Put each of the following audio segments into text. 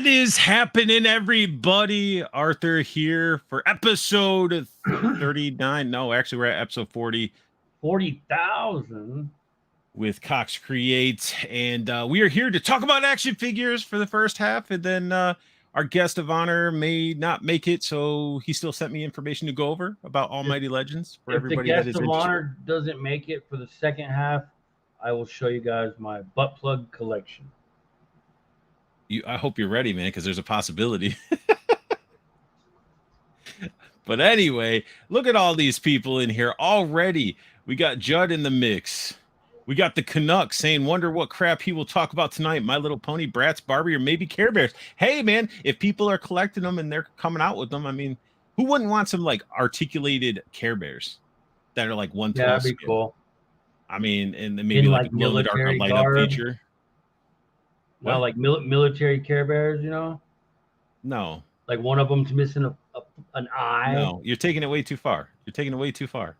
is happening, everybody? Arthur here for episode 39. No, actually, we're at episode 40. 40,000 with Cox Create. And we are here to talk about action figures for the first half. And then our guest of honor may not make it. So he still sent me information to go over about Almighty Legends for everybody that is If the guest of interested. honor doesn't make it for the second half, I will show you guys my butt plug collection. I hope you're ready, man, because there's a possibility. But anyway, look at all these people in here already. We got Judd in the mix. We got the Canuck saying, wonder what crap he will talk about tonight. My Little Pony, Bratz, Barbie, or maybe Care Bears. Hey, man, if people are collecting them and they're coming out with them, I mean, who wouldn't want some like articulated Care Bears that are like 1/12? Yeah, that'd be cool. I mean, and then maybe like a military light up feature. No, like military Care Bears, you know? No. Like one of them's missing an eye. No, you're taking it way too far. You're taking it way too far.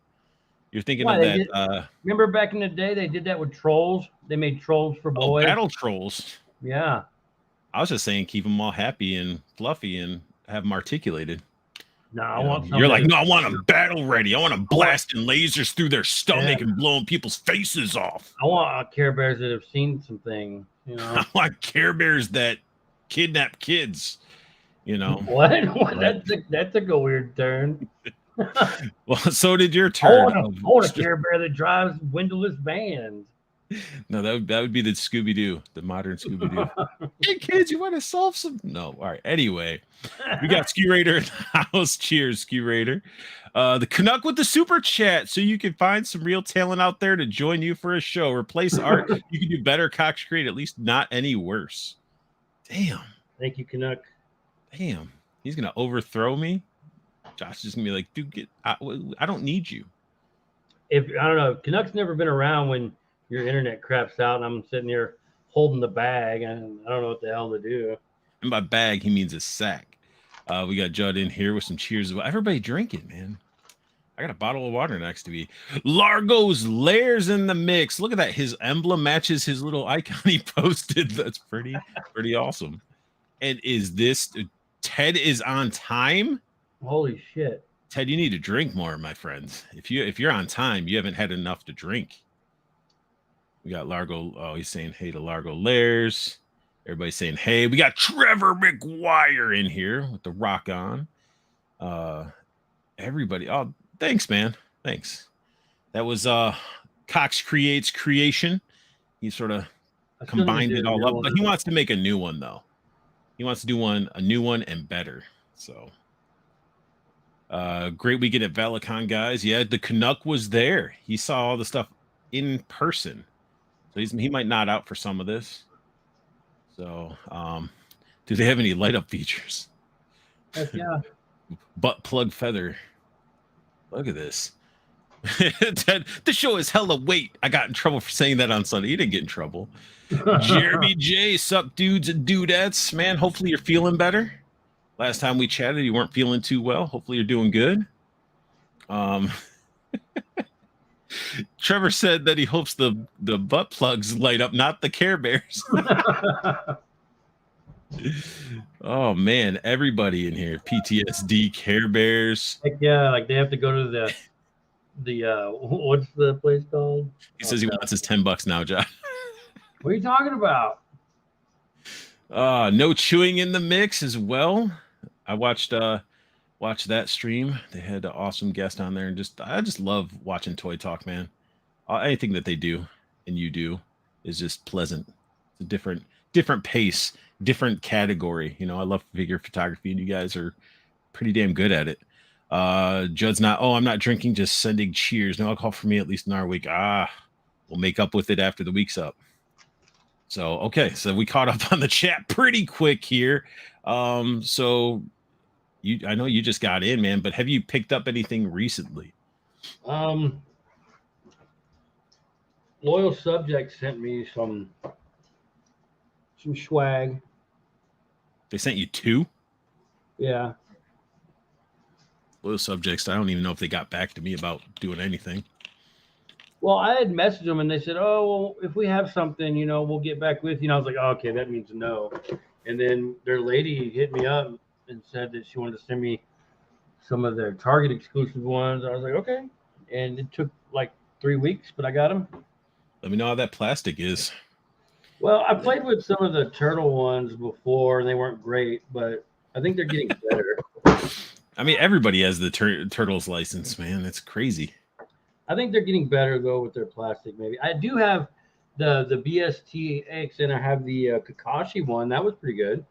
You're thinking of that. Remember back in the day, they did that with trolls. They made trolls for boys. Battle trolls. Yeah. I was just saying, keep them all happy and fluffy and have them articulated. No, I want something. You're like, no, I want them battle ready. I want them blasting lasers through their stomach and blowing people's faces off. I want Care Bears that have seen some things. You know, I want Care Bears that kidnap kids. You know what? That took a weird turn. Well, so did your turn. I want a Care Bear that drives windowless vans. No, that would be the Scooby-Doo, the modern Scooby-Doo. Hey kids, you want to solve some? No, all right. Anyway, we got Ski Raider in the house. Cheers, Ski Raider. The Canuck with the super chat, so you can find some real talent out there to join you for a show. Replace art. You can do better. Cox Create, at least not any worse. Damn. Thank you, Canuck. Damn, he's gonna overthrow me. Josh is gonna be like, dude, I don't need you. I don't know, Canuck's never been around when your internet craps out and I'm sitting here holding the bag and I don't know what the hell to do. And by bag, he means a sack. We got Judd in here with some cheers. Everybody drinking, man. I got a bottle of water next to me. Largo's Lairs in the mix. Look at that. His emblem matches his little icon he posted. That's pretty awesome. And is this Ted is on time? Holy shit. Ted, you need to drink more, my friends. If you're on time, you haven't had enough to drink. We got Largo. Oh, he's saying hey to Largo Lairs. Everybody's saying hey. We got Trevor McGuire in here with the rock on. Everybody. Oh, thanks, man. Thanks. That was Cox Creates creation. He sort of combined it all up, but he wants to make a new one though. He wants to do a new one and better. So great weekend at Valicon, guys. Yeah, the Canuck was there. He saw all the stuff in person. So he might nod out for some of this. So do they have any light up features? Heck yeah. Butt plug feather. Look at this. The show is hella weight. I got in trouble for saying that on Sunday. He didn't get in trouble. Jeremy J, sup dudes and dudettes, man. Hopefully you're feeling better. Last time we chatted, you weren't feeling too well. Hopefully you're doing good. Trevor said that he hopes the butt plugs light up, not the Care Bears. Oh man, everybody in here. PTSD, Care Bears. Heck yeah, like they have to go to the what's the place called? He says he wants his $10 now, Josh. What are you talking about? No chewing in the mix as well. I watched that stream. They had an awesome guest on there, and I just love watching Toy Talk, man. Anything that they do and you do is just pleasant. It's a different pace, different category. You know, I love figure photography, and you guys are pretty damn good at it. Judd's not. Oh, I'm not drinking. Just sending cheers. No alcohol for me, at least in our week. We'll make up with it after the week's up. So, okay. So we caught up on the chat pretty quick here. So I know you just got in, man, but have you picked up anything recently? Loyal Subject sent me some swag. They sent you 2? Yeah. Loyal Subjects. I don't even know if they got back to me about doing anything. Well, I had messaged them and they said, oh, well, if we have something, you know, we'll get back with you. And I was like, oh, okay, that means no. And then their lady hit me up and said that she wanted to send me some of their Target exclusive ones. I was like, okay. And it took like 3 weeks, but I got them. Let me know how that plastic is. Well, I played with some of the turtle ones before, and they weren't great, but I think they're getting better. I mean, everybody has the Turtles license, man. That's crazy. I think they're getting better though with their plastic. Maybe I do have the BSTX, and I have the Kakashi one. That was pretty good.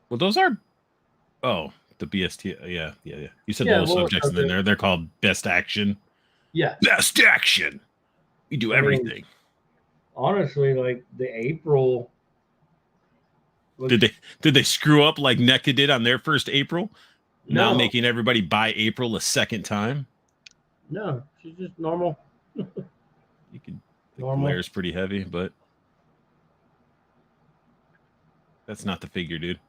Well, those are. Oh, the BST. Yeah. You said Yeah, little well, subjects in there. They're called best action. yeah. Best action. We do everything. Mean, honestly, like the April. Did they screw up like NECA did on their first April? No. Now making everybody buy April a second time? No, she's just normal. You could. The glare's pretty heavy, but that's not the figure, dude.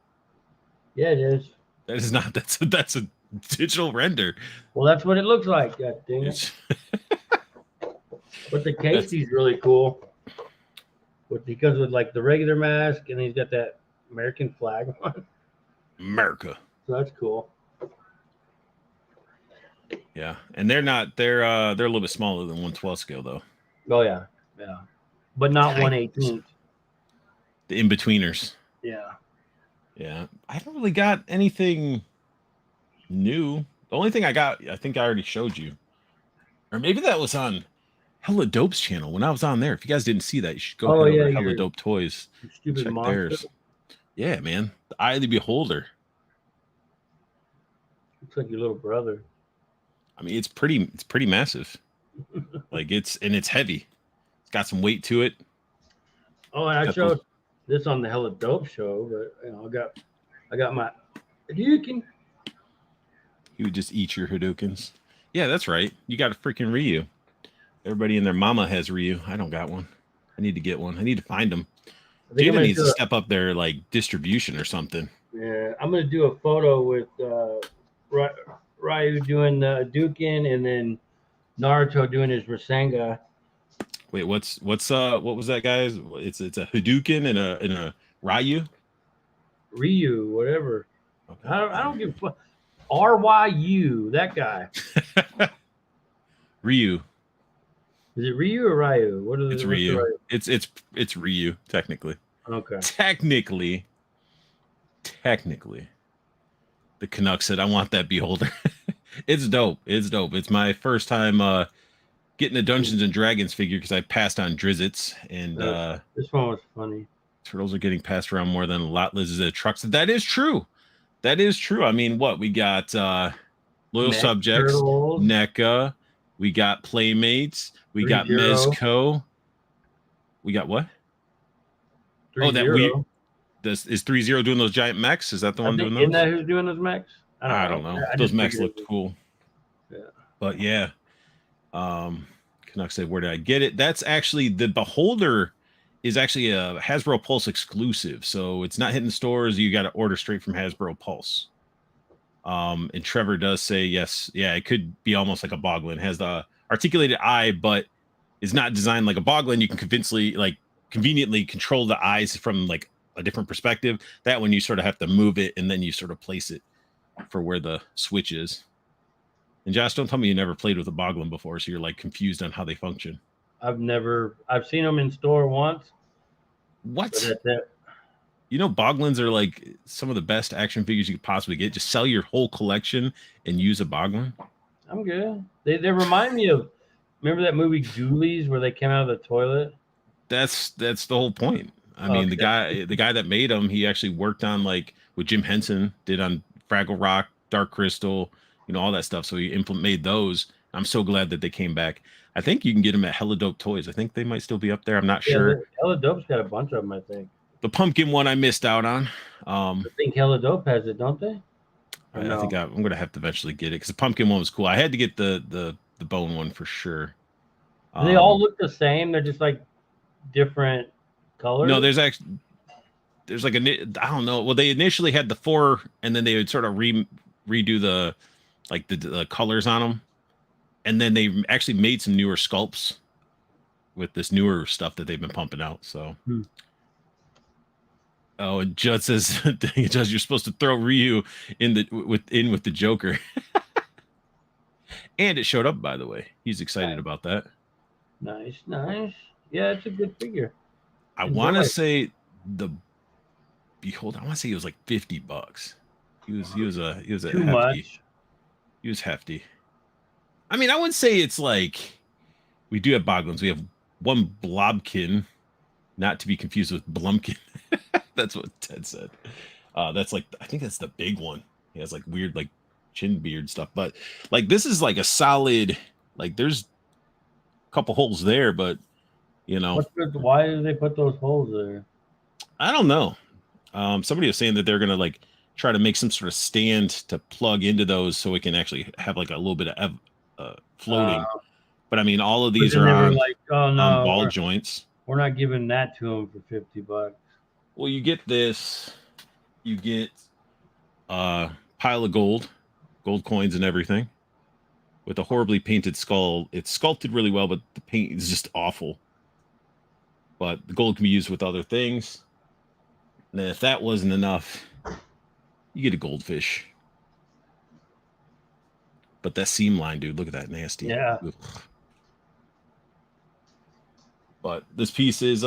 Yeah, it is. That is not. That's a digital render. Well, that's what it looks like. God dang it. But the Casey's really cool. He comes with like the regular mask, and he's got that American flag on. America. So that's cool. Yeah, and they're a little bit smaller than 1/12 scale though. Oh yeah, but not 1/18. The in-betweeners. Yeah. I haven't really got anything new. The only thing I got, I think I already showed you, or maybe that was on Hella Dope's channel when I was on there. If you guys didn't see that, you should go head over to Hella Dope Toys. Stupid check monster. theirs. Yeah, man, the Eye of the Beholder. Looks like your little brother. I mean, it's pretty massive. Like it's heavy. It's got some weight to it. Oh, and I showed this on the Hella Dope show, but I got my Hadouken. You would just eat your Hadoukens. Yeah, that's right. You got a freaking Ryu. Everybody and their mama has Ryu. I don't got one. I need to get one. I need to find them. Jada needs to step up their like distribution or something. Yeah, I'm gonna do a photo with Ryu doing the Hadouken, and then Naruto doing his Rasengan. Wait, what was that, guys? It's a Hadouken and a Ryu. Ryu, whatever. Okay. I don't give a fuck. RYU, that guy. Ryu. Is it Ryu or Ryu? What is it? It's Ryu. It's Ryu, technically. Okay. Technically. The Canuck said, I want that Beholder. It's dope. It's my first time getting a Dungeons and Dragons figure because I passed on Drizzits, and this one was funny. Turtles are getting passed around more than a lot lizards at trucks. That is true. I mean, what we got? Loyal Subjects, Turtles. NECA. We got Playmates. We got Mezco. We got what? 3-0. Is 3-0 doing those giant mechs? Is that the one doing those? Isn't that who's doing those mechs? I don't know. Those mechs look cool. Yeah. But yeah. Canuck said, where did I get it? That's actually the Beholder is actually a Hasbro Pulse exclusive. So it's not hitting stores. You got to order straight from Hasbro Pulse. And Trevor does say, yes, yeah, it could be almost like a Boglin. It has the articulated eye, but is not designed like a Boglin. You can conveniently control the eyes from like a different perspective. That one you sort of have to move it and then you sort of place it for where the switch is. And Josh, don't tell me you never played with a Boglin before, so you're like confused on how they function. I've seen them in store once. What? But that's it. You know, Boglins are like some of the best action figures you could possibly get. Just sell your whole collection and use a Boglin. I'm good. They remind me of, remember that movie Ghoulies where they came out of the toilet? That's the whole point. I mean, the guy that made them, he actually worked on like what Jim Henson did on Fraggle Rock, Dark Crystal, all that stuff. So he made those. I'm so glad that they came back. I think you can get them at Hella Dope Toys. I think they might still be up there. I'm not sure. Hella Dope's got a bunch of them, I think. The pumpkin one I missed out on. I think Hella Dope has it, don't they? I think I'm going to have to eventually get it because the pumpkin one was cool. I had to get the bone one for sure. They all look the same. They're just like different colors. No, there's like I don't know. Well, they initially had the 4, and then they would sort of redo the the colors on them, and then they actually made some newer sculpts with this newer stuff that they've been pumping out. So. Oh, and Judd says, Judd, you're supposed to throw Ryu with the Joker. And it showed up, by the way. He's excited about that. Nice, nice. Yeah, it's a good figure. I want to Enjoy. say the Behold. I want to say he was like $50. He was a Too hefty. much. He was hefty. I mean, I wouldn't say it's like we do have Boglins. We have one Blobkin, not to be confused with Blumpkin. That's what Ted said. That's like I think that's the big one. He has like weird like chin beard stuff, but like this is like a solid. Like there's a couple holes there, but you know, Why do they put those holes there? I don't know. Somebody was saying that they're gonna like try to make some sort of stand to plug into those so it can actually have like a little bit of floating. But I mean, all of But these then are they were like, "Oh on no, ball joints. we're not giving that to them for $50." Well, you get this, you get a pile of gold coins and everything with a horribly painted skull. It's sculpted really well, but the paint is just awful. But the gold can be used with other things. And then if that wasn't enough, you get a goldfish. But that seam line, dude, look at that nasty. Yeah. Ugh. But this piece is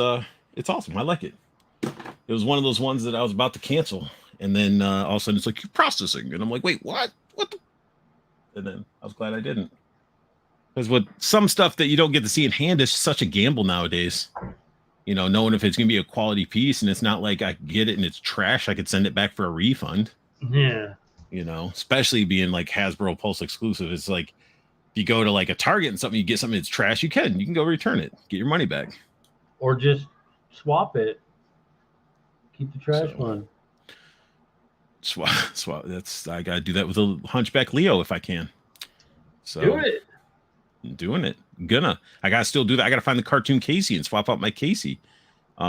it's awesome. I like it. It was one of those ones that I was about to cancel, and then all of a sudden it's like you're processing, and I'm like, wait, what? What? And then I was glad I didn't, because with some stuff that you don't get to see in hand is such a gamble nowadays. You know, knowing if it's gonna be a quality piece, and it's not like I get it and it's trash, I could send it back for a refund. Yeah. You know, especially being like Hasbro Pulse exclusive, it's like if you go to like a Target and something, you get something that's trash, you can go return it, get your money back, Or just swap it. Keep the trash so one. swap. That's I gotta do that with a Hunchback Leo if I can. So Do it. I'm doing it. I gotta still do that. I gotta find the cartoon Casey and swap out my Casey.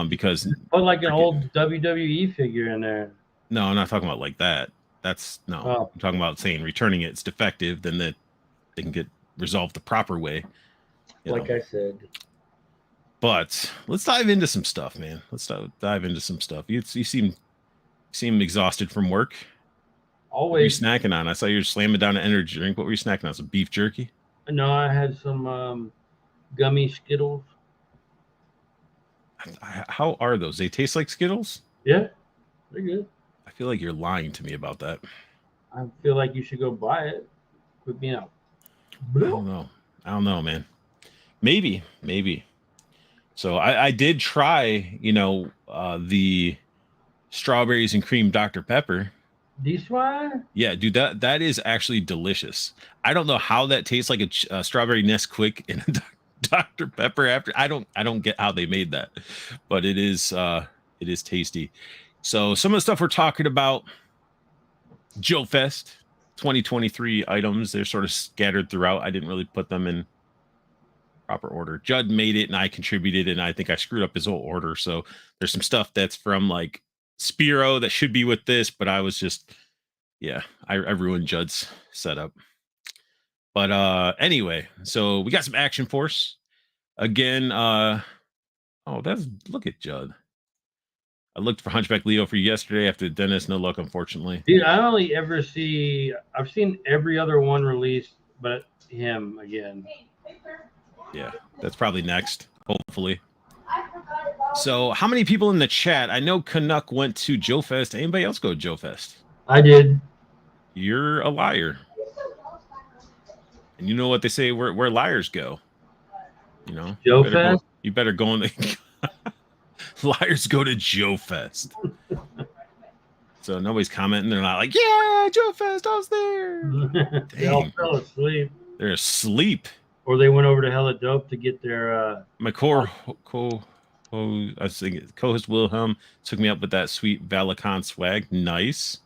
Because Put like an old WWE figure in there. no, I'm not talking about like that. That's no. Oh. I'm talking about saying returning it's defective, then that they can get resolved the proper way. Like I said. But let's dive into some stuff, man. Let's dive into some stuff. You seem exhausted from work. Always. What were you snacking on? I saw you were slamming down an energy drink. What were you snacking on? Some beef jerky? No, I had some gummy Skittles. How are those? They taste like Skittles? Yeah, they're good. I feel like you're lying to me about that. I feel like you should go buy it. Quit being out. I don't know, man. Maybe. So I did try, the strawberries and cream Dr. Pepper. This one? Yeah, dude, that is actually delicious. I don't know how that tastes like a strawberry Nesquik and a Dr. Pepper after. I don't get how they made that, but it is tasty. So some of the stuff we're talking about, Joe Fest 2023 items, they're sort of scattered throughout. I didn't really put them in proper order. Judd made it and I contributed, and I think I screwed up his whole order. So there's some stuff that's from like Spiro that should be with this, but I was just, I ruined Judd's setup. But anyway, so we got some Action Force again. Look at Judd. I looked for Hunchback Leo for you yesterday after Dennis. No luck, unfortunately. Dude, I've seen every other one released, but him again. Yeah, that's probably next, hopefully. So, how many people in the chat? I know Canuck went to Joe Fest. Anybody else go to Joe Fest? I did. You're a liar. And you know what they say where liars go. You know, Joe Fest? You better go on the liars go to Joe Fest. So nobody's commenting. They're not like, yeah, Joe Fest, I was there. They all fell asleep. They're asleep. Or they went over to Hella Dope to get their my I was thinking co-host Wilhelm took me up with that sweet Valicon swag. Nice.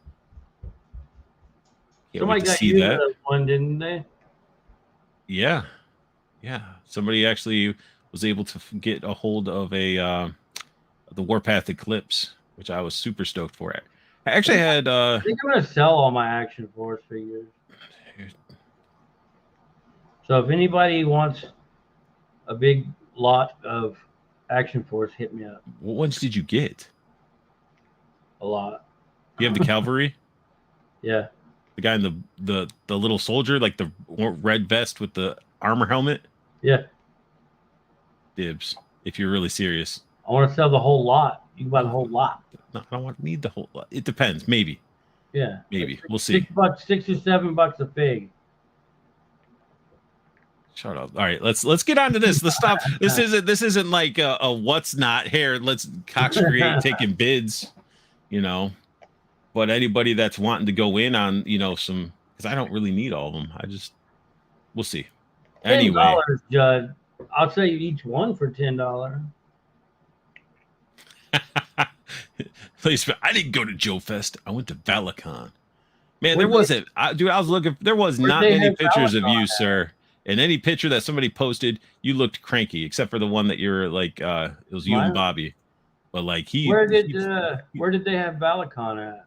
Somebody got you that one, didn't they? Yeah. Somebody actually was able to get a hold of the Warpath Eclipse, which I was super stoked for. I actually had. I think I'm gonna sell all my Action Force figures. So if anybody wants a big lot of Action Force, hit me up. What ones did you get? a lot. You have the cavalry, Yeah. the guy in the little soldier, like the red vest with the armor helmet. Yeah. Dibs. If you're really serious. I want to sell the whole lot. You can buy the No, whole lot. no, I don't need the whole lot. It depends. Maybe. Yeah. Maybe. We'll see. $6, $6 or $7 a fig. Shut up. All right, let's get on to this. Let's stop. This isn't like a what's not here. Let's Cox create taking bids, you know. But anybody that's wanting to go in on, you know, some, because I don't really need all of them. We'll see. Anyway, $10, Judd. I'll sell you each one for $10. please. I didn't go to Joe Fest. I went to Valicon. Man, there wasn't, dude. I was looking. There was not many pictures of you, sir. And any picture that somebody posted, you looked cranky, except for the one that you're like, it was you and Bobby. But like where did they have Valicon at?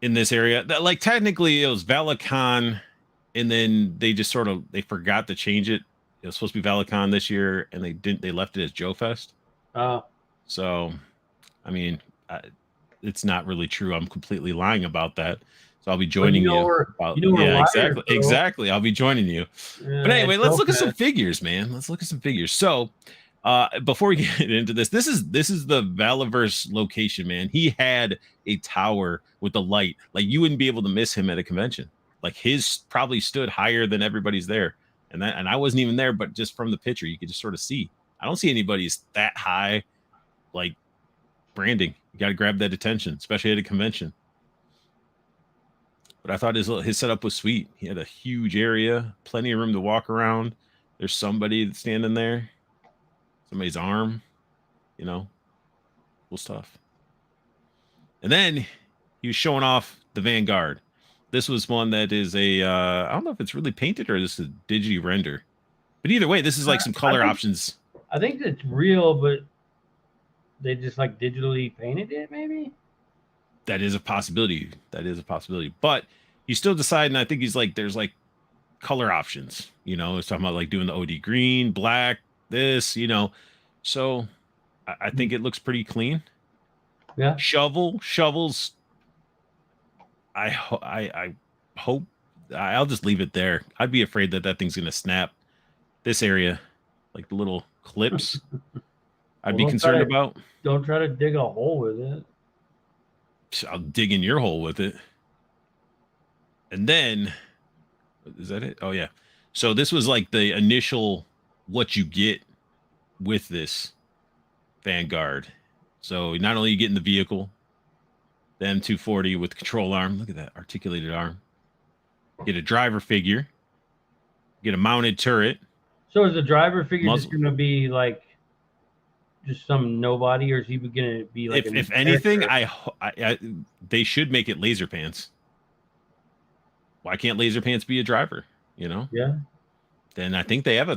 In this area, like technically it was Valicon, and then they just they forgot to change it. It was supposed to be Valicon this year, and they left it as Joe Fest. Oh, so I mean, it's not really true. I'm completely lying about that. So I'll be joining you. Exactly. I'll be joining you. But anyway, let's look at some figures, man. Let's look at some figures. So before we get into this is the Valaverse location, man. He had a tower with the light. Like you wouldn't be able to miss him at a convention. Like his probably stood higher than everybody's there. And I wasn't even there, but just from the picture, you could just sort of see. I don't see anybody's that high, like branding. You got to grab that attention, especially at a convention. But I thought his setup was sweet. He had a huge area, plenty of room to walk around. There's somebody that's standing there, somebody's arm, you know, cool stuff. And then he was showing off the Vanguard. This was one that is I don't know if it's really painted or this is a digi render. But either way, this is like some color options. I think it's real, but they just like digitally painted it, maybe? That is a possibility. But he's still deciding. I think he's like, there's like color options, you know, it's talking about like doing the OD green, black, this, you know. So I think it looks pretty clean. Yeah. Shovels. I hope I'll just leave it there. I'd be afraid that thing's going to snap this area, like the little clips. I'd be concerned about. Don't try to dig a hole with it. I'll dig in your hole with it. And then, is that it? Oh, yeah. So this was like the initial what you get with this Vanguard. So not only you get in the vehicle, the M240 with control arm. Look at that articulated arm. Get a driver figure. Get a mounted turret. So is the driver figure just going to be like just some nobody, or is he going to be like? If anything, they should make it laser pants. Why can't laser pants be a driver? You know? Yeah. Then I think they have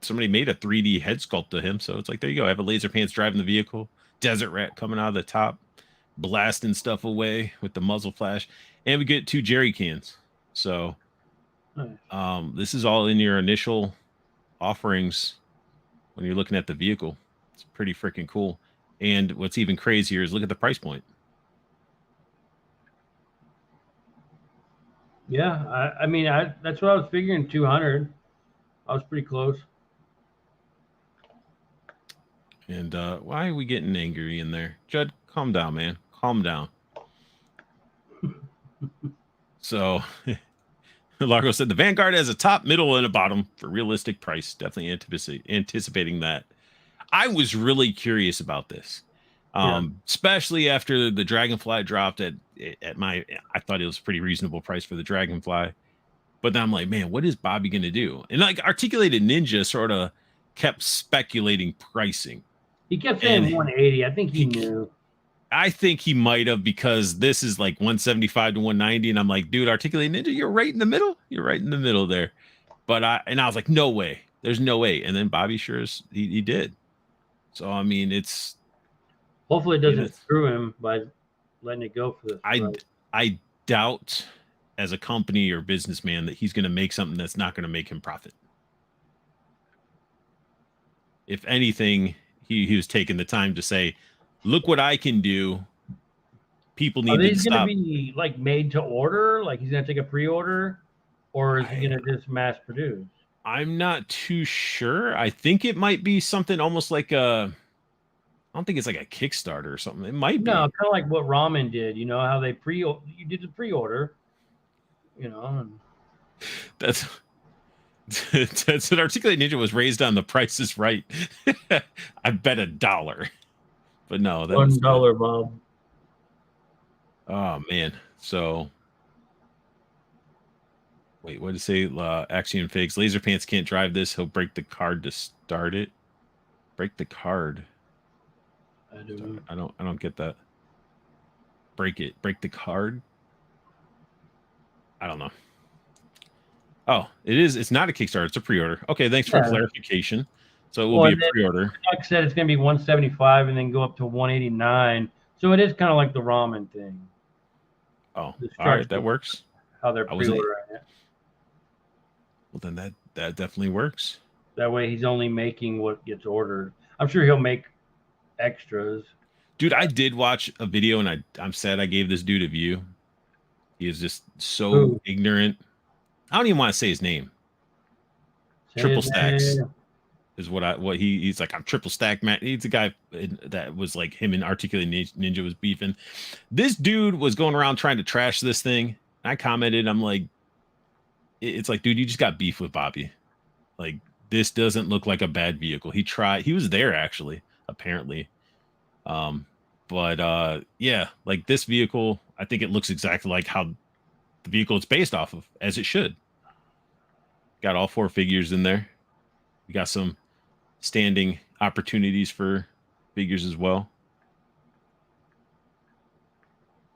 somebody made a 3D head sculpt to him. So it's like, there you go. I have a laser pants driving the vehicle. Desert rat coming out of the top, blasting stuff away with the muzzle flash. And we get 2 jerry cans. So this is all in your initial offerings when you're looking at the vehicle. It's pretty freaking cool. And what's even crazier is look at the price point. Yeah, I mean, that's what I was figuring, 200. I was pretty close. And why are we getting angry in there? Judd, calm down, man. Calm down. So, Largo said the Vanguard has a top, middle, and a bottom for realistic price. Definitely anticipating that. I was really curious about this. Especially after the Dragonfly dropped I thought it was a pretty reasonable price for the Dragonfly, but then I'm like, man, what is Bobby going to do? And like Articulated Ninja sort of kept speculating pricing. He kept saying 180. I think he knew. I think he might have, because this is like 175 to 190. And I'm like, dude, Articulated Ninja, you're right in the middle. You're right in the middle there. But I was like, no way. There's no way. And then Bobby he did. So, I mean, it's, hopefully it doesn't screw him by letting it go for this. I doubt as a company or businessman that he's going to make something that's not going to make him profit. If anything, he was taking the time to say, look what I can do. People Are need to these going to stop. be like made to order? Like he's going to take a pre-order, or is he I, going to just mass produce? I'm not too sure. I think it might be something almost like a. I don't think it's like a Kickstarter or something. It might No, be. kind of like what ramen did. You know how they you did the pre-order. You know, and That's that's an Articulate Ninja was raised on The Price is Right. I bet $1. But no, that was good. $1, Bob. Oh man. So wait, what did it say? Axiom Figs. Laser Pants can't drive this. He'll break the card to start it. Break the card. I don't know. I don't get that. Break it. Break the card. I don't know. Oh, it is. It's not a Kickstarter. It's a pre-order. Okay, thanks for Yeah. clarification. So it will Well, be a and then, pre-order. like I said, it's going to be 175 and then go up to 189. So it is kind of like the ramen thing. Oh, The all right, structure, that works. how they're I wasn't. pre-ordering it. Well, then that definitely works. That way, he's only making what gets ordered. I'm sure he'll make extras. Dude, I did watch a video and I'm sad I gave this dude a view. He is just so Ooh. ignorant. I don't even want to say his name. Triple Stacks is he's like. I'm Triple Stack man. He's a guy that was like him and Articulate Ninja was beefing. This dude was going around trying to trash this thing. I commented, I'm like, it's like, dude, you just got beef with Bobby. Like, this doesn't look like a bad vehicle. He was there actually, apparently. But yeah, like this vehicle, I think it looks exactly like how the vehicle it's based off of, as it should. Got all 4 figures in there. We got some standing opportunities for figures as well.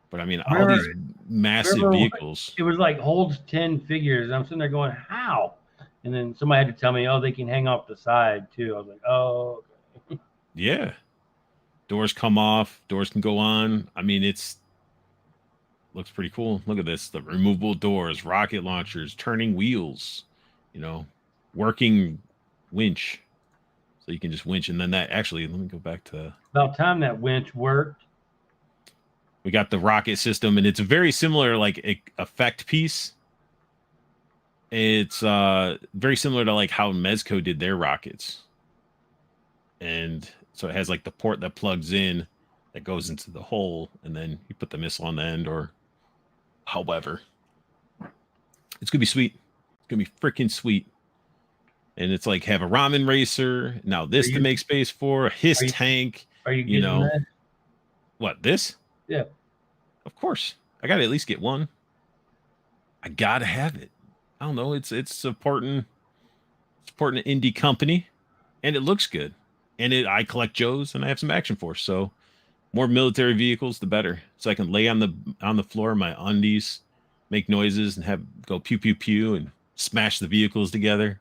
But I mean, all these massive vehicles. It was like holds 10 figures. I'm sitting there going, how? And then somebody had to tell me, oh, they can hang off the side too. I was like, oh, okay. Yeah. Doors come off, doors can go on. I mean, looks pretty cool. Look at this. The removable doors, rocket launchers, turning wheels, working winch. So you can just winch. And then that actually, let me go back to About time that winch worked. We got the rocket system, and it's a very similar like effect piece. It's very similar to like how Mezco did their rockets. And so it has like the port that plugs in that goes into the hole, and then you put the missile on the end, or however. It's gonna be sweet. It's gonna be freaking sweet. And it's like have a ramen racer. Now this to make space for a hiss tank. Are you getting that? What, this? Yeah. Of course. I gotta at least get one. I gotta have it. I don't know. It's supporting an indie company, and it looks good. And I collect Joes, and I have some Action Force, so more military vehicles, the better. So I can lay on the floor in my undies, make noises, and have go pew pew pew and smash the vehicles together.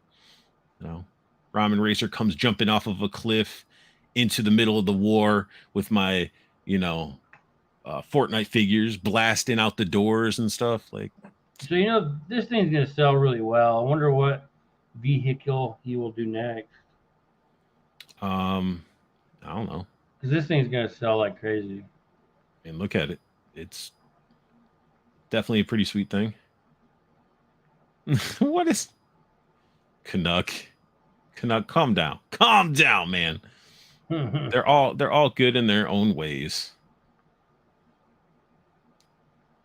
Ramen Racer comes jumping off of a cliff into the middle of the war with my, Fortnite figures blasting out the doors and stuff. Like, so this thing's gonna sell really well. I wonder what vehicle he will do next. I don't know. Because this thing's gonna sell like crazy. And look at it. It's definitely a pretty sweet thing. What is Canuck? Canuck, calm down. Calm down, man. They're all good in their own ways.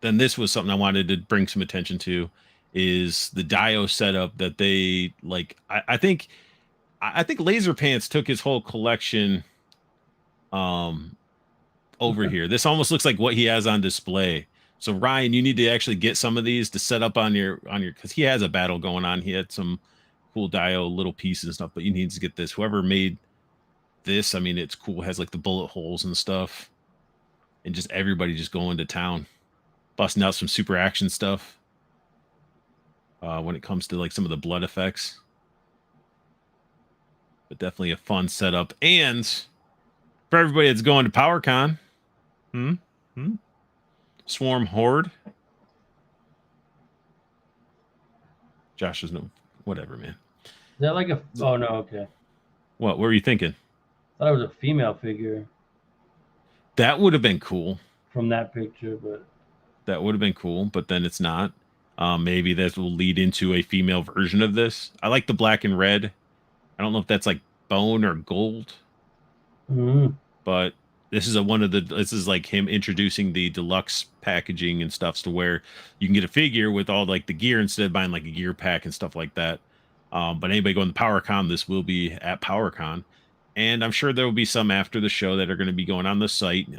Then this was something I wanted to bring some attention to, is the Dio setup that they like. I think Laser Pants took his whole collection over here. This almost looks like what he has on display. So Ryan, you need to actually get some of these to set up on your because he has a battle going on. He had some cool Dio little pieces and stuff, but you need to get this. Whoever made this, I mean, it's cool. It has like the bullet holes and stuff, and just everybody just going to town, busting out some super action stuff. When it comes to like some of the blood effects, but definitely a fun setup. And for everybody that's going to PowerCon, Swarm Horde. Josh is no whatever, man. Is that like a? Oh no, okay. What were you thinking? I thought it was a female figure. That would have been cool. from that picture, but That would have been cool, but then it's not. Maybe that will lead into a female version of this. I like the black and red. I don't know if that's like bone or gold, but this is this is like him introducing the deluxe packaging and stuff to where you can get a figure with all like the gear instead of buying like a gear pack and stuff like that. But anybody going to PowerCon, this will be at PowerCon, and I'm sure there will be some after the show that are going to be going on the site.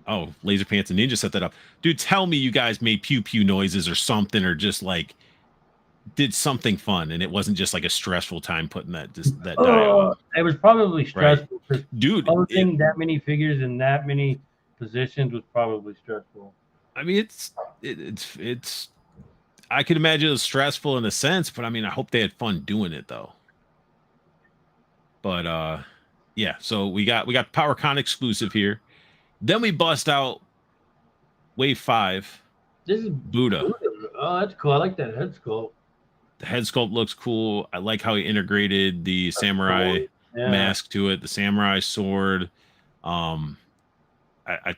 Oh, Laser Pants and Ninja set that up. Dude, tell me you guys made pew pew noises or something, or just like did something fun, and it wasn't just like a stressful time putting that dialogue. It was probably stressful. Right. Dude, posting that many figures in that many positions was probably stressful. I mean, it's. I could imagine it was stressful in a sense, but I mean, I hope they had fun doing it though. But yeah. So we got PowerCon exclusive here. Then we bust out Wave 5. This is Buddha. Oh, that's cool. I like that head sculpt. The head sculpt looks cool. I like how he integrated the samurai mask to it, the samurai sword. I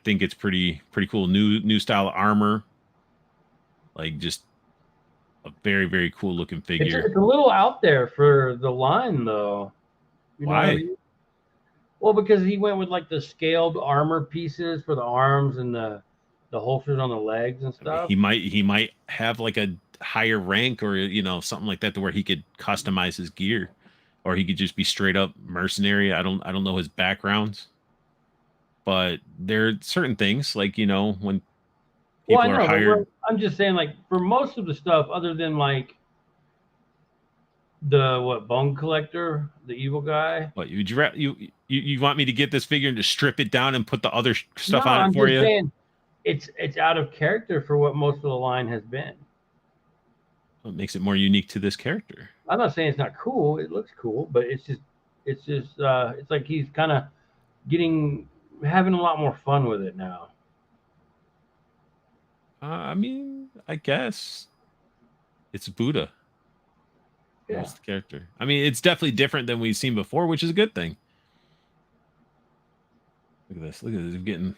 think it's pretty cool. New style of armor. Like just a very, very cool looking figure. It's a little out there for the line though. You Why? I mean? Well, because he went with like the scaled armor pieces for the arms and the holsters on the legs and stuff. I mean, he might have like a higher rank or something like that to where he could customize his gear, or he could just be straight up mercenary. I don't know his backgrounds, but there are certain things like when people are hired. I'm just saying, like for most of the stuff, other than like the bone collector, the evil guy. What you want me to get this figure and to strip it down and put the other stuff on it for you? Saying it's out of character for what most of the line has been. What makes it more unique to this character? I'm not saying it's not cool. It looks cool, but it's like he's kind of having a lot more fun with it now. I mean, I guess it's Buddha. Yeah. That's the character. I mean, it's definitely different than we've seen before, which is a good thing. Look at this. Look at this. Getting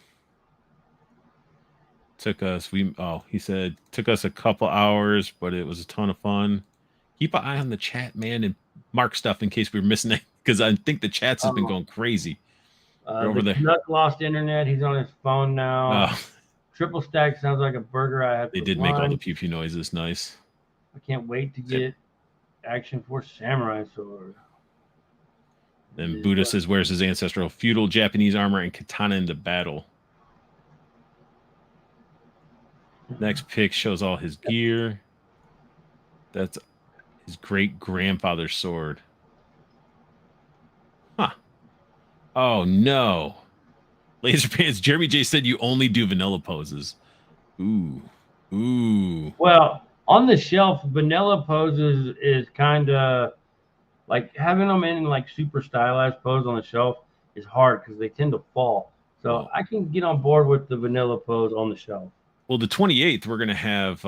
he said took us a couple hours, but it was a ton of fun. Keep an eye on the chat, man, and mark stuff in case we're missing it, because I think the chats has been going crazy. Over there. Nut lost internet. He's on his phone now. Triple stack sounds like a burger. They did make all the pew pew noises. Nice. I can't wait to get Action Force Samurai Sword. Then Buddha says, "Where's his ancestral feudal Japanese armor and katana into battle?" Next pic shows all his gear. That's his great grandfather's sword. Huh. Oh no. Laser Pants, Jeremy J said you only do vanilla poses. Ooh. Well, on the shelf, vanilla poses is kind of like having them in like super stylized pose on the shelf is hard because they tend to fall. So I can get on board with the vanilla pose on the shelf. Well, the 28th, we're going to have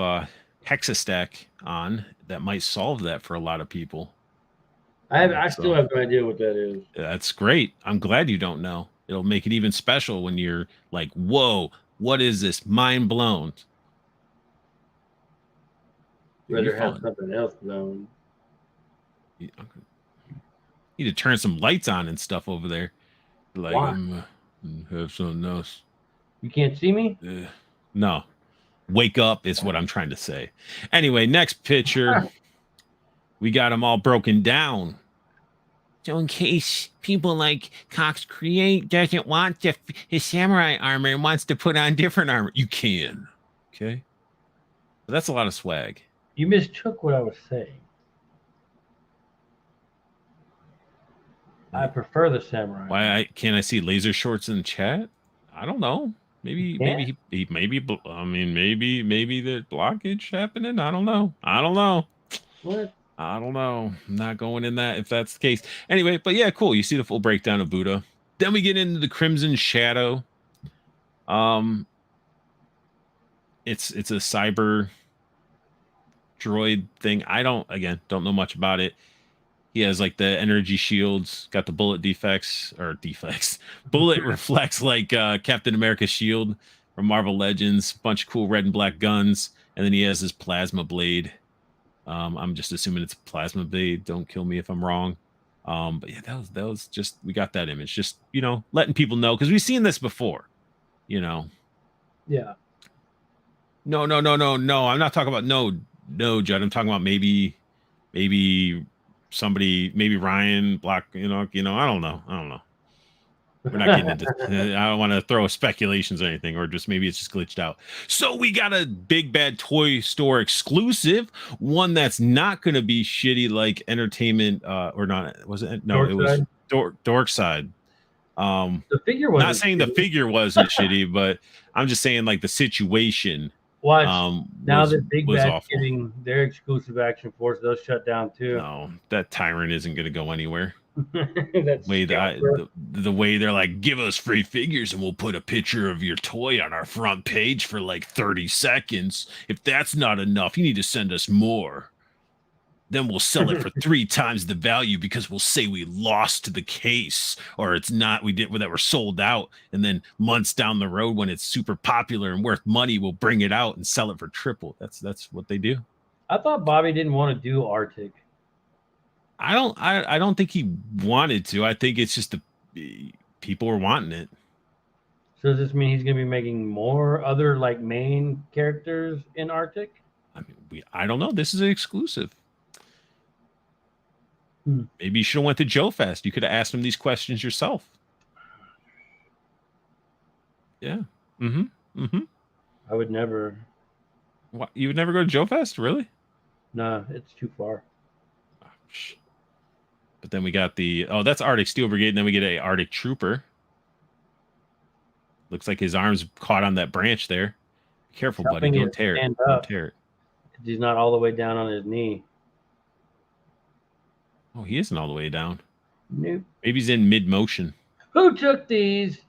Hexastack on. That might solve that for a lot of people. I still have no idea what that is. That's great. I'm glad you don't know. It'll make it even special when you're like, whoa, what is this? Mind blown. Rather have something else blown. You need to turn some lights on and stuff over there. Like, have something else. You can't see me? No. Wake up is what I'm trying to say. Anyway, next picture. We got them all broken down. So in case people like Cox Create doesn't want his samurai armor and wants to put on different armor, you can. Okay? But that's a lot of swag. You mistook what I was saying. I prefer the samurai. Why can't I see laser shorts in the chat? I don't know. Maybe the blockage happening. I don't know. What? I don't know. I'm not going in that if that's the case. Anyway, but yeah, cool. You see the full breakdown of Buddha. Then we get into the Crimson Shadow. It's a cyber droid thing. I don't know much about it. He has like the energy shields, got the bullet reflects like Captain America's shield from Marvel Legends, bunch of cool red and black guns, and then he has his plasma blade. I'm just assuming it's a plasma blade. Don't kill me if I'm wrong. But yeah, that was just, we got that image. Just, letting people know, because we've seen this before. Yeah. No. I'm not talking about no, Judd. I'm talking about maybe somebody, maybe Ryan Block. I don't know. We're not getting into. I don't want to throw speculations or anything, or just maybe it's just glitched out. So we got a big bad toy store exclusive, one that's not going to be shitty like Entertainment, or not. Was it? No, Dork it was Side? Dork Side. The figure wasn't not saying shitty. the figure wasn't shitty, but I'm just saying like the situation. Watch now was, that Big was Bad's awful. getting their exclusive action force, they'll shut down too. No, that tyrant isn't going to go anywhere. That's the way they're like, give us free figures and we'll put a picture of your toy on our front page for like 30 seconds. If that's not enough, you need to send us more. Then we'll sell it for 3 times the value, because we'll say we lost to the case, or it's not, that we're sold out. And then months down the road, when it's super popular and worth money, we'll bring it out and sell it for triple. That's what they do. I thought Bobby didn't want to do Arctic. I don't think he wanted to. I think it's just the people were wanting it. So does this mean he's going to be making more other like main characters in Arctic? I mean, I don't know. This is an exclusive. Maybe you should have went to Joe Fest. You could have asked him these questions yourself. Yeah. I would never. What? You would never go to Joe Fest, really? No, it's too far. But then we got that's Arctic Steel Brigade, and then we get a Arctic Trooper. Looks like his arm's caught on that branch there. Be careful, buddy. Don't tear it. Don't tear it. He's not all the way down on his knee. Oh, he isn't all the way down. Nope. Maybe he's in mid-motion. Who took these?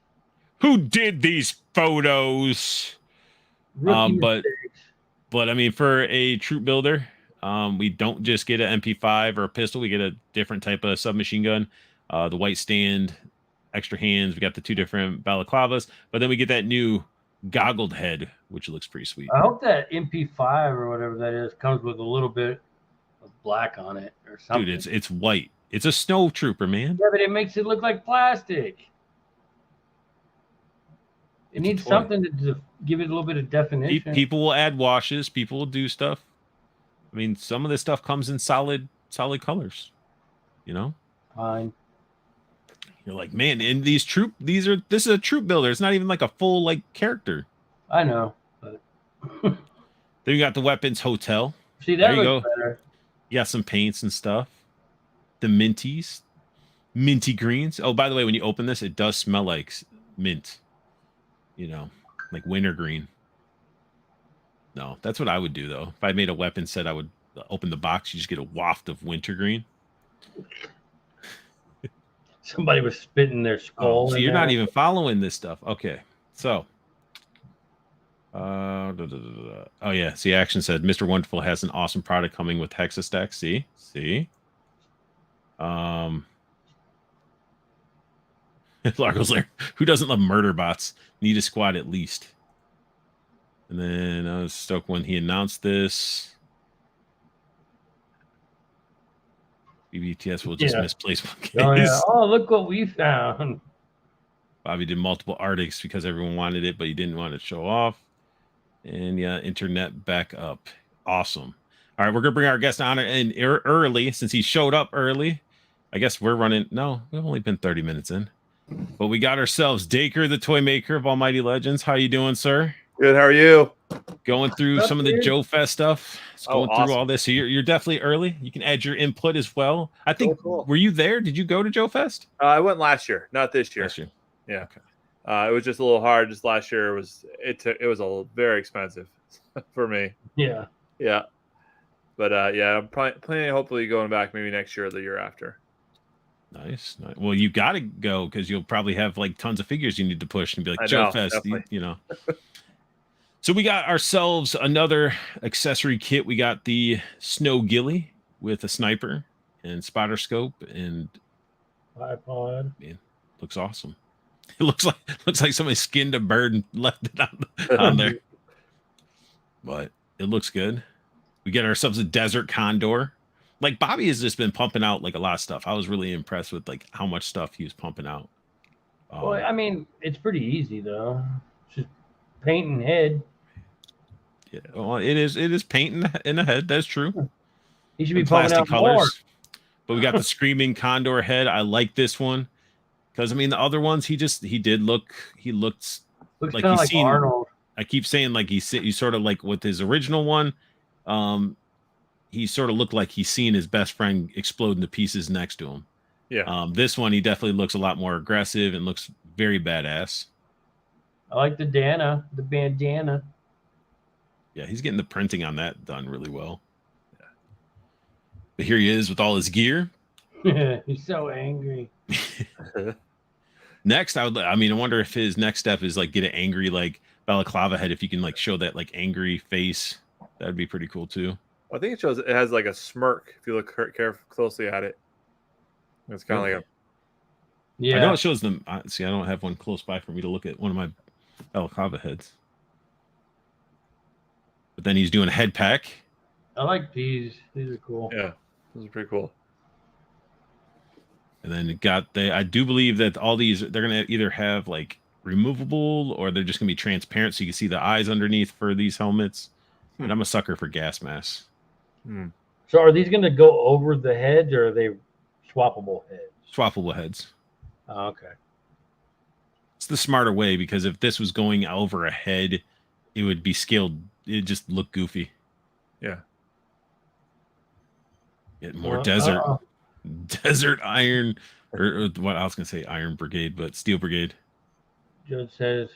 Who did these photos? But I mean, for a troop builder, we don't just get an MP5 or a pistol. We get a different type of submachine gun. The white stand, extra hands. We got the 2 different balaclavas, but then we get that new goggled head, which looks pretty sweet. I hope that MP5 or whatever that is comes with a little bit of black on it or something. Dude, it's white. It's a snow trooper, man. Yeah, but it makes it look like plastic. It needs something to give it a little bit of definition. People will add washes. People will do stuff. I mean, some of this stuff comes in solid colors. Fine. You're like, man, and this is a troop builder. It's not even like a full like character. I know, but then you got the weapons hotel. See, that looks better. You got some paints and stuff. The minty greens. Oh, by the way, when you open this, it does smell like mint. Like wintergreen. No, that's what I would do though. If I made a weapon set, I would open the box. You just get a waft of wintergreen. Somebody was spitting their skull. So you're not even following this stuff. Okay, so. Oh yeah. See, Action said Mr. Wonderful has an awesome product coming with Hexastack. See. Largo's there. Who doesn't love murder bots? Need a squad at least. And then I was stoked when he announced this. BBTS will just misplace one case. Oh, yeah. Oh, look what we found. Bobby did multiple Arctics because everyone wanted it, but he didn't want to show off. And yeah, internet back up. Awesome. All right, we're going to bring our guest on in early since he showed up early. I guess we're running. No, we've only been 30 minutes in. But we got ourselves Dacre, the toy maker of Almighty Legends. How you doing, sir? Good. How are you? Going through some of the Joe Fest stuff. Going awesome. through all this. So you're definitely early. You can add your input as well. I think. Cool. Were you there? Did you go to Joe Fest? I went last year, not this year. Last year. Yeah. Okay. It was just a little hard. Just last year was very expensive for me. Yeah. Yeah. But I'm planning hopefully going back maybe next year or the year after. Nice. Well, you got to go because you'll probably have like tons of figures you need to push and be like Joe Fest, you know. So we got ourselves another accessory kit. We got the Snow Ghillie with a sniper and spotter scope, and Tripod. man, looks awesome. It looks like somebody skinned a bird and left it on there. But it looks good. We get ourselves a desert condor. Like Bobby has just been pumping out like a lot of stuff. I was really impressed with like how much stuff he was pumping out. Well, I mean, it's pretty easy though. It's just paint and head. Yeah, well, it is paint in the head. That's true. He should be pumping out more. But we got the screaming condor head. I like this one because I mean the other ones he looked Looks like kind of he's like seen. Arnold. I keep saying like he's sort of like with his original one. He sort of looked like he's seen his best friend explode into pieces next to him. Yeah. This one, he definitely looks a lot more aggressive and looks very badass. I like the bandana. Yeah, he's getting the printing on that done really well. Yeah. But here he is with all his gear. He's so angry. Next, I wonder if his next step is like get an angry like balaclava head. If you can like show that like angry face, that'd be pretty cool too. I think it has like a smirk if you look closely at it. It's kind of like a. Yeah, I know it shows them. See, I don't have one close by for me to look at one of my balaclava heads. But then he's doing a head pack. I like these. These are cool. Yeah, those are pretty cool. And then I do believe that all these they're gonna either have like removable or they're just gonna be transparent so you can see the eyes underneath for these helmets. And I'm a sucker for gas masks. So are these gonna go over the heads or are they swappable heads? Swappable heads. Oh, okay. It's the smarter way because if this was going over a head, it would be scaled. It'd just look goofy. Yeah. Get more desert iron, or what I was gonna say, Iron Brigade, but Steel Brigade. Judd says,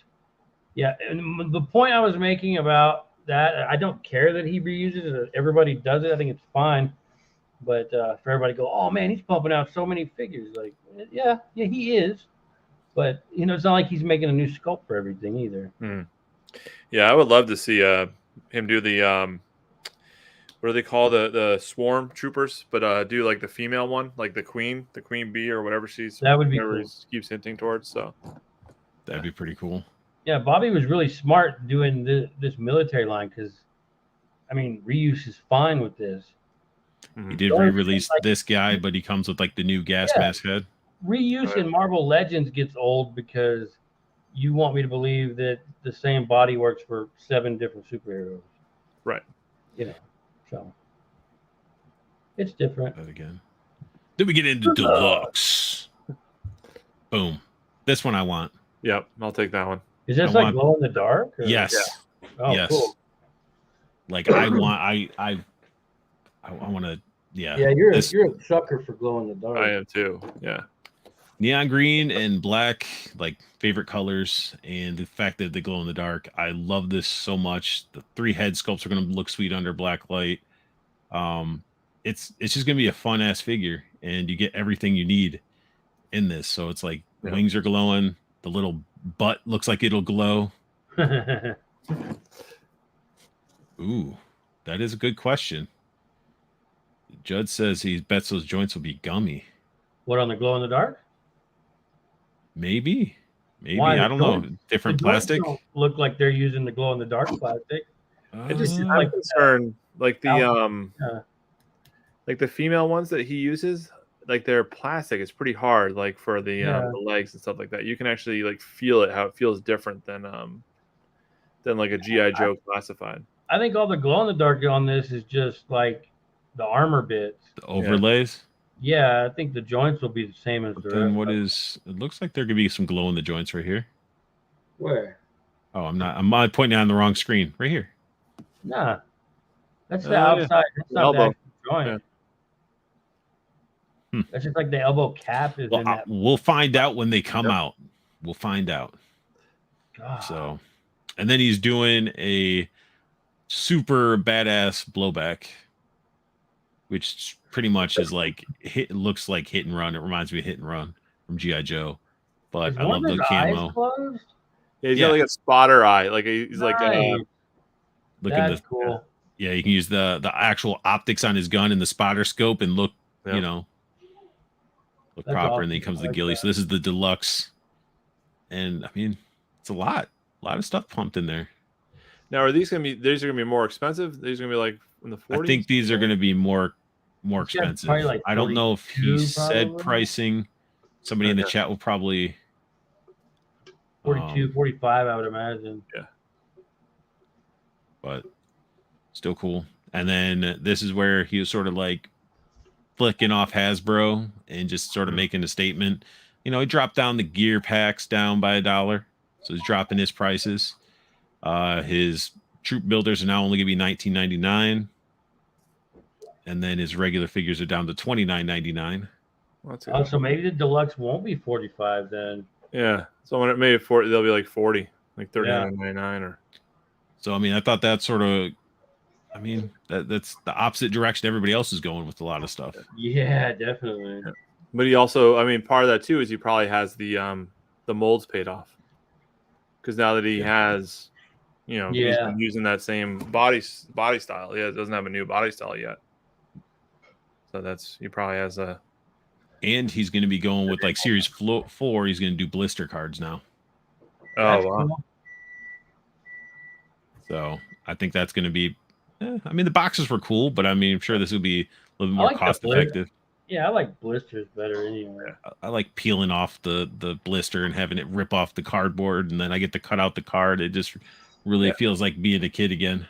yeah. And the point I was making about that, I don't care that he reuses it. Everybody does it. I think it's fine. But for everybody to go, oh man, he's pumping out so many figures. Like, yeah, he is. But it's not like he's making a new sculpt for everything either. Yeah, I would love to see him do the what do they call the swarm troopers? But do like the female one, like the queen bee or whatever that would be cool. He keeps hinting towards. So that'd be pretty cool. Yeah, Bobby was really smart doing this military line because, I mean, reuse is fine with this. He did re-release this guy, but he comes with like the new gas mask head. Reuse in Marvel Legends gets old because you want me to believe that the same body works for 7 different superheroes. Right. So it's different. That again. Then we get into deluxe. Boom. This one I want. Yep, I'll take that one. Is this like glow in the dark? Or? Yes. Yeah. Oh, yes. Cool. Like I want to. Yeah. Yeah, you're a sucker for glow in the dark. I am too. Yeah. Neon green and black, like favorite colors, and the fact that they glow in the dark. I love this so much. The 3 head sculpts are going to look sweet under black light. It's just going to be a fun ass figure, and you get everything you need in this. So it's like wings are glowing. The little butt looks like it'll glow. Ooh, that is a good question. Judd says he bets those joints will be gummy. What, on the glow in the dark? Maybe. I don't know. Different plastic. Don't look like they're using the glow in the dark plastic. It just like concern, like the like the female ones that he uses, like they're plastic. It's pretty hard, like for the legs and stuff like that. You can actually like feel it, how it feels different than like a GI Joe classified. I think all the glow in the dark on this is just like the armor bits, the overlays. Yeah, I think the joints will be the same as the then what is it looks like there could be some glow in the joints right here. Where? Oh, I'm pointing on the wrong screen. Right here. Nah. That's the outside. That's not the actual joint. Yeah. That's just like the elbow cap is in that. We'll find out when they come out. We'll find out. God. So, and then he's doing a super badass blowback, which pretty much is like looks like Hit and Run. It reminds me of Hit and Run from GI Joe, but I love the camo. Yeah, he's got like a spotter eye. Like he's like that's cool. Yeah, you can use the actual optics on his gun and the spotter scope and look you know, look That's proper, awesome. and then comes the I like ghillie. that. So this is the deluxe, and I mean, it's a lot of stuff pumped in there. Now, are these gonna be? These are gonna be more expensive. These are gonna be like in the 40s. I think these are going to be more It's expensive. probably like I don't know if he 42 said probably. pricing. Somebody in the chat will probably 42, 45, I would imagine. Yeah. But still cool. And then this is where he was sort of like flicking off Hasbro and just sort of making a statement. You know, he dropped down the gear packs down by $1. So he's dropping his prices. His troop builders are now only going to be $19.99. And then his regular figures are down to $29.99. Oh, so maybe the deluxe won't be 45 then. Yeah. So when it maybe 40, they'll be like 40, like 39.99 or. So I mean, I thought that sort of, I mean, that's the opposite direction everybody else is going with a lot of stuff. Yeah, definitely. Yeah. But he also, I mean, part of that too is he probably has the molds paid off, because now that he has, you know, he's been using that same body style. Yeah, it doesn't have a new body style yet. So he probably has a. And he's going to be going with like Series 4. He's going to do blister cards now. Oh, wow. Cool. So I think that's going to be. I mean, the boxes were cool, but I mean, I'm sure this will be a little bit more cost effective. Yeah, I like blisters better anyway. I like peeling off the blister and having it rip off the cardboard, and then I get to cut out the card. It just really feels like being a kid again.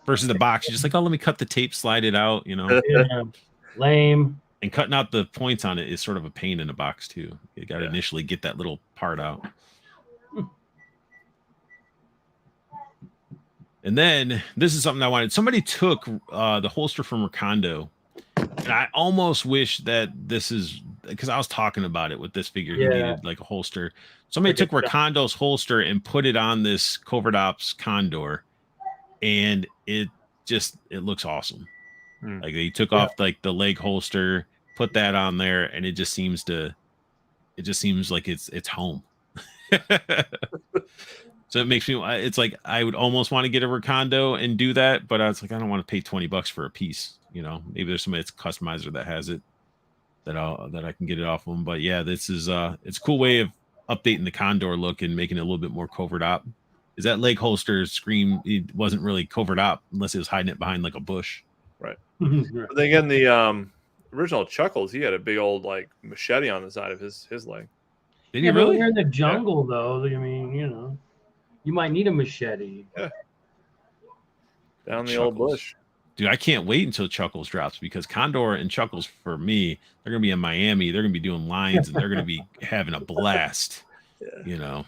Versus the box, you're just like, oh, let me cut the tape, slide it out, you know. Yeah, lame. And cutting out the points on it is sort of a pain in the box too. You got to initially get that little part out. And then this is something I wanted. Somebody took the holster from Recondo. And I almost wish that this is, because I was talking about it with this figure. He needed like a holster. Somebody took Rekondo's holster and put it on this Covert Ops Condor. And it looks awesome. Like they took off like the leg holster, put that on there, and it just seems like it's home. So it makes me, it's like I would almost want to get a Recondo and do that, but I was like, I don't want to pay $20 for a piece. You know, maybe there's somebody that's a customizer that has it that I can get it off them. But yeah, this is it's a cool way of updating the Condor look and making it a little bit more covert op. Is that leg holster scream? It wasn't really covert op unless it was hiding it behind like a bush. Right. But then again, the original Chuckles, he had a big old like machete on the side of his leg. Did he really? When you're in the jungle, though, I mean, you know, you might need a machete. Yeah. Down the old bush. Dude, I can't wait until Chuckles drops, because Condor and Chuckles, for me, they're going to be in Miami. They're going to be doing lines, and they're going to be having a blast, you know.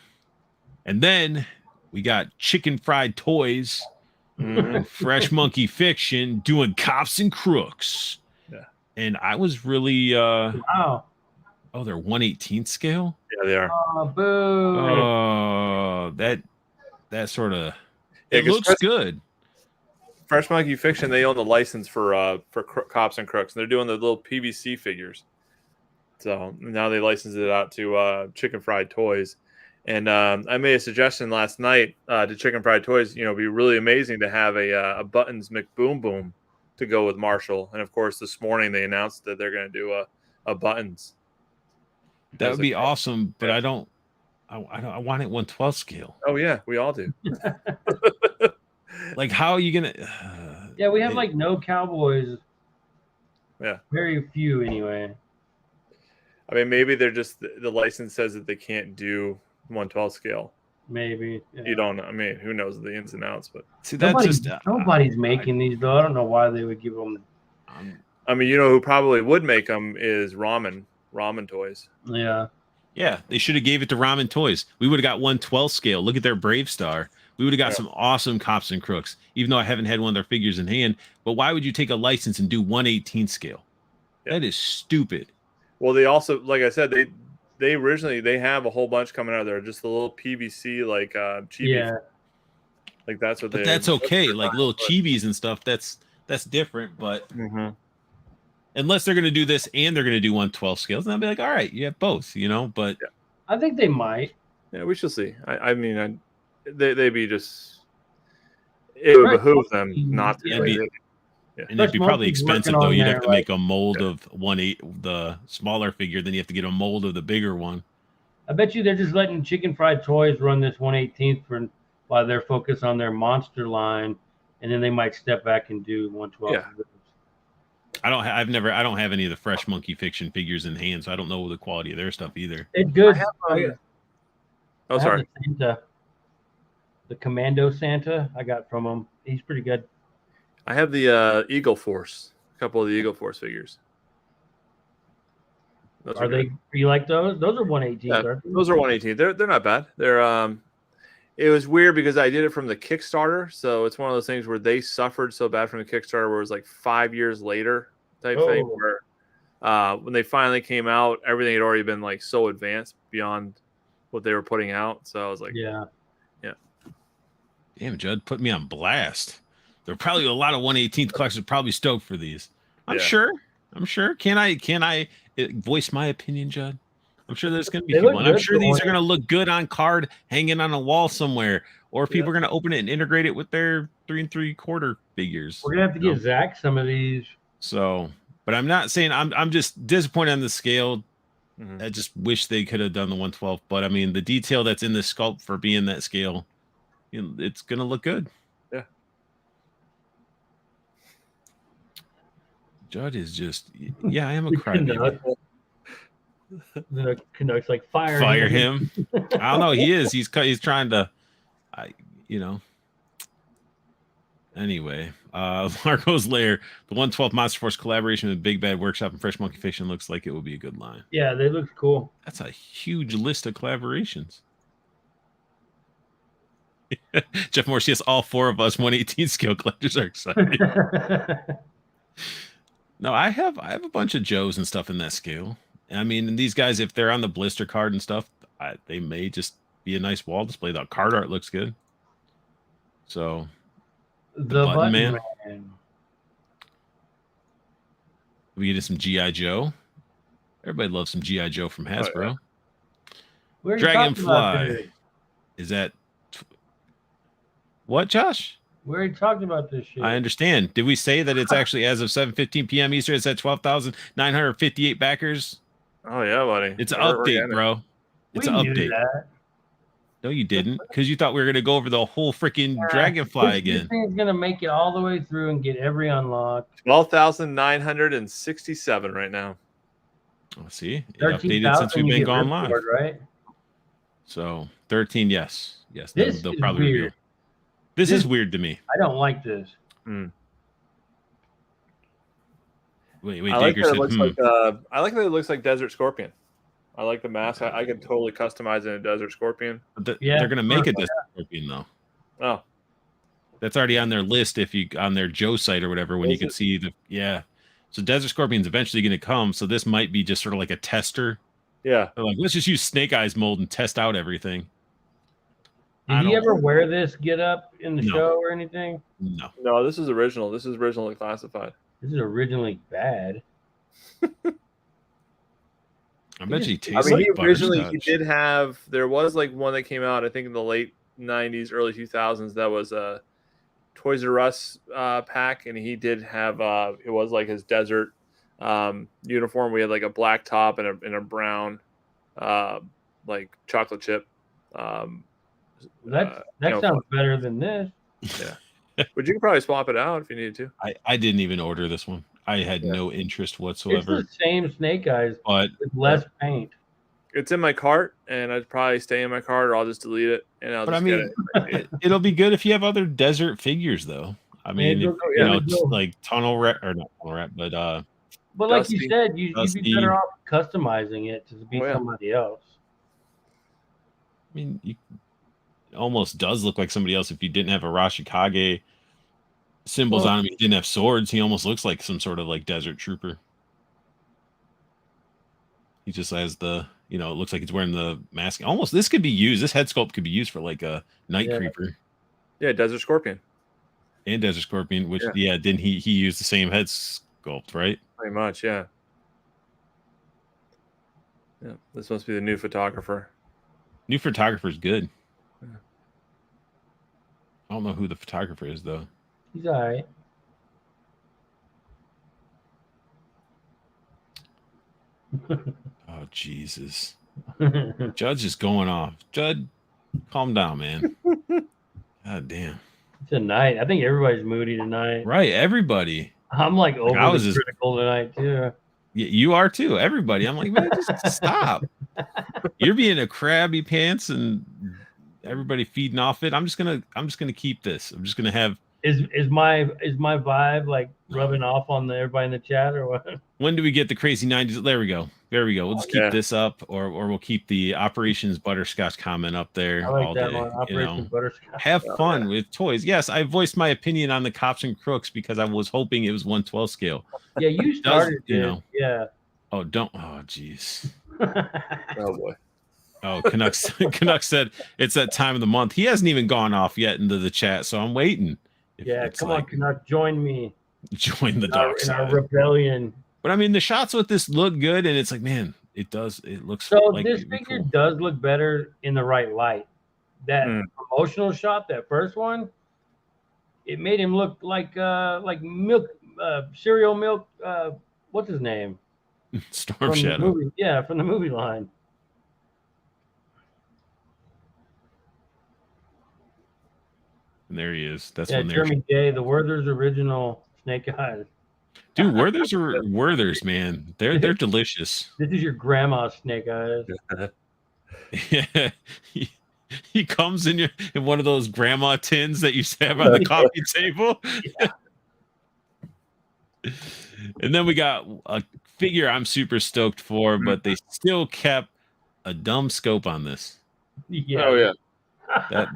And then we got Chicken Fried Toys and Fresh Monkey Fiction doing Cops and Crooks. Yeah. And I was really, wow. Oh, they're 1/18 scale? Yeah, they are. Oh, boo. Oh, that sort of, it looks good. Fresh Monkey Fiction, they own the license for Cops and Crooks, and they're doing the little PVC figures. So now they license it out to Chicken Fried Toys. And I made a suggestion last night to Chicken Fried Toys. You know, it'd be really amazing to have a Buttons McBoom Boom to go with Marshall. And of course, this morning they announced that they're going to do a Buttons. That would be awesome, but I want it 1/12 scale. Oh yeah, we all do. Like, how are you gonna? Yeah, we have like no Cowboys. Yeah, very few anyway. I mean, maybe they're just the license says that they can't do 1/12 scale. Maybe you don't know. I mean, who knows the ins and outs? But see, that's nobody's making these though. I don't know why they would give them. I mean, you know who probably would make them is Ramen Toys. Yeah, they should have gave it to Ramen Toys. We would have got 1/12 scale. Look at their Brave Star. We would have got some awesome Cops and Crooks, even though I haven't had one of their figures in hand. But why would you take a license and do 1/18 scale? That is stupid. Well, they also, like I said, they originally they have a whole bunch coming out there, just a little PVC like chibi. Yeah, like that's what. But that's okay. Like little chibis and stuff. That's different. But unless they're gonna do this and they're gonna do 1/12 scales, and I'll be like, all right, you have both, you know. But I think they might. Yeah, we shall see. I mean, they'd be just. It would behoove them not to. Yeah. And it'd be probably expensive though. You'd have to make a mold of the smaller figure, then you have to get a mold of the bigger one. I bet you they're just letting Chicken Fried Toys run this 1/18 for while they're focused on their monster line, and then they might step back and do 1/12. Yeah. I don't have any of the Fresh Monkey Fiction figures in hand, so I don't know the quality of their stuff either. It's good. Sorry. The Commando Santa I got from him. He's pretty good. I have the Eagle Force, a couple of the Eagle Force figures. Are you like those? Those are 1/18. Yeah, those are 1/18. They're not bad. It was weird because I did it from the Kickstarter, so it's one of those things where they suffered so bad from the Kickstarter where it was like 5 years later type thing where when they finally came out, everything had already been like so advanced beyond what they were putting out. So I was like, yeah. Damn, Judd put me on blast. There are probably a lot of 1/18 collectors probably stoked for these. I'm sure. Can I voice my opinion, Judd? I'm sure there's going to be people. And I'm sure these are going to look good on card hanging on a wall somewhere, or people are going to open it and integrate it with their 3 3/4 figures. We're going to have to get Zach some of these. So, but I'm not saying I'm just disappointed on the scale. I just wish they could have done the 1/12. But I mean, the detail that's in the sculpt for being that scale, it's going to look good. Yeah. Judd is just, I am a crybaby. The Canucks like fire him. I don't know. He is. He's trying to, Anyway, Largo's Lair, the 1/12 Monster Force collaboration with Big Bad Workshop and Fresh Monkey Fiction looks like it will be a good line. Yeah, they look cool. That's a huge list of collaborations. Jeff Morse, yes, all 4 of us 1/18 scale collectors are excited. No, I have a bunch of Joes and stuff in that scale. I mean, and these guys, if they're on the blister card and stuff, they may just be a nice wall display. The card art looks good. So, the Button Man. We get some G.I. Joe. Everybody loves some G.I. Joe from Hasbro. Dragonfly. Is that what, Josh? We already talked about this shit. I understand. Did we say that it's actually as of 7:15 p.m. Eastern? It's at 12,958 backers. Oh yeah, buddy. It's an update, bro. It's an update. No, you didn't, because you thought we were gonna go over the whole freaking Dragonfly again. This thing's gonna make it all the way through and get every unlock. 12,967 right now. Oh, see, it updated since we've been gone live, right? So 13, yes. They'll probably reveal. This is weird to me. I don't like this. Wait, I like that it looks like I like that it looks like Desert Scorpion. I like the mask. I can totally customize in a Desert Scorpion. But they're gonna make a Desert Scorpion though. Oh, that's already on their list. If you on their Joe site or whatever, when you can see So Desert Scorpion's eventually going to come. So this might be just sort of like a tester. Yeah. They're like, let's just use Snake Eyes mold and test out everything. Did he ever wear this get up in the show or anything? No, this is original. This is originally classified. This is originally bad. I bet he tastes like butterscotch. He did have, there was like one that came out, I think in the late 90s, early 2000s, that was a Toys R Us pack, and he did have, it was like his desert uniform. We had like a black top and a brown like chocolate chip. That sounds better than this. Yeah. But you could probably swap it out if you needed to. I didn't even order this one. I had no interest whatsoever. It's the same Snake Eyes, but with less paint. It's in my cart, and I'd probably stay in my cart, or I'll just delete it, and I'll just get it. It'll be good if you have other desert figures, though. I mean, like Tunnel Rat, or not Tunnel Rat, but like Dusty, you said, you'd be better off customizing it to be somebody else. I mean, it almost does look like somebody else if you didn't have a Rashikage symbols on him. He didn't have swords. He almost looks like some sort of like desert trooper. He just has the, it looks like he's wearing the mask. Almost, this could be used. This head sculpt could be used for like a night creeper. Yeah, Desert Scorpion. And Desert Scorpion, which didn't he used the same head sculpt, right? Pretty much, yeah. Yeah, this must be the new photographer. New photographer's good. Yeah. I don't know who the photographer is though. He's all right. Oh, Jesus. Judd's just going off. Judd, calm down, man. God damn. Tonight, I think everybody's moody tonight. Right, everybody. I'm like overly critical tonight too. You are too. Everybody. I'm like, man, just stop. You're being a crabby pants and everybody feeding off it. I'm just gonna keep this. I'm just gonna have. Is my vibe like rubbing off on everybody in the chat or what? When do we get the crazy 90s? There we go. We'll just keep this up, or we'll keep the Operations Butterscotch comment up there all day. Operations Butterscotch. Have fun with toys. Yes, I voiced my opinion on the Cops and Crooks because I was hoping it was 1/12 scale. Yeah, you started it. Yeah. Oh, don't. Oh, jeez. Oh boy. Oh, Canucks said it's that time of the month. He hasn't even gone off yet into the chat, so I'm waiting. Yeah, come on, Canuck, join me. Join the dark side. In our rebellion. But I mean, the shots with this look good, and it's like, man, it does. It looks so. Like this figure does look better in the right light. That promotional shot, that first one, it made him look like milk, cereal milk. What's his name? Storm Shadow. From the movie line. And there he is. That's when Jeremy J, the Werther's original Snake Eyes. Dude, Werther's are Werther's, man. They're delicious. This is your grandma's Snake Eyes. Yeah. He comes in one of those grandma tins that you have on the coffee table. Yeah. And then we got a figure I'm super stoked for, but they still kept a dumb scope on this. Yeah. Oh yeah.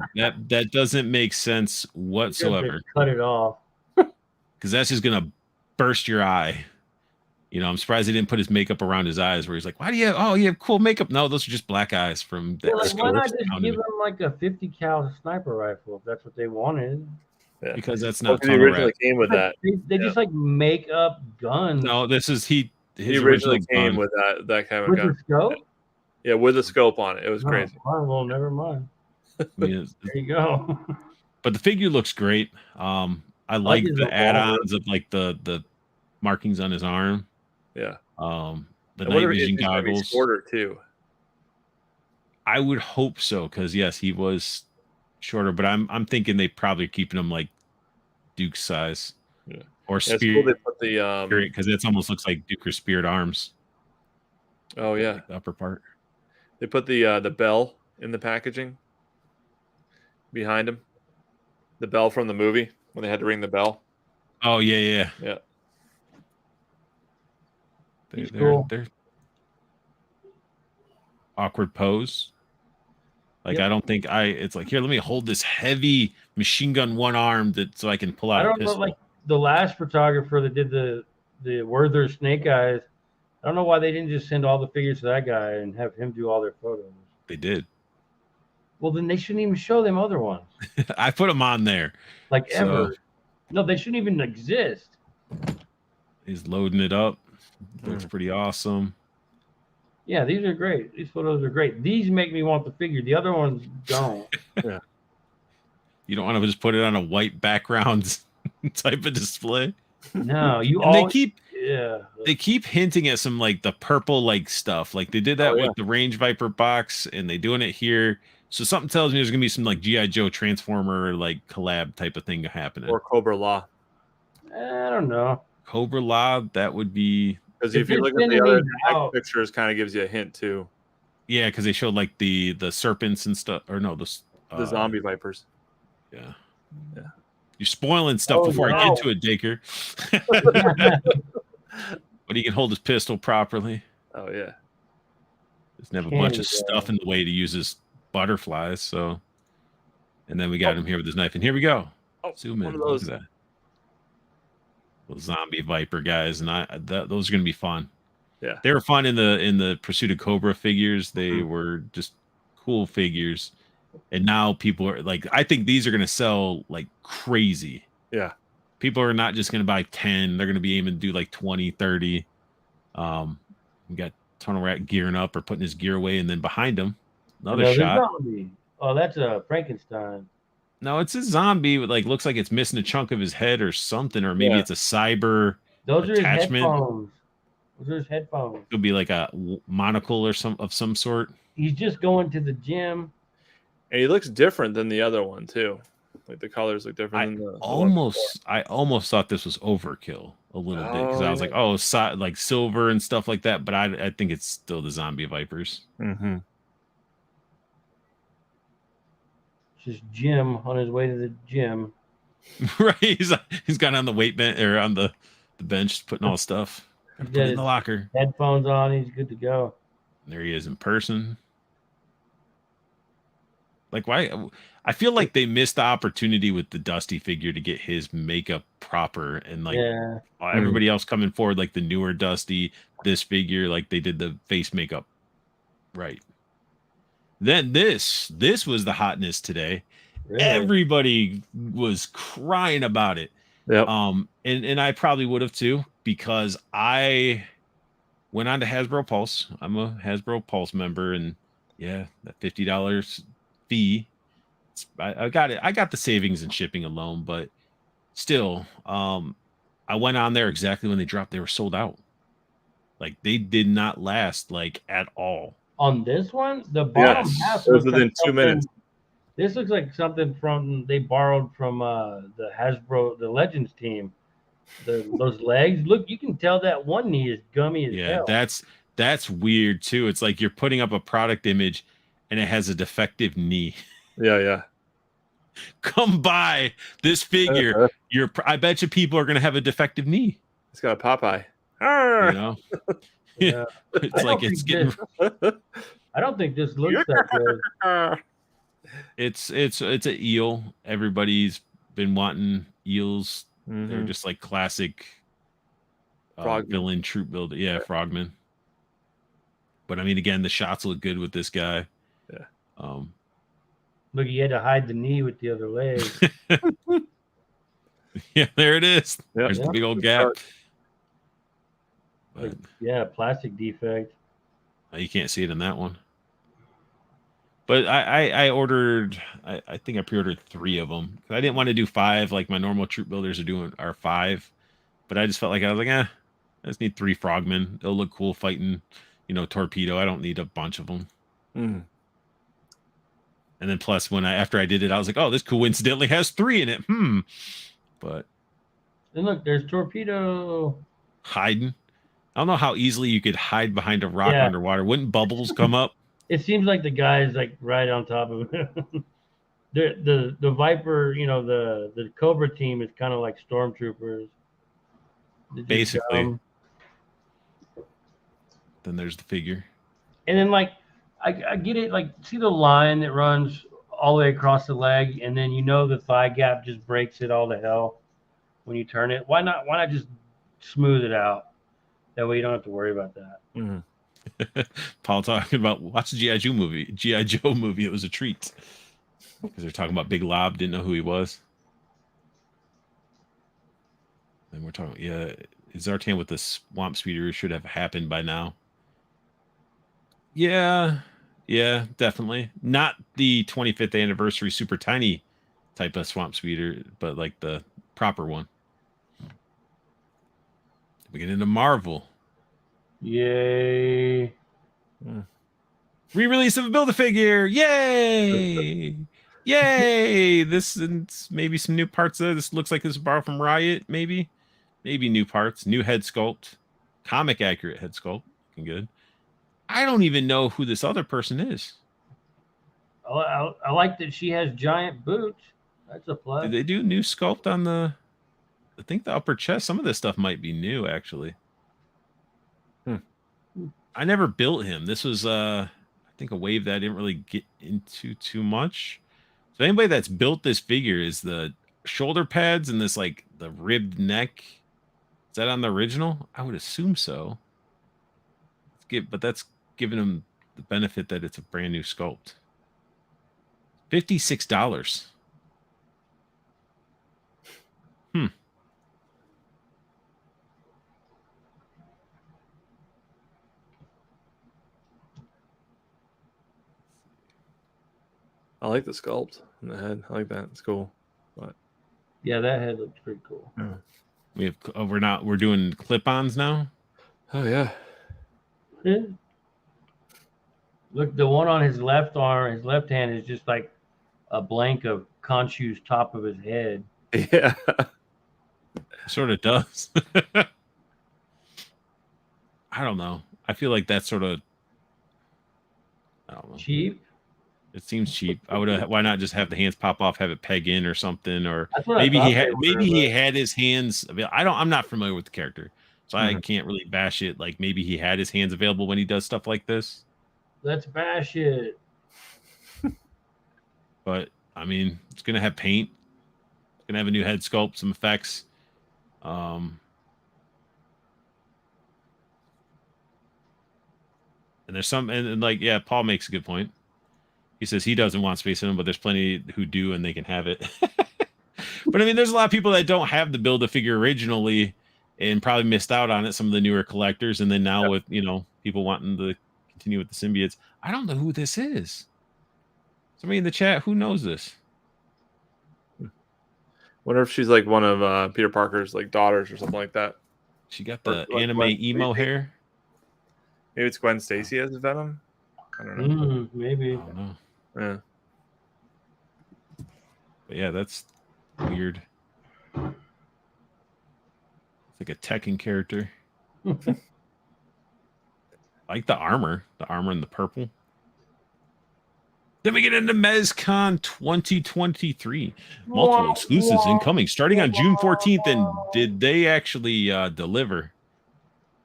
That doesn't make sense whatsoever. Cut it off. Because that's just gonna burst your eye. I'm surprised he didn't put his makeup around his eyes where he's like, why do you have you have cool makeup? No, those are just black eyes from that. Why not just give him like a 50 cal sniper rifle if that's what they wanted? Yeah. Because that's not he originally came with that. They just like make up guns. No, this is he originally came with that kind of gun. With the scope? Yeah, with a scope on it. It was crazy. Well, never mind. There you go. But the figure looks great. I like the add-ons of like the markings on his arm. Yeah. The night vision goggles. Shorter too. I would hope so, because yes, he was shorter, but I'm thinking they probably keeping him like Duke's size. Yeah. Or Spear. Cool they put the because it almost looks like Duke or Speared arms. Oh yeah. Like the upper part. They put the bell in the packaging behind him. The bell from the movie when they had to ring the bell. Oh yeah. They're awkward pose. Like I don't think it's like, here, let me hold this heavy machine gun one arm so I can pull out a pistol. Know, like the last photographer that did the Werther Snake Eyes, I don't know why they didn't just send all the figures to that guy and have him do all their photos. They did. Well, then they shouldn't even show them other ones. I put them on there. Like ever. No, they shouldn't even exist. He's loading it up. Looks pretty awesome. Yeah, these are great. These photos are great. These make me want the figure. The other ones don't. Yeah. You don't want to just put it on a white background type of display? No, they keep hinting at some like the purple like stuff. Like they did that with the Range Viper box, and they doing it here. So something tells me there's gonna be some like G.I. Joe Transformer like collab type of thing happening. Or Cobra Law. I don't know. Cobra Law, that would be, because if you look at the other pictures, kind of gives you a hint too. Yeah, because they showed like the serpents and stuff, or no, the zombie vipers. Yeah. You're spoiling stuff before I get to it, Dacre. But he can hold his pistol properly. Oh yeah. Doesn't have a bunch of stuff in the way to use his butterflies. So, and then we got him here with his knife, and here we go. Zoom in. Look at that. Little zombie viper guys, and those are going to be fun. Yeah, they were fun in the Pursuit of Cobra figures. They were just cool figures, and now people are like, I think these are going to sell like crazy. Yeah, people are not just going to buy 10; they're going to be aiming to do like 20, 30. We got Tunnel Rat gearing up or putting his gear away, and then behind him, another shot. Oh, that's a Frankenstein. No, it's a zombie with like, looks like it's missing a chunk of his head or something, or maybe it's a cyber Those attachment. Are his headphones. Those are his headphones. It'll be like a monocle or some sort. He's just going to the gym. And he looks different than the other one too. Like the colors look different than the I almost thought this was overkill a little bit because I was yeah. like, like silver and stuff like that. But I think it's still the zombie vipers. Mm-hmm. Just Jim on his way to the gym. Right, he's got on the weight bench or on the bench putting all stuff. Put it in the locker. Headphones on. He's good to go. There he is in person. Like, why? I feel like they missed the opportunity with the Dusty figure to get his makeup proper, and like everybody else coming forward, like the newer Dusty, this figure, like they did the face makeup right. Then this was the hotness today. Really? Everybody was crying about it. Yep. And I probably would have too, because I went on to Hasbro Pulse. I'm a Hasbro Pulse member, and yeah, that $50 fee. I got it. I got the savings and shipping alone, but still, I went on there exactly when they dropped. They were sold out. Like they did not last like at all. On this one, the bottom half was within 2 minutes. This looks like something they borrowed from the Hasbro, the Legends team. Those legs, look, you can tell that one knee is gummy as hell. Yeah, that's weird too. It's like you're putting up a product image and it has a defective knee. Yeah. Come buy this figure. I bet you people are gonna have a defective knee. It's got a Popeye. You know? Yeah. It's like it's getting. I don't think this looks that good. It's an eel. Everybody's been wanting eels. Mm-hmm. They're just like classic villain troop builder. Yeah, Frogman. But I mean, again, the shots look good with this guy. Yeah. Look, he had to hide the knee with the other leg. Yeah, there it is. Yep. There's the big old gap. But, yeah, plastic defect. You can't see it in that one. But I ordered, I think I pre-ordered 3 of them. I didn't want to do 5 like my normal troop builders are 5. But I just felt like I was like, I just need 3 frogmen. They'll look cool fighting, torpedo. I don't need a bunch of them. Mm. And then plus after I did it, I was like, oh, this coincidentally has 3 in it. But and look, there's torpedo hiding. I don't know how easily you could hide behind a rock underwater. Wouldn't bubbles come up? It seems like the guy's like right on top of it. the Viper, the Cobra team is kind of like stormtroopers. Basically. Then there's the figure. And then like I get it, like see the line that runs all the way across the leg, and then the thigh gap just breaks it all to hell when you turn it. Why not just smooth it out? That way you don't have to worry about that. Mm-hmm. Paul talking about watch the G.I. Joe movie. It was a treat because they're talking about Big Lob. Didn't know who he was. And we're talking, Zartan with the swamp speeder should have happened by now. Yeah, definitely not the 25th anniversary super tiny type of swamp speeder, but like the proper one. We get into Marvel. Yay. Re-release of a Build-A-Figure. Yay. Yay. This is maybe some new parts of this. Looks like this is borrowed from Riot, maybe new parts, new head sculpt, comic accurate head sculpt. Looking good. I don't even know who this other person is. I like that she has giant boots. That's a plus. Did they do new sculpt on I think the upper chest? Some of this stuff might be new, actually. I never built him. This was, I think, a wave that I didn't really get into too much. So anybody that's built this figure, is the shoulder pads and this, like, the ribbed neck, is that on the original? I would assume so. But that's giving him the benefit that it's a brand new sculpt. $56. I like the sculpt in the head. I like that. It's cool. But yeah, that head looks pretty cool. Yeah. We're doing clip-ons now. Oh yeah. Look, the one on his left arm, his left hand is just like a blank of Khonshu's top of his head. Yeah. Sort of does. I don't know. I feel like that's sort of, I don't know. Cheap. It seems cheap. I would have. Why not just have the hands pop off, have it peg in or something, or That's what maybe I he thought had. they Maybe were, he but had his hands. I'm not familiar with the character, so I can't really bash it. Like maybe he had his hands available when he does stuff like this. let's bash it. But I mean, it's gonna have paint. It's gonna have a new head sculpt, some effects. And there's some, and like, yeah, Paul makes a good point. He says he doesn't want Space Invasion, but there's plenty who do, and they can have it. But I mean, there's a lot of people that don't have the Build-A-Figure originally, and probably missed out on it. Some of the newer collectors, and then now with people wanting to continue with the symbiotes. I don't know who this is. Somebody in the chat, who knows this? Wonder if she's like one of Peter Parker's like daughters or something like that. She got the like anime Gwen emo Stacy. hair. Maybe it's Gwen Stacy as Venom. I don't know. Maybe. I don't know. Yeah. But yeah, that's weird. It's like a Tekken character. I like the armor in the purple. Then we get into MezCon 2023. Multiple exclusives incoming starting on June 14th. And did they actually deliver?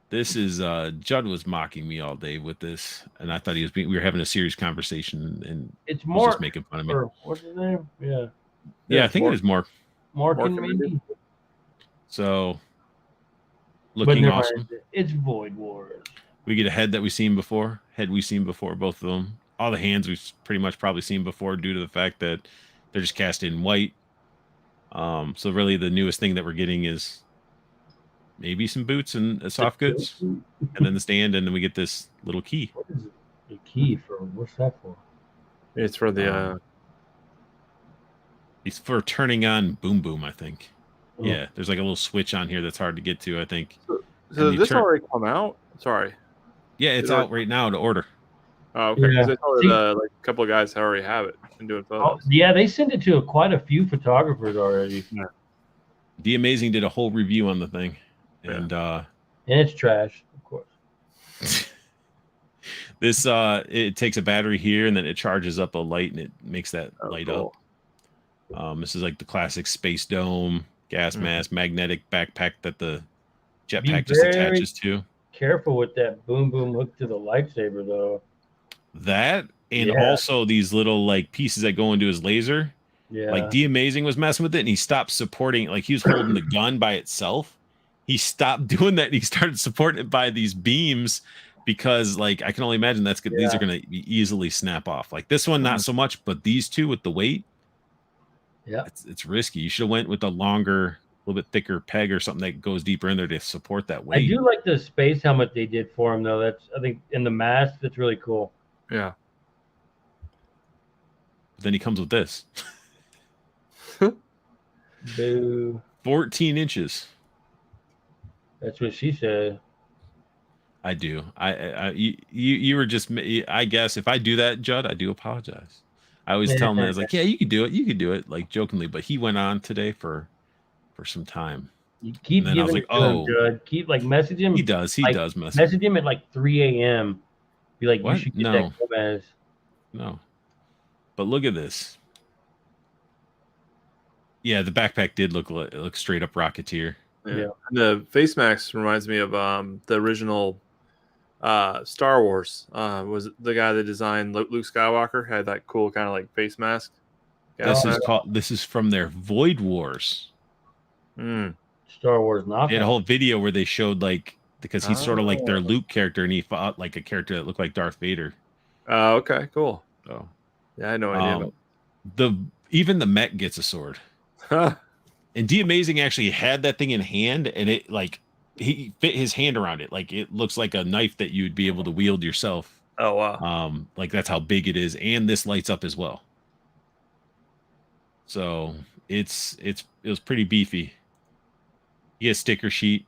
This is Judd was mocking me all day with this, and I thought we were having a serious conversation, and it's he was just making fun of me. What's his name? Yeah, I think it is Mork. Morkin, maybe. So looking awesome. It's Void Wars. We get a head that we've seen before. Both of them. All the hands we've pretty much probably seen before due to the fact that they're just cast in white. So really the newest thing that we're getting is maybe some boots and soft goods, and then the stand, and then we get this little key. What is it? The key for? What's that for? It's for the it's for turning on Boom Boom, I think. Oh. Yeah, there's like a little switch on here that's hard to get to, I think. So did this already come out? Sorry. Yeah, it's out right now to order. Oh, okay. Because I thought like a couple of guys already have it and doing photos. Yeah, they sent it to quite a few photographers already. Yeah. The Amazing did a whole review on the thing, and it's trash, of course. This it takes a battery here, and then it charges up a light, and it makes that light up. This is like the classic space dome, gas mask, magnetic backpack that the jetpack just attaches to. Careful with that Boom Boom hook to the lightsaber, though. That and also these little like pieces that go into his laser. Yeah. Like The Amazing was messing with it, and he stopped supporting. Like he was holding the gun by itself. He stopped doing that, and he started supporting it by these beams because, like, I can only imagine that's good. These are going to easily snap off. Like this one, not so much, but these two with the weight. Yeah, it's risky. You should have went with a longer, a little bit thicker peg or something that goes deeper in there to support that weight. I do like the space helmet they did for him, though. That's, I think, in the mask, that's really cool. Yeah. But then he comes with this. Boo. 14 inches. That's what she said. I do. You were just, I guess if I do that, Judd, I do apologize. I always tell him, I was like, yeah, you could do it, like jokingly, but he went on today for some time. You keep giving it to him, Judd. Keep like message him. He does message him at like 3 a.m. Be like, what? You should get that Gomez. No. But look at this. Yeah, the backpack did look straight up Rocketeer. Yeah. And the face mask reminds me of the original Star Wars. Was the guy that designed Luke Skywalker had that cool kind of like face mask. This is from their Void Wars. Star Wars knockoff. They had a whole video where they showed like, because he's sort of like their Luke character, and he fought like a character that looked like Darth Vader. Okay, cool. So yeah, I had no idea. Even the mech gets a sword. And The Amazing actually had that thing in hand, and it like he fit his hand around it. Like it looks like a knife that you'd be able to wield yourself. Oh wow. Like that's how big it is, and this lights up as well. So it was pretty beefy. He has sticker sheet.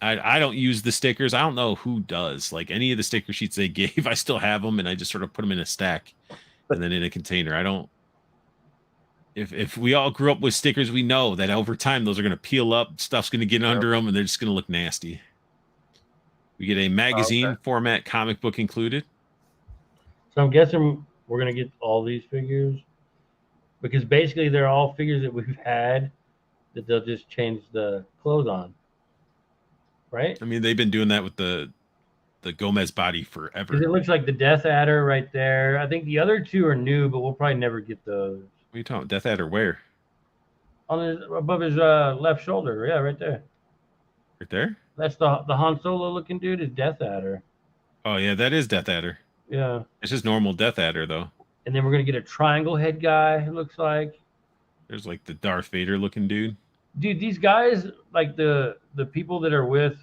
I don't use the stickers. I don't know who does. Like any of the sticker sheets they gave, I still have them, and I just sort of put them in a stack and then in a container. I don't. If we all grew up with stickers, we know that over time those are going to peel up, stuff's going to get under them, and they're just going to look nasty. We get a magazine format comic book included. So I'm guessing we're going to get all these figures because basically they're all figures that we've had that they'll just change the clothes on, right? I mean, they've been doing that with the Gomez body forever. Because it looks like the Death Adder right there. I think the other two are new, but we'll probably never get those. What are you talking about? Death Adder where? Above his left shoulder. Yeah, right there. Right there? That's the Han Solo looking dude is Death Adder. Oh, yeah, that is Death Adder. Yeah. It's just normal Death Adder, though. And then we're going to get a triangle head guy, it looks like. There's like the Darth Vader looking dude. Dude, these guys, like the people that are with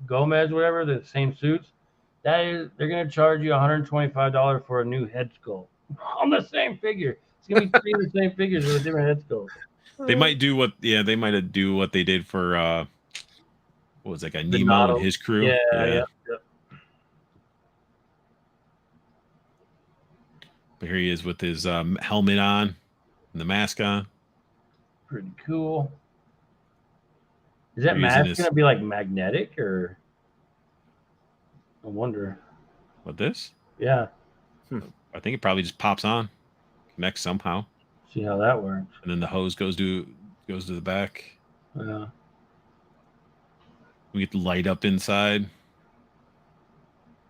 Gomez, whatever, the same suits, they're going to charge you $125 for a new head sculpt on the same figure. It's going to be 3 of the same figures with a different head sculpt. They might do what they did for what was that guy, Nemo and his crew? Yeah. But here he is with his helmet on and the mask on. Pretty cool. Is that mask going to be like magnetic or? I wonder. What, this? Yeah. I think it probably just pops on, connects somehow. See how that works. And then the hose goes to the back. Yeah. We get the light up inside.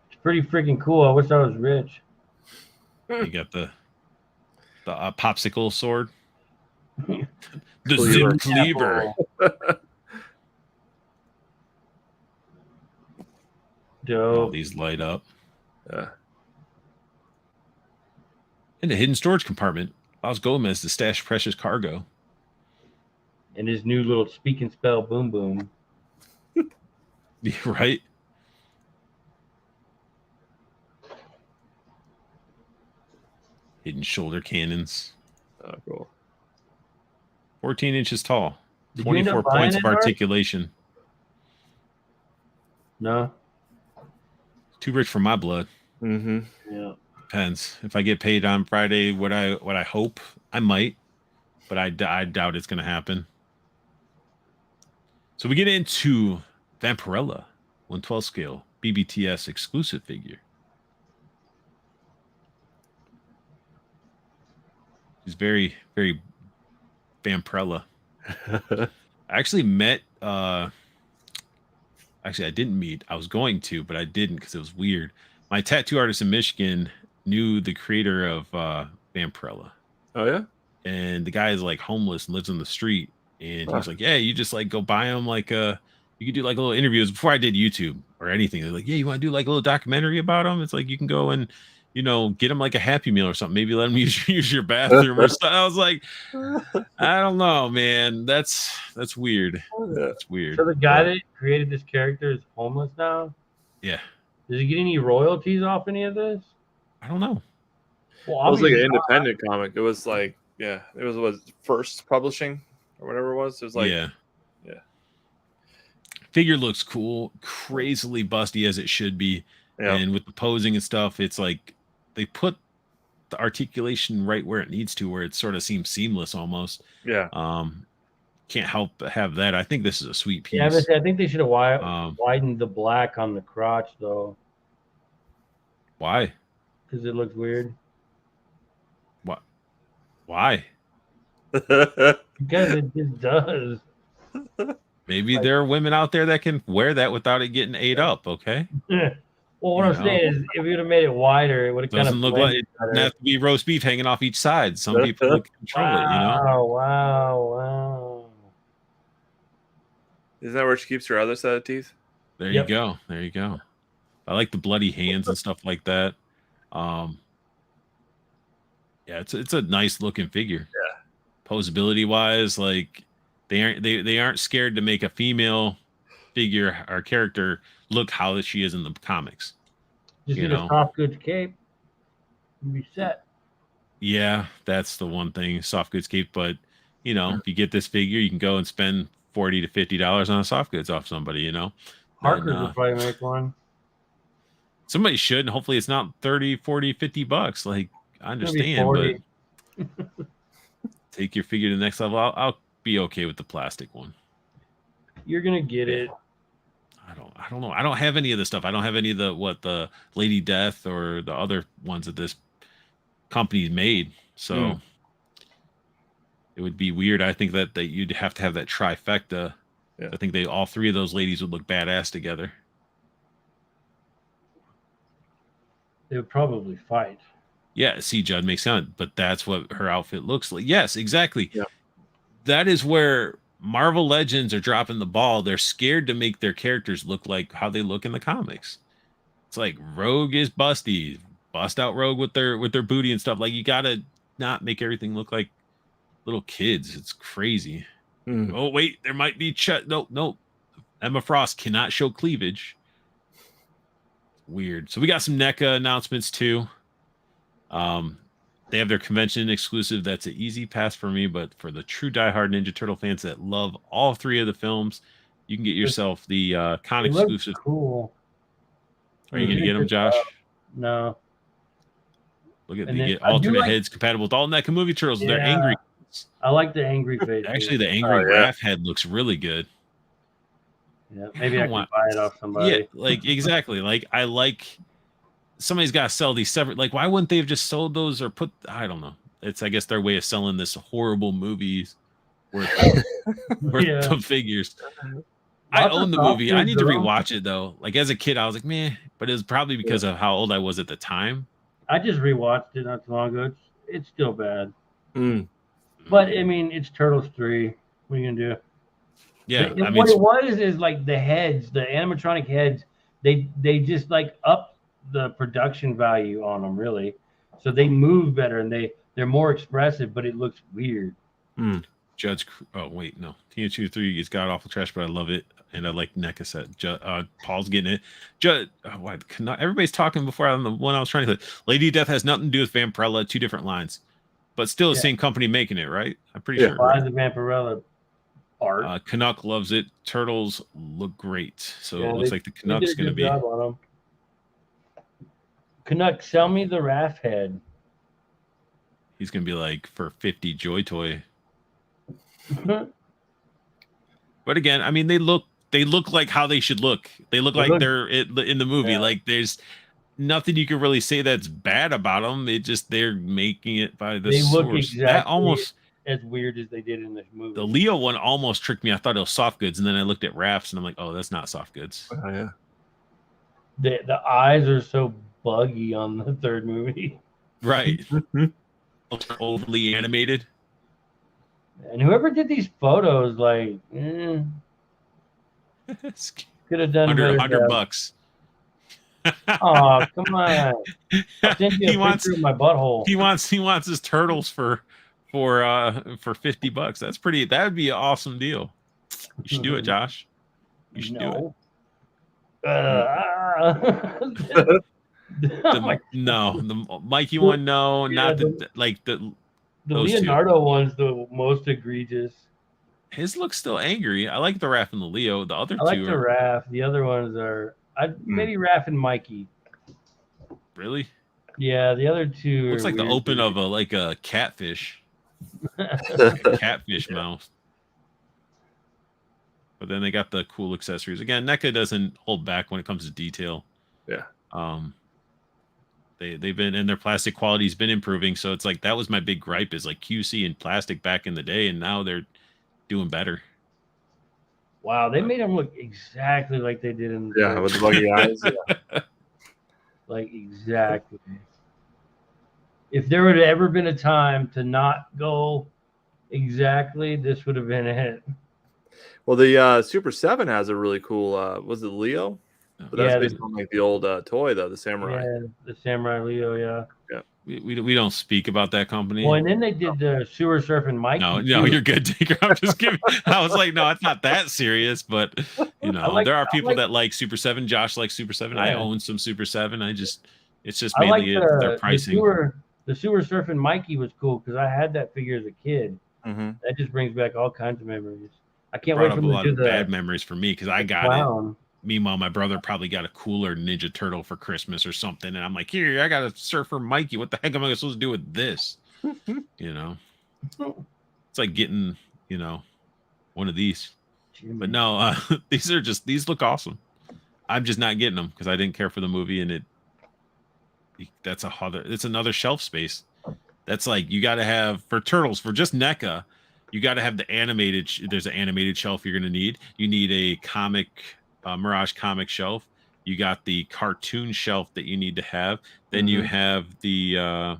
It's pretty freaking cool. I wish I was rich. You got the popsicle sword. The Cleaver. zip cleaver. Dope. All these light up. Yeah. In the hidden storage compartment allows Gomez to stash precious cargo. And his new little speak and spell boom boom. Right? Hidden shoulder cannons. Oh, cool. 14 inches tall. Did 24 points of articulation. No. Too rich for my blood. Mm-hmm. Yeah. Depends. If I get paid on Friday, what I hope, I might, but I doubt it's going to happen. So we get into Vampirella, 1/12 scale, BBTS exclusive figure. He's very, very Vampirella. I actually met, actually I didn't meet. I was going to, but I didn't because it was weird. My tattoo artist in Michigan knew the creator of Vampirella. Oh, yeah? And the guy is like homeless and lives on the street. And he was like, yeah, you just like go buy him like you could do like little interviews before I did YouTube or anything. They're like, yeah, you want to do like a little documentary about him? It's like you can go and, you know, get him like a Happy Meal or something. Maybe let him use your bathroom or stuff. I was like, I don't know, man. That's weird. That's weird. So the guy that created this character is homeless now? Yeah. Does he get any royalties off any of this? I don't know. Well, it was like an independent comic. It was like, yeah, it was First Publishing or whatever it was. It was like, yeah. Figure looks cool, crazily busty as it should be. Yeah. And with the posing and stuff, it's like they put the articulation right where it needs to, where it sort of seems seamless almost. Yeah. Can't help but have that. I think this is a sweet piece. Yeah, I think they should have widened the black on the crotch though. Why? Because it looks weird. What? Why? Because it just does. Maybe there are women out there that can wear that without it getting ate up. Okay. Well, what I'm saying is, if you would have made it wider, it would have kind of look like it doesn't have to be roast beef hanging off each side. Some people can control it, you know. Wow. Isn't that where she keeps her other set of teeth? There you go. There you go. I like the bloody hands and stuff like that. Yeah, it's a nice looking figure. Yeah. Posability wise, like they aren't scared to make a female figure or character look how she is in the comics. Just need a soft goods cape. You'll be set. Yeah, that's the one thing, soft goods cape. But if you get this figure, you can go and spend $40 to $50 on a soft goods off somebody. Parker's will probably make one. Somebody should, and hopefully it's not 30, 40, 50 bucks. Like, I understand, but take your figure to the next level. I'll be okay with the plastic one. You're gonna get it. I don't know. I don't have any of the stuff. I don't have any of the Lady Death or the other ones that this company's made. So it would be weird. I think that you'd have to have that trifecta. Yeah. I think all three of those ladies would look badass together. They would probably fight. Yeah, see, Judd makes sense, but that's what her outfit looks like. Yes, exactly. Yeah. That is where Marvel Legends are dropping the ball. They're scared to make their characters look like how they look in the comics. It's like Rogue is busty, bust out Rogue with their booty and stuff. Like, you gotta not make everything look like little kids. It's crazy. Oh wait, there might be no. Emma Frost cannot show cleavage. Weird. So we got some NECA announcements too. They have their convention exclusive. That's an easy pass for me, but for the true diehard Ninja Turtle fans that love all three of the films, you can get yourself the con exclusive. Cool. Are you gonna get them, Josh? No. Look at they get alternate heads compatible with all NECA movie turtles. Yeah. They're angry. I like the angry face. Actually, the angry Raph head looks really good. Yeah, maybe I can buy it off somebody. Yeah, like exactly. Like I like somebody's got to sell these separate. Like, why wouldn't they have just sold those or put? I don't know. It's I guess their way of selling this horrible movies worth of figures. I own the movie. I need to rewatch it though. Like as a kid, I was like, meh, but it was probably because of how old I was at the time. I just rewatched it not too long ago. It's still bad. But I mean, it's Turtles 3. What are you gonna do? Yeah, I mean, what it was is like the heads, the animatronic heads. They just like up the production value on them, really. So they move better and they're more expressive, but it looks weird. Judge. Oh wait, no. TNT 3 is god awful trash, but I love it, and I like NECA set. Paul's getting it. Judge. Everybody's talking before on the one I was trying to. Lady Death has nothing to do with Vampirella. 2 different lines. But still the same company making it, right? I'm pretty sure. Why the Vampirella art? Canuck loves it. Turtles look great. So it looks like the Canuck's going to be. Canuck, sell me the Raph head. He's going to be like for 50 Joy Toy. But again, I mean, they look like how they should look. They look like they're in the movie. Yeah. Like there's nothing you can really say that's bad about them. It just they're making it by the source. Look exactly almost as weird as they did in this movie. The Leo one almost tricked me. I thought it was soft goods, and then I looked at Raph's and I'm like, oh, that's not soft goods. Oh yeah. The eyes are so buggy on the third movie. Right. Overly animated. And whoever did these photos, like, could have done $100. Oh, come on! He wants my butthole. He wants his turtles for $50. That's pretty. That would be an awesome deal. You should do it, Josh. You should do it. The Mikey one, no, not the Leonardo one's the most egregious. His looks still angry. I like the Raph and the Leo. The other two, I like the Raph. The other ones are maybe Raph and Mikey. Really? Yeah, the other two looks like the open of a catfish, a catfish mouth. But then they got the cool accessories. Again, NECA doesn't hold back when it comes to detail. Yeah. They've been, and their plastic quality's been improving. So it's like that was my big gripe is like QC and plastic back in the day, and now they're doing better. Wow, they made them look exactly like they did in the with the buggy eyes. Yeah. Like exactly. If there would have ever been a time to not go exactly, this would have been it. Well, the Super 7 has a really cool was it Leo? But that's based on like the old toy though, the Samurai. Yeah, the Samurai Leo, yeah. Yeah. We don't speak about that company. Well, and then they did the Sewer Surfing Mikey. No, you're good, Dacre. I'm just kidding. I was like, no, it's not that serious, but there are people that like Super 7. Josh likes Super 7. Yeah. I own some Super 7. It's just mainly their pricing. The Sewer Surfing Mikey was cool because I had that figure as a kid. Mm-hmm. That just brings back all kinds of memories. I can't wait for them to do the bad memories for me because I got clown. Meanwhile, my brother probably got a cooler Ninja Turtle for Christmas or something, and I'm like, here, I got a Surfer Mikey. What the heck am I supposed to do with this? You know, it's like getting, you know, one of these. But no, these look awesome. I'm just not getting them because I didn't care for the movie, and it's another shelf space. That's like you got to have for turtles for just NECA. You got to have the animated. There's an animated shelf you're going to need. You need a comic, Mirage comic shelf. You got the cartoon shelf that you need to have. Then you have the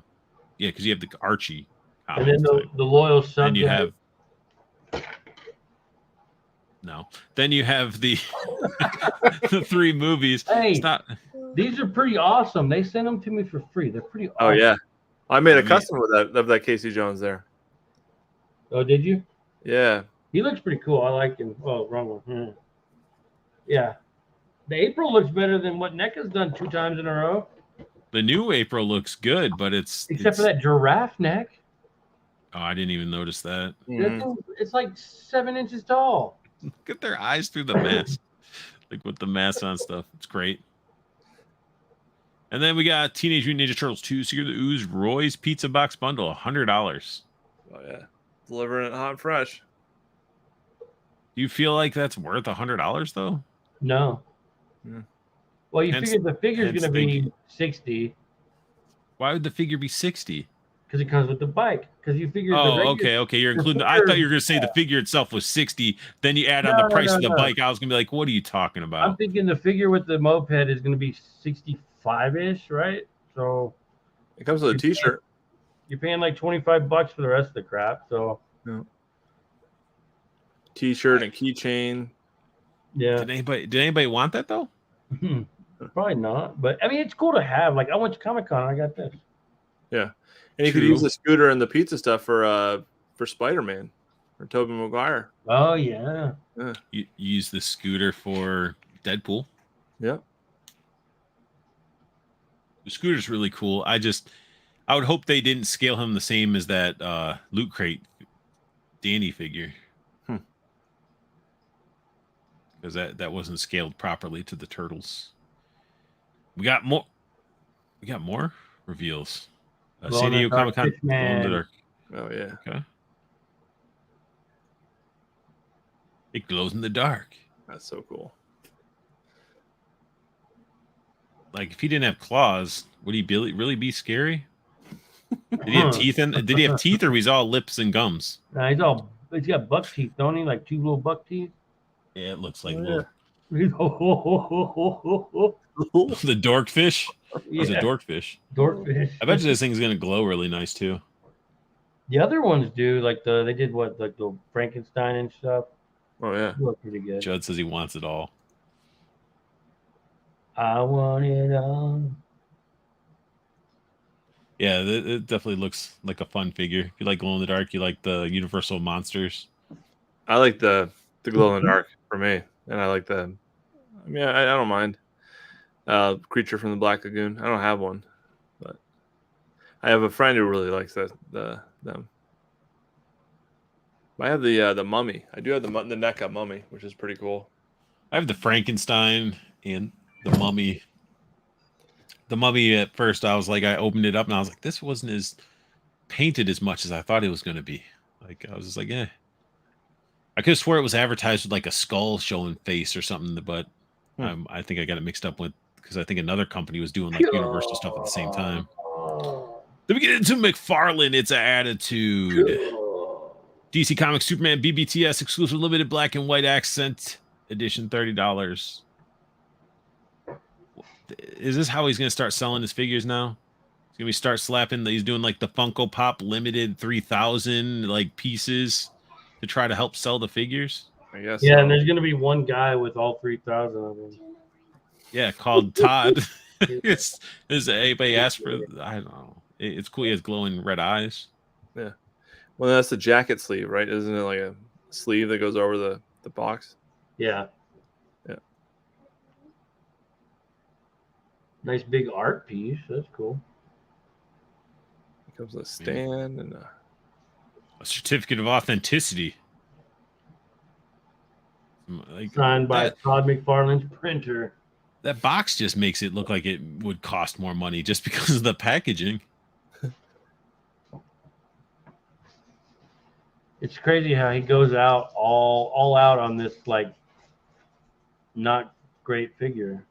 because you have the Archie. And then the loyal subject. Then you have Then you have the the 3 movies. Hey, these are pretty awesome. They sent them to me for free. They're pretty awesome. Oh yeah, I made a custom of that Casey Jones there. Oh, did you? Yeah. He looks pretty cool. I like him. Oh, wrong one. Yeah. The April looks better than what NECA's done 2 times in a row. The new April looks good, but except for that giraffe neck. Oh, I didn't even notice that. It's like 7 inches tall. Look at their eyes through the mask. Like with the mask on stuff. It's great. And then we got Teenage Mutant Ninja Turtles 2 Secret of the Ooze Roy's Pizza Box Bundle, $100. Oh yeah. Delivering it hot and fresh. Do you feel like that's worth $100 though? No. Well, you figured the figure's going to be 60. Why would the figure be 60? Because it comes with the bike. Because you figured. Okay. You're including. I thought you were going to say the figure itself was 60. Then you add on the price of the bike. I was going to be like, what are you talking about? I'm thinking the figure with the moped is going to be 65-ish, right? So it comes with a T-shirt. You're paying like $25 for the rest of the crap. So T-shirt and keychain. Yeah. Did anybody want that though? Probably not. But I mean, it's cool to have. Like, I went to Comic-Con. I got this. Yeah, and you could use the scooter and the pizza stuff for Spider-Man or Tobey Maguire. Oh yeah. You use the scooter for Deadpool. Yeah. The scooter's really cool. I would hope they didn't scale him the same as that Loot Crate Danny figure. Because that wasn't scaled properly to the turtles. We got more reveals. San Diego Comic-Con. Oh yeah. Okay. It glows in the dark. That's so cool. Like if he didn't have claws, would he really be scary? Did he have teeth? Did he have teeth, or was all lips and gums? Nah, he's got buck teeth, don't he? Like 2 little buck teeth. Yeah, it looks like little. The dorkfish. Yeah. It's a dorkfish. Dorkfish. I bet you this thing's gonna glow really nice too. The other ones do, like they did what, like the Frankenstein and stuff. Oh yeah, look pretty good. Judd says he wants it all. I want it all. Yeah, it definitely looks like a fun figure. If you like glow in the dark, you like the Universal monsters. I like the glow in the dark for me, and I like the. I mean, I don't mind. Creature from the Black Lagoon. I don't have one, but I have a friend who really likes them. I have the mummy. I do have the NECA mummy, which is pretty cool. I have the Frankenstein and the mummy. The mummy at first, I was like, I opened it up and I was like, this wasn't as painted as much as I thought it was going to be. Like, I was just like, I could have swore it was advertised with like a skull showing face or something, but I think I got it mixed up with, because I think another company was doing like Universal stuff at the same time. Then we get into McFarlane. It's an attitude. DC Comics Superman BBTS exclusive limited black and white accent edition, $30. Is this how he's going to start selling his figures now? He's going to start slapping. He's doing like the Funko Pop limited 3,000 like pieces to try to help sell the figures. I guess. Yeah, and there's going to be one guy with all 3,000 of them. Yeah, called Todd. Is anybody asked for? I don't know. It's cool. He has glowing red eyes. Yeah. Well, that's the jacket sleeve, right? Isn't it like a sleeve that goes over the box? Yeah. Yeah. Nice big art piece. That's cool. It comes with a stand and a certificate of authenticity. Like signed by Todd McFarlane's printer. That box just makes it look like it would cost more money just because of the packaging. It's crazy how he goes out all out on this like not great figure.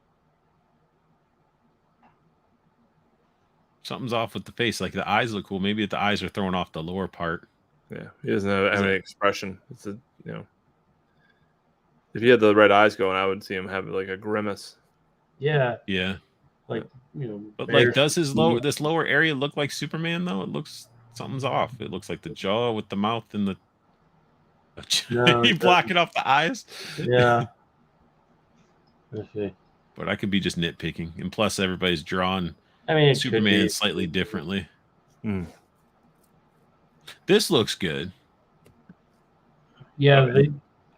Something's off with the face. Like the eyes look cool. Maybe the eyes are throwing off the lower part. Yeah, he doesn't have any expression. It's a if he had the red eyes going, I would see him have like a grimace. Yeah. Yeah. Like But like, does this lower area look like Superman though? It looks something's off. It looks like the jaw with the mouth and the he blocking off the eyes. Yeah. Let's see. But I could be just nitpicking, and plus everybody's drawn. I mean, Superman slightly differently. This looks good. Yeah,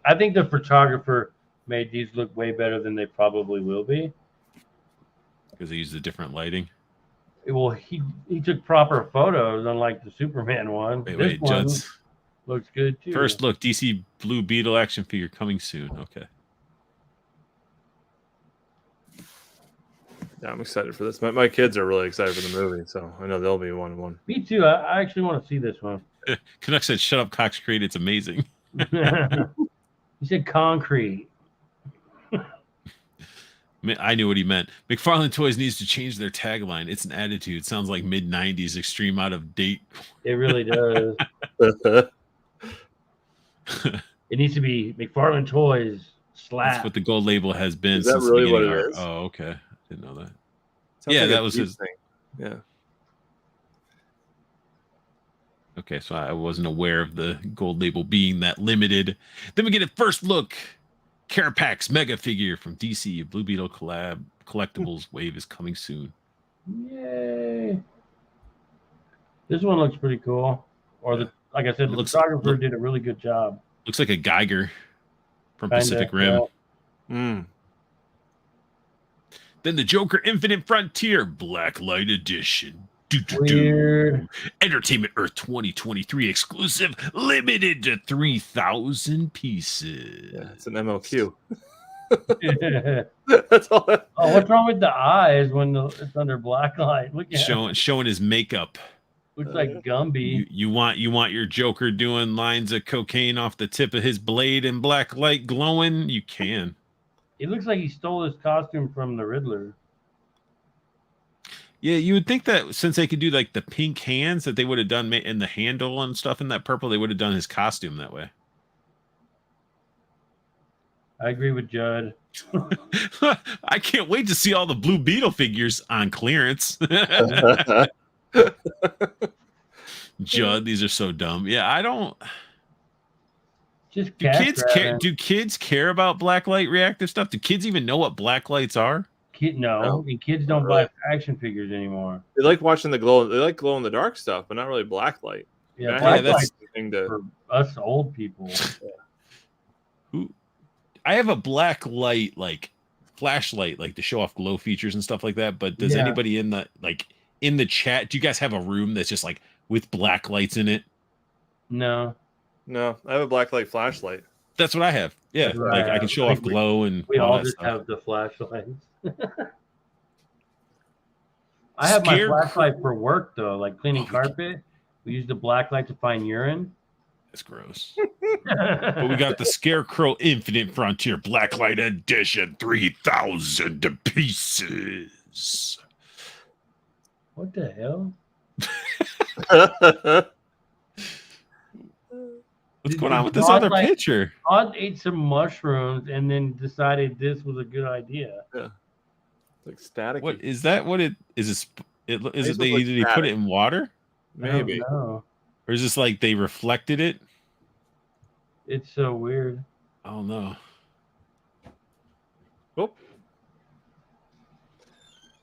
I think the photographer made these look way better than they probably will be. Because they used a different lighting. Well, he took proper photos, unlike the Superman one. Wait, Judd's looks good too. First look, DC Blue Beetle action figure coming soon. Okay. Yeah, I'm excited for this. My kids are really excited for the movie, so I know they'll be one. Me too. I actually want to see this one. Canuck said, "Shut up, Cox Creed. It's amazing." He said concrete. I knew what he meant. McFarlane Toys needs to change their tagline. It's an attitude. Sounds like mid-90s extreme out of date. It really does. It needs to be McFarlane Toys slap. That's what the gold label has been. Is that since really what it is? is? Oh, okay. Didn't know that. Sounds yeah, like that was his thing. Yeah. Okay, so I wasn't aware of the gold label being that limited. Then we get a first look. Carapax mega figure from DC. Blue Beetle collab collectibles wave is coming soon. Yay! This one looks pretty cool. Or like I said, the photographer did a really good job. Looks like a Geiger from Pacific Rim. Yeah. Then the Joker Infinite Frontier Blacklight Edition. Weird. Entertainment Earth 2023 exclusive, limited to 3,000 pieces. Yeah, it's an MLQ. Yeah. That's all. Oh, what's wrong with the eyes when it's under black light? Look at showing his makeup. Looks like Gumby. You want your Joker doing lines of cocaine off the tip of his blade and black light glowing? You can. It looks like he stole his costume from the Riddler. Yeah, you would think that since they could do like the pink hands, that they would have done in the handle and stuff in that purple, they would have done his costume that way. I agree with Judd. I can't wait to see all the Blue Beetle figures on clearance. Judd, these are so dumb. Yeah, I don't. Just do kids care? Do kids care about blacklight reactive stuff? Do kids even know what blacklights are? No, and kids don't buy action figures anymore. They like watching the glow. They like glow in the dark stuff, but not really blacklight. Yeah, that's the thing for us old people. Yeah. I have a black light, like flashlight, like to show off glow features and stuff like that. But does anybody in the chat? Do you guys have a room that's just like with black lights in it? No, I have a blacklight flashlight. That's what I have. Yeah, like I can show off glow and we all just have the flashlights. I have my flashlight for work though, like cleaning carpet. We use the black light to find urine. That's gross. But we got the Scarecrow Infinite Frontier Blacklight Edition, 3,000 pieces. What the hell? What's going on with this other picture? Odd ate some mushrooms and then decided this was a good idea. Yeah. Like static. What is that? What it is? Did he put it in water? Maybe. No. Or is this like they reflected it? It's so weird. Oh no. Oh.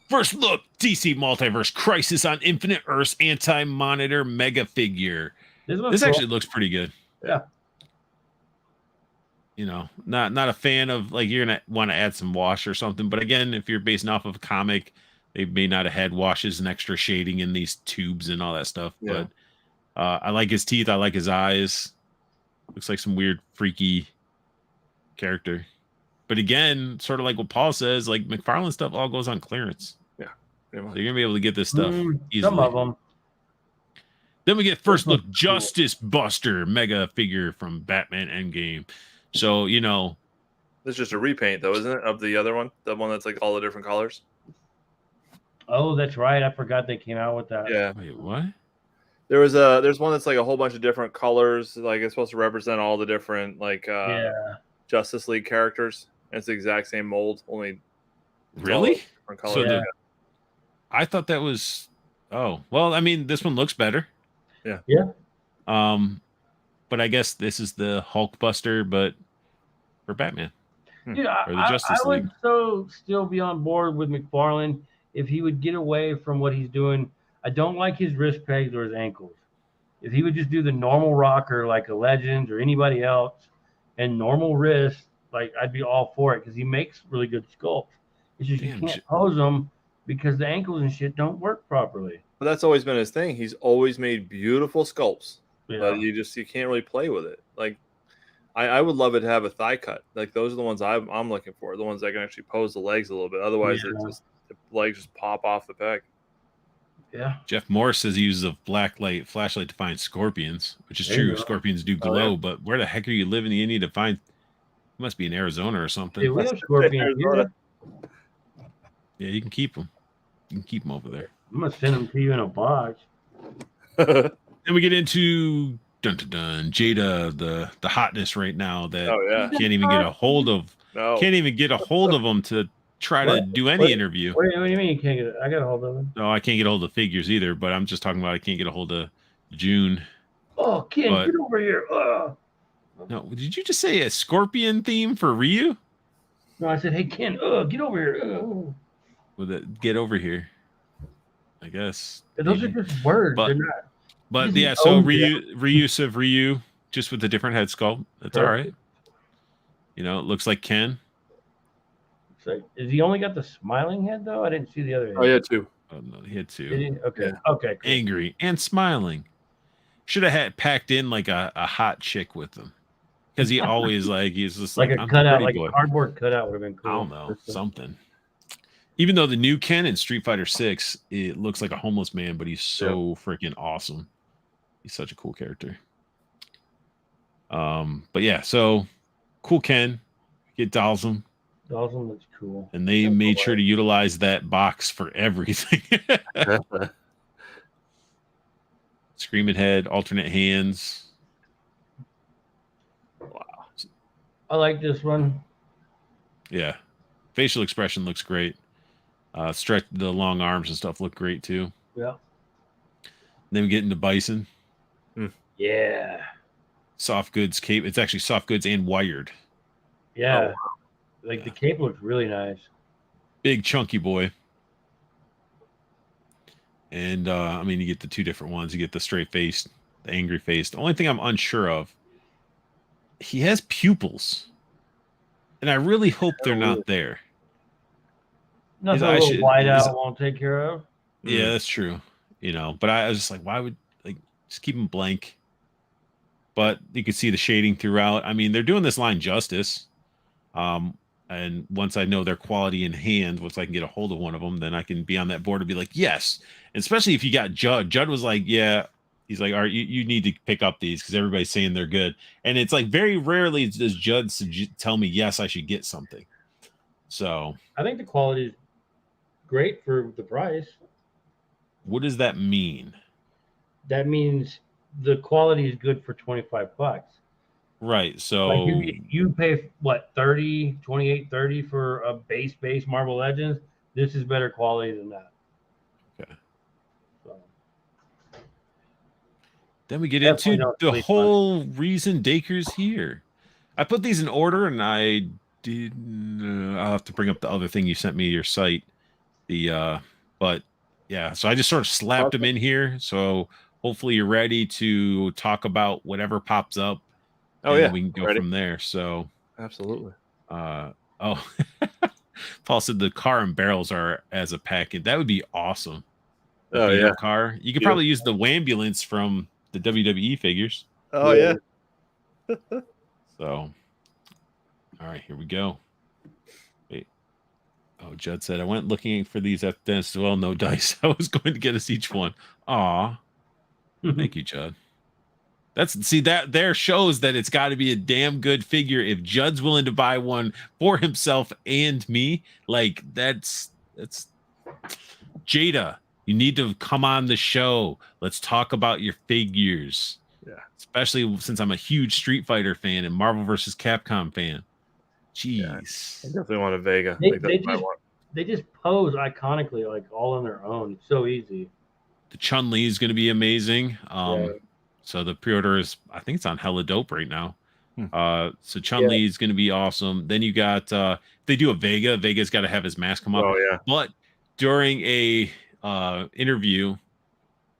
First look, DC Multiverse Crisis on Infinite Earths Anti-Monitor Mega Figure. This actually looks pretty good. Yeah. You know, not a fan of, like, you're gonna want to add some wash or something, but again, if you're basing off of a comic, they may not have had washes and extra shading in these tubes and all that stuff. Yeah. But I like his teeth. I like his eyes. Looks like some weird, freaky character. But again, sort of like what Paul says, like McFarlane stuff all goes on clearance. Yeah. So you're gonna be able to get this stuff easily. Some of them. Then we get first look Justice Buster mega figure from Batman Endgame. So, you know, It's just a repaint though, isn't it? Of the other one? The one that's like all the different colors. Oh, that's right. I forgot they came out with that. Yeah. wait, what? There's one that's like a whole bunch of different colors. Like it's supposed to represent all the different like Justice League characters. And it's the exact same mold, only really different colors. So I thought that was well, I mean, this one looks better. Yeah. But I guess this is the Hulk Buster, but for Batman. Dude, Or the Justice I League. would so still be on board with McFarlane if he would get away from what he's doing. I don't like his wrist pegs or his ankles. If he would just do the normal rocker like a Legends or anybody else and normal wrist, like I'd be all for it because he makes really good sculpts. It's just you can't pose them because the ankles and shit don't work properly. But that's always been his thing. He's always made beautiful sculpts. Yeah. But you can't really play with it. Like I would love it to have a thigh cut. Like those are the ones I'm looking for. The ones that can actually pose the legs a little bit. Otherwise, the legs just pop off the peg. Yeah. Jeff Morris says he uses a black light flashlight to find scorpions, which is true. Scorpions do glow, but where the heck are you living? You need to find. You must be in Arizona or something. Dude, we have scorpions. Yeah, you can keep them. You can keep them over there. I'm gonna send them to you in a box. Then we get into Jada, the hotness right now that you can't even get a hold of. No. Can't even get a hold of them to try to do any interview. What do you mean you can't get it? I got a hold of them. No, I can't get a hold of figures either, but I'm just talking about I can't get a hold of June. Oh, Ken, get over here. No, did you just say a scorpion theme for Ryu? No, I said, hey, Ken, get over here. With it, get over here. I guess. Those are just words. They're not. But yeah, so reuse of Ryu, just with a different head sculpt. That's all right. You know, it looks like Ken. So, is he only got the smiling head though? I didn't see the other head. Oh, yeah, two. Oh no, he had two. Did he? Okay. Yeah. Okay. Cool. Angry and smiling. Should have had packed in like a hot chick with him. Because he always he's just like like a cutout, like a cardboard cutout would have been cool. I don't know, something. Even though the new Ken in Street Fighter 6, it looks like a homeless man, but he's so freaking awesome. He's such a cool character. But yeah, so cool Ken. Get Dalsum. Dalsum looks cool. And they made sure to utilize that box for everything. Screaming head, alternate hands. Wow. I like this one. Yeah. Facial expression looks great. Stretch the long arms and stuff look great too. Yeah. Then we get into Bison. Yeah. Soft goods cape. It's actually soft goods and wired. Yeah. Oh, wow. Like the cape looks really nice. Big chunky boy. And I mean, you get the two different ones. You get the straight faced, the angry faced. The only thing I'm unsure of, he has pupils. And I really hope they're not there. Nothing a little white out won't take care of. Yeah, that's true. You know, but I was just like, why would just keep them blank? But you could see the shading throughout. I mean, they're doing this line justice. And once I know their quality in hand, once I can get a hold of one of them, then I can be on that board and be like, yes. And especially if you got Judd. Judd was like, yeah. He's like, all right, you need to pick up these because everybody's saying they're good. And it's like very rarely does Judd tell me, yes, I should get something. So I think the quality is great for the price. What does that mean? That means the quality is good for $25. Right. So like you pay what 30, 28, 30 for a base Marvel Legends. This is better quality than that. Okay. So. Then we get into the whole reason Dacre's here. I put these in order, and I did. I'll have to bring up the other thing you sent me, your site. But yeah, so I just sort of slapped them in here. So hopefully you're ready to talk about whatever pops up. Oh yeah, we can go from there. So absolutely. Paul said the car and barrels are as a package. That would be awesome. Oh yeah, car. You could probably use the Wambulance from the WWE figures. Oh yeah. So All right, here we go. Wait. Oh, Judd said I went looking for these at the dentist as well. No dice. I was going to get us each one. Aw. Thank you, Judd. That there shows that it's got to be a damn good figure if Judd's willing to buy one for himself and me. Like that's Jada. You need to come on the show. Let's talk about your figures. Yeah. Especially since I'm a huge Street Fighter fan and Marvel vs. Capcom fan. Jeez. Yeah, I definitely want a Vega. They just pose iconically, like all on their own. It's so easy. The Chun-Li is going to be amazing. So the pre-order is, I think it's on Hella Dope right now. So Chun-Li is going to be awesome. Then you got, they do a Vega. Vega's got to have his mask come up. Oh, yeah. But during a interview,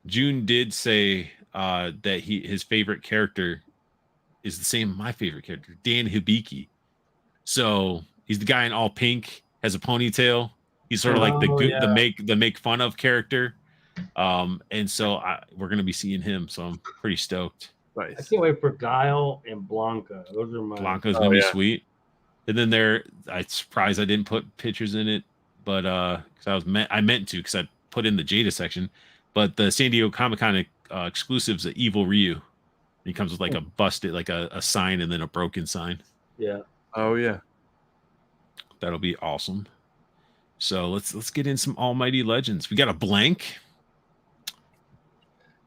June did say that his favorite character is the same my favorite character, Dan Hibiki. So he's the guy in all pink, has a ponytail. He's sort of like the make fun of character. And so we're gonna be seeing him, so I'm pretty stoked. Nice. I can't wait for Guile and Blanca. Those are my Blanca's gonna be sweet. And then I'm surprised I didn't put pictures in it, but because I meant to, because I put in the Jada section. But the San Diego Comic-Con exclusive's an Evil Ryu. He comes with like a busted, like a sign and then a broken sign. Yeah. Oh yeah. That'll be awesome. So let's get in some Almighty Legends. We got a blank.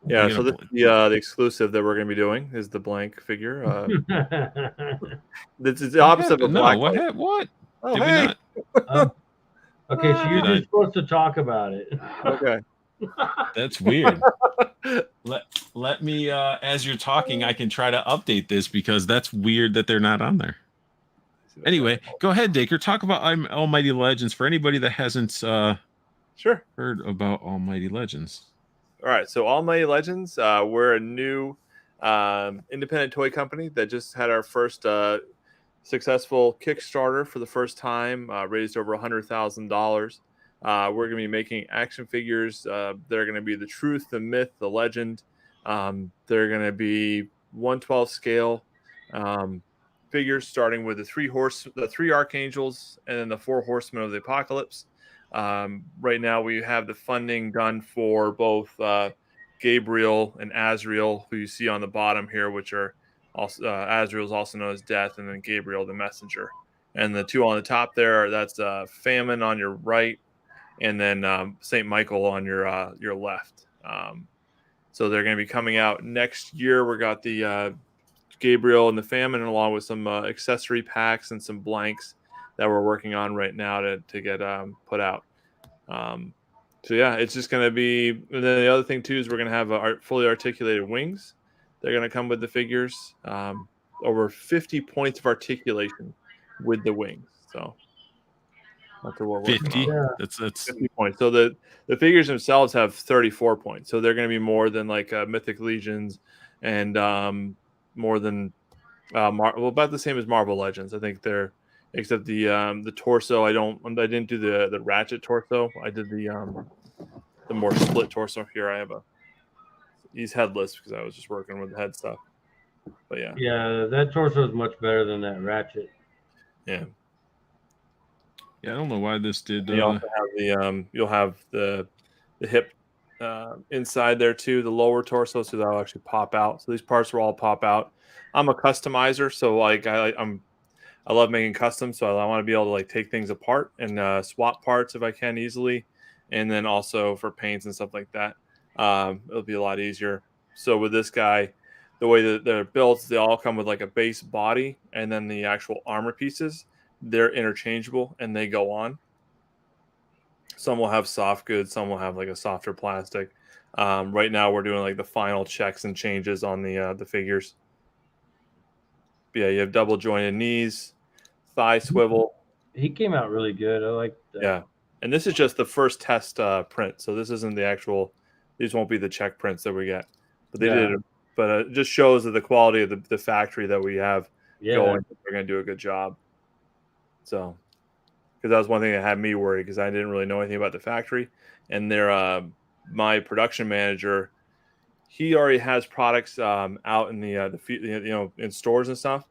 Yeah, so the exclusive that we're going to be doing is the blank figure. This is the opposite of a black. What? Oh, hey. Okay, so you're just supposed to talk about it. Okay. That's weird. Let me, as you're talking, I can try to update this because that's weird that they're not on there. Anyway, go ahead, Dacre. Talk about Almighty Legends for anybody that hasn't heard about Almighty Legends. All right, so Almighty Legends, we're a new independent toy company that just had our first successful Kickstarter for the first time, raised over $100,000. We're going to be making action figures. They're going to be the truth, the myth, the legend. They're going to be 1/12 scale figures, starting with the three archangels, and then the 4 horsemen of the apocalypse. Right now we have the funding done for both Gabriel and Azrael, who you see on the bottom here, which are also Azrael is also known as Death, and then Gabriel the Messenger. And the 2 on the top there, that's Famine on your right, and then Saint Michael on your left. So they're going to be coming out next year. We got the Gabriel and the Famine, along with some accessory packs and some blanks that we're working on right now to get put out. So yeah, it's just going to be, and then the other thing too is we're going to have fully articulated wings. They're going to come with the figures, over 50 points of articulation with the wings. So that's what we're 50. Yeah. That's 50 points. So the figures themselves have 34 points. So they're going to be more than like Mythic Legions and more than about the same as Marvel Legends. I think they're, except the torso. I didn't do the ratchet torso. I did the more split torso. Here I have he's headless because I was just working with the head stuff. But yeah. Yeah, that torso is much better than that ratchet. Yeah. Yeah, I don't know why this did. You also have you'll have the hip inside there too, the lower torso, so that'll actually pop out. So these parts will all pop out. I'm a customizer, so like I love making custom, so I want to be able to like take things apart and swap parts if I can easily, and then also for paints and stuff like that, it'll be a lot easier. So with this guy, the way that they're built, they all come with like a base body, and then the actual armor pieces, they're interchangeable and they go on. Some will have soft goods, some will have like a softer plastic. Right now we're doing like the final checks and changes on the figures. But yeah, you have double jointed knees, thigh swivel. He came out really good. I like that. Yeah, and this is just the first test print, so this isn't the actual. These won't be the check prints that we get, but they did. But it just shows that the quality of the factory that we have going, they're going to do a good job. So, because that was one thing that had me worried, because I didn't really know anything about the factory, and my production manager, he already has products out in the in stores and stuff.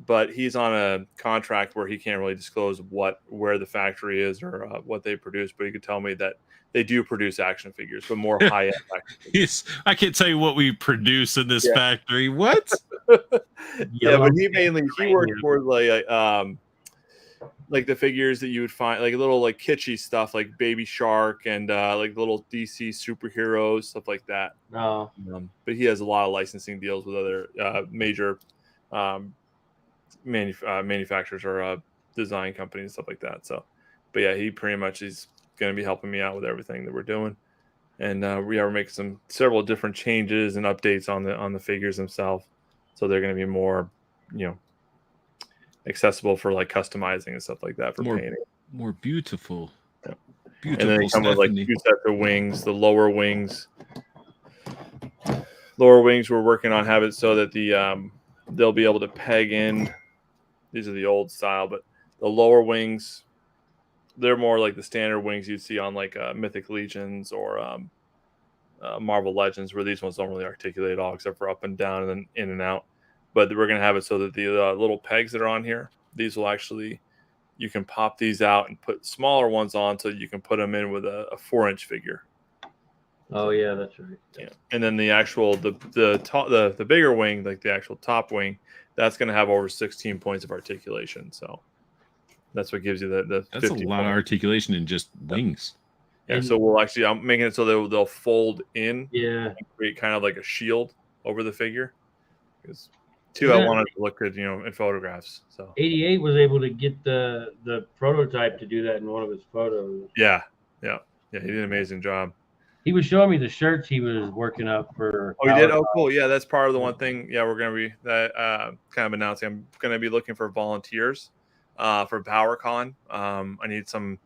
but he's on a contract where he can't really disclose where the factory is or what they produce. But he could tell me that they do produce action figures, but more high-end action figures. I can't tell you what we produce in this factory. What? Yeah, but he worked for like the figures that you would find, like little like kitschy stuff, like Baby Shark and like little DC superheroes, stuff like that. No, but he has a lot of licensing deals with other major manufacturers or design companies, stuff like that. So, but yeah, he pretty much is going to be helping me out with everything that we're doing, and we are making several different changes and updates on the figures themselves, so they're going to be more, accessible for like customizing and stuff like that for painting. More beautiful. Yeah. Beautiful. And then they come with like 2 sets of wings. The lower wings we're working on have it so that they'll be able to peg in. These are the old style, but the lower wings, they're more like the standard wings you'd see on like Mythic Legions or Marvel Legends, where these ones don't really articulate at all except for up and down and then in and out. But we're going to have it so that the little pegs that are on here, these will actually, you can pop these out and put smaller ones on so you can put them in with a 4-inch figure. Oh yeah, that's right. Yeah, and then the actual the bigger wing, like the actual top wing, that's going to have over 16 points of articulation. So that's what gives you the. That's a lot of articulation in just wings. Yeah, so we'll actually, I'm making it so they'll fold in. Yeah, and create kind of like a shield over the figure. Because I wanted to look good, in photographs. So 88 was able to get the prototype to do that in one of his photos. Yeah, he did an amazing job. He was showing me the shirts he was working up for. Oh, he did? Oh, cool. Yeah, that's part of the one thing. Yeah, we're going to be kind of announcing. I'm going to be looking for volunteers for PowerCon. I need some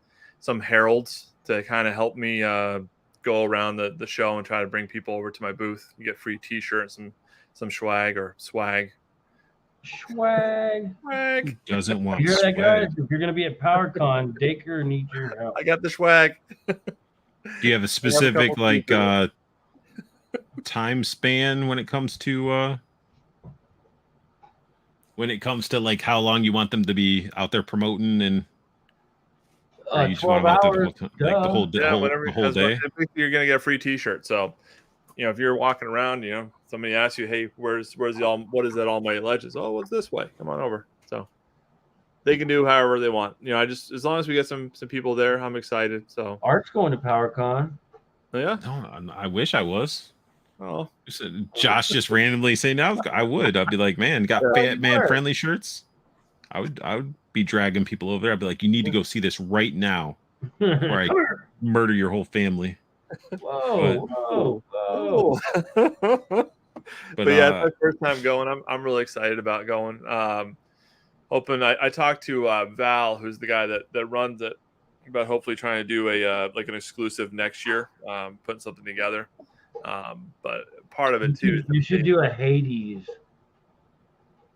heralds to kind of help me go around the show and try to bring people over to my booth. You get free T-shirts and some swag. Doesn't want you hear swag. That, guys? If you're going to be at PowerCon, Dacre needs your help. I got the swag. Do you have a specific time span when it comes to like how long you want them to be out there promoting, and you 12 hours, the whole day? You're gonna get a free T-shirt. So, if you're walking around, somebody asks you, "Hey, what is that Almight Legends?" Oh, it's this way. Come on over. So they can do however they want. As long as we get some people there, I'm excited. So Art's going to PowerCon. Oh, yeah. No, I wish I was. Oh, Josh just randomly saying, "No, I would." I'd be like, "Man, got Batman friendly shirts." I would be dragging people over there. I'd be like, "You need to go see this right now, or I murder your whole family." Whoa. But yeah, it's my first time going. I'm really excited about going. Hoping I talked to Val, who's the guy that runs it, about hopefully trying to do an exclusive next year, putting something together. But part of it too. You should do a Hades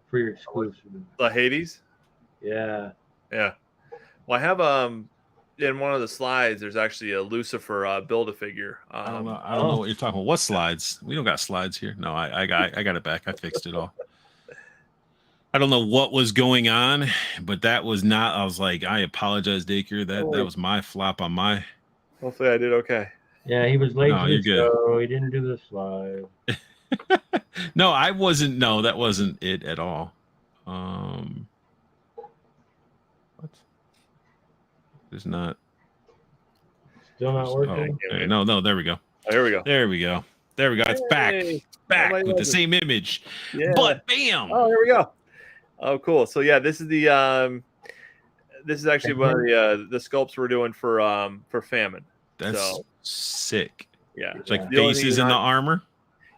for your exclusive. The Hades? Yeah. Yeah. Well, I have in one of the slides, there's actually a Lucifer Build-A-Figure. I don't know what you're talking about. What slides? We don't got slides here. No, I got it back. I fixed it all. I don't know what was going on, but that was not. I was like, I apologize, Dacre. That was my flop on my. Hopefully, I did okay. Yeah, he was late to the show. He didn't do the slide. No, I wasn't. No, that wasn't it at all. What? It's not. Still not working. No. There we go. Oh, here we go. There we go. It's back. It's back with the same image. Yeah. But bam. Oh, here we go. Oh, cool. So yeah, this is actually one of the sculpts we're doing for Famine. That's sick. Yeah. It's like faces in the armor.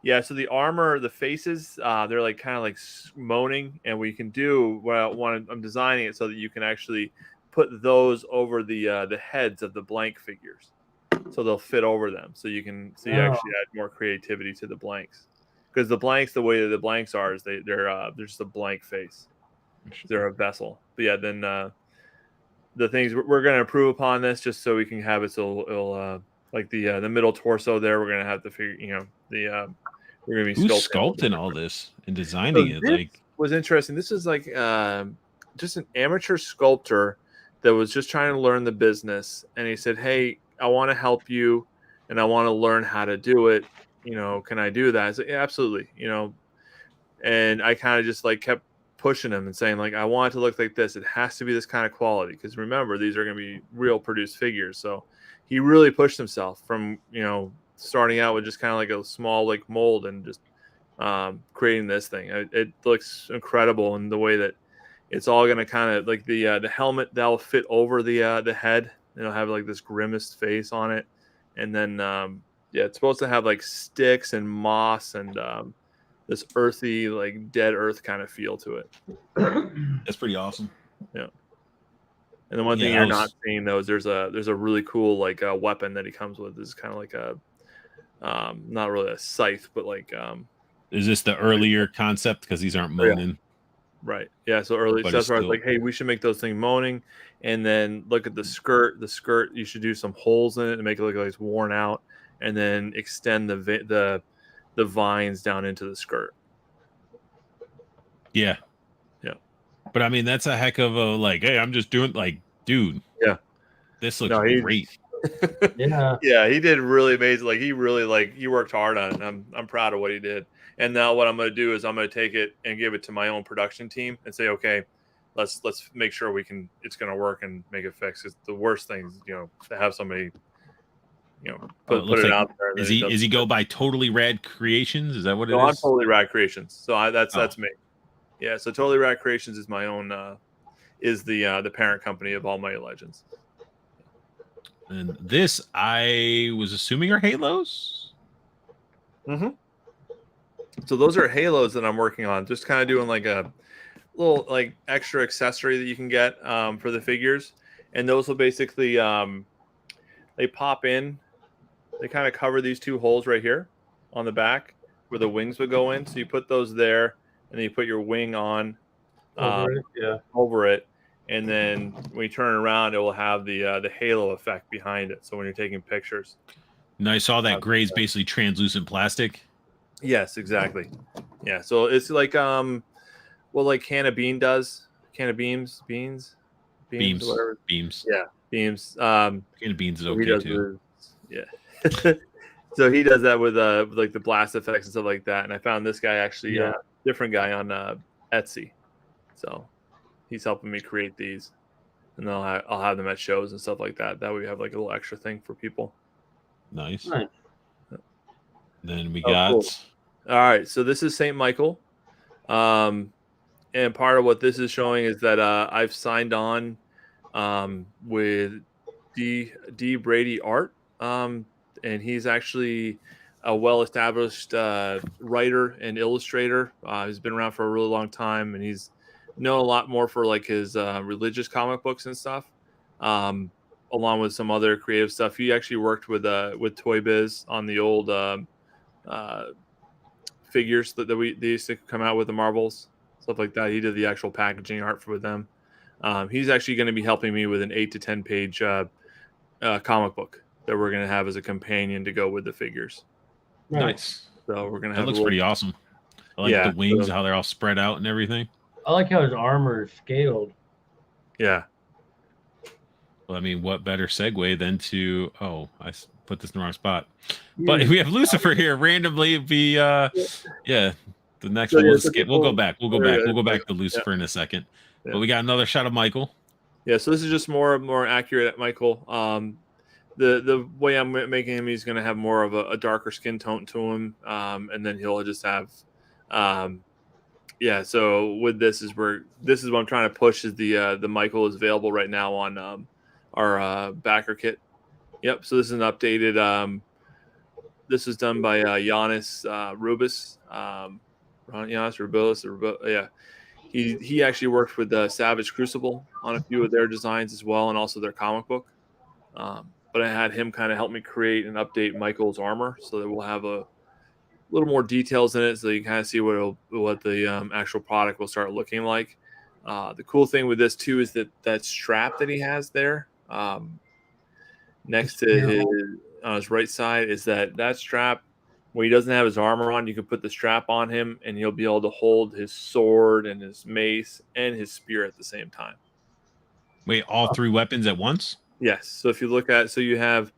Yeah, so the armor, the faces, they're like kind of like moaning, and we can do I'm designing it so that you can actually put those over the heads of the blank figures, so they'll fit over them. So you actually add more creativity to the blanks, because the blanks, the way that the blanks are, is they're just a blank face. They're a vessel. But yeah, then the things we're going to improve upon this just so we can have it so it'll like the middle torso there. We're going to have to figure, we're going to be sculpting all this and designing it. was interesting. This is like just an amateur sculptor that was just trying to learn the business, and he said, "Hey, I want to help you, and I want to learn how to do it. Can I do that?" I said, "Yeah, absolutely." And I kind of just like kept pushing him and saying, like, I want it to look like this. It has to be this kind of quality, because remember, these are going to be real produced figures. So he really pushed himself from starting out with just kind of like a small like mold and just creating this thing. It looks incredible in the way that it's all going to kind of like the helmet that'll fit over the head. It'll have like this grimaced face on it, and then it's supposed to have like sticks and moss and this earthy, like dead earth kind of feel to it. That's pretty awesome. Yeah. And the one thing you're not seeing though is there's a really cool like weapon that he comes with. This is kind of like a not really a scythe, but like is this the earlier concept? Because these aren't moaning. Yeah. Right. Yeah. So early. So that's where I was like, hey, we should make those things moaning, and then look at the skirt. The skirt, you should do some holes in it and make it look like it's worn out, and then extend the vines down into the skirt. Yeah. Yeah. But I mean, that's a heck of a like, hey, I'm just doing like, dude. Yeah. This looks great. Yeah. Yeah, he did really amazing. Like he worked hard on it. And I'm proud of what he did. And now what I'm going to do is I'm going to take it and give it to my own production team and say, okay, let's make sure it's going to work and make it fix. It's the worst thing, to have somebody, put it out there. Is he go by Totally Rad Creations? Is that what it is? No, I'm Totally Rad Creations. So that's me. Yeah. So Totally Rad Creations is my own, is the parent company of Almight Legends. And this, I was assuming, are halos. Mm-hmm. So those are halos that I'm working on. Just kind of doing like a little like extra accessory that you can get for the figures, and those will basically they pop in. They kind of cover these two holes right here on the back where the wings would go in. So you put those there, and then you put your wing on over it. And then when you turn it around, it will have the halo effect behind it. So when you're taking pictures. Now I saw that gray is basically translucent plastic. Yes, exactly. Yeah, so it's like what like Can of Beans does. Can of Beans, whatever. Beams. Yeah, Beams. Can of Beans is okay too. So he does that with like the blast effects and stuff like that. And I found this guy actually different guy on Etsy. So he's helping me create these, and I'll have them at shows and stuff like that. That way we have like a little extra thing for people. Nice. Then we got. Cool. All right, so this is St. Michael, and part of what this is showing is that I've signed on with D. Brady Art, and he's actually a well-established writer and illustrator. He's been around for a really long time, and he's known a lot more for like his religious comic books and stuff, along with some other creative stuff. He actually worked with Toy Biz on the old figures that they used to come out with, the Marvels, stuff like that. He did the actual packaging art for them. He's actually going to be helping me with an 8 to 10 page comic book that we're going to have as a companion to go with the figures. Nice. So we're going to have. That looks pretty awesome. I like the wings, how they're all spread out and everything. I like how his armor is scaled. Yeah. Well, I mean, what better segue than to? Oh, I put this in the wrong spot. But we have Lucifer here randomly. The next one. We'll skip. We'll go back. We'll go back to Lucifer in a second. Yeah. But we got another shot of Michael. Yeah. So this is just more accurate at Michael. The way I'm making him, he's going to have more of a darker skin tone to him, and then he'll just have. So with this is what I'm trying to push is the Michael is available right now on our backer kit. Yep. So this is an updated. This is done by Giannis Rubis. Giannis Rubis. Yeah. He actually worked with Savage Crucible on a few of their designs as well, and also their comic book. But I had him kind of help me create and update Michael's armor so that we'll have a little more details in it, so you can kind of see what the actual product will start looking like. The cool thing with this too is that strap that he has there next to on his right side is that strap when he doesn't have his armor on, you can put the strap on him, and he'll be able to hold his sword and his mace and his spear at the same time. Wait, all 3 weapons at once? Yes. So if you look at, so you have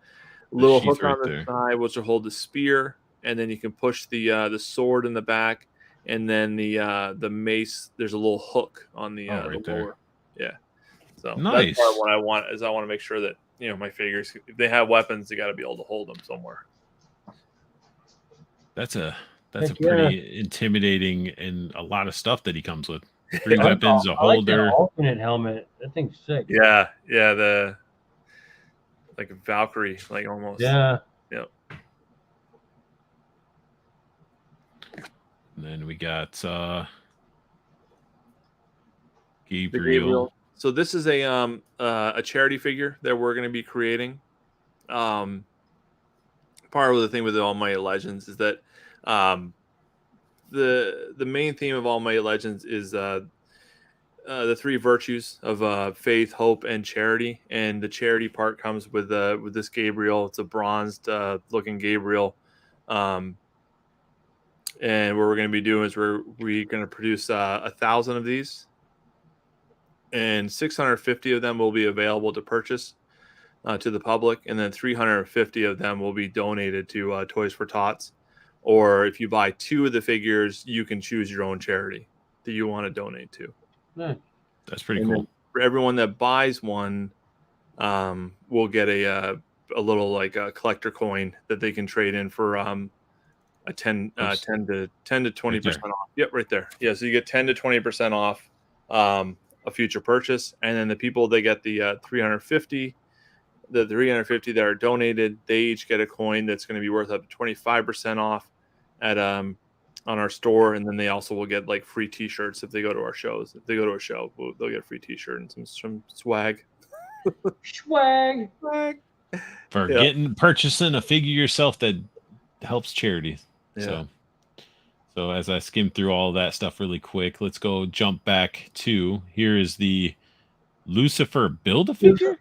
a little hook right on the there. side, which will hold the spear, and then you can push the sword in the back, and then the mace. There's a little hook on the right there. lower. Yeah. So Nice. that's part of what I want. Is I want to make sure that my figures, if they have weapons, they got to be able to hold them somewhere. That's a pretty intimidating and a lot of stuff that he comes with. 3 I weapons, a I like that holder. alternate helmet. That thing's sick. Yeah, the like a Valkyrie, like almost. Yeah. Yep. And then we got The Gabriel. So this is a charity figure that we're going to be creating. Part of the thing with the Almighty Legends is that the main theme of Almighty Legends is the 3 virtues of faith, hope, and charity. And the charity part comes with this Gabriel. It's a bronzed looking Gabriel. And what we're going to be doing is we're going to produce 1,000 of these, and 650 of them will be available to purchase to the public, and then 350 of them will be donated to Toys for Tots. Or if you buy 2 of the figures, you can choose your own charity that you want to donate to. Nice. That's pretty cool. For everyone that buys one, will get a little like a collector coin that they can trade in for a 10 to 20% off. Yep, right there. Yeah, so you get 10 to 20% off a future purchase, and then the people that get the 350. The 350 that are donated, they each get a coin that's going to be worth up to 25% off at on our store, and then they also will get like free T-shirts if they go to our shows. If they go to a show, they'll get a free T-shirt and some swag. Swag. For purchasing a figure yourself that helps charity. Yeah. So as I skim through all that stuff really quick, let's go jump back to here is the Lucifer Build-A-Figure?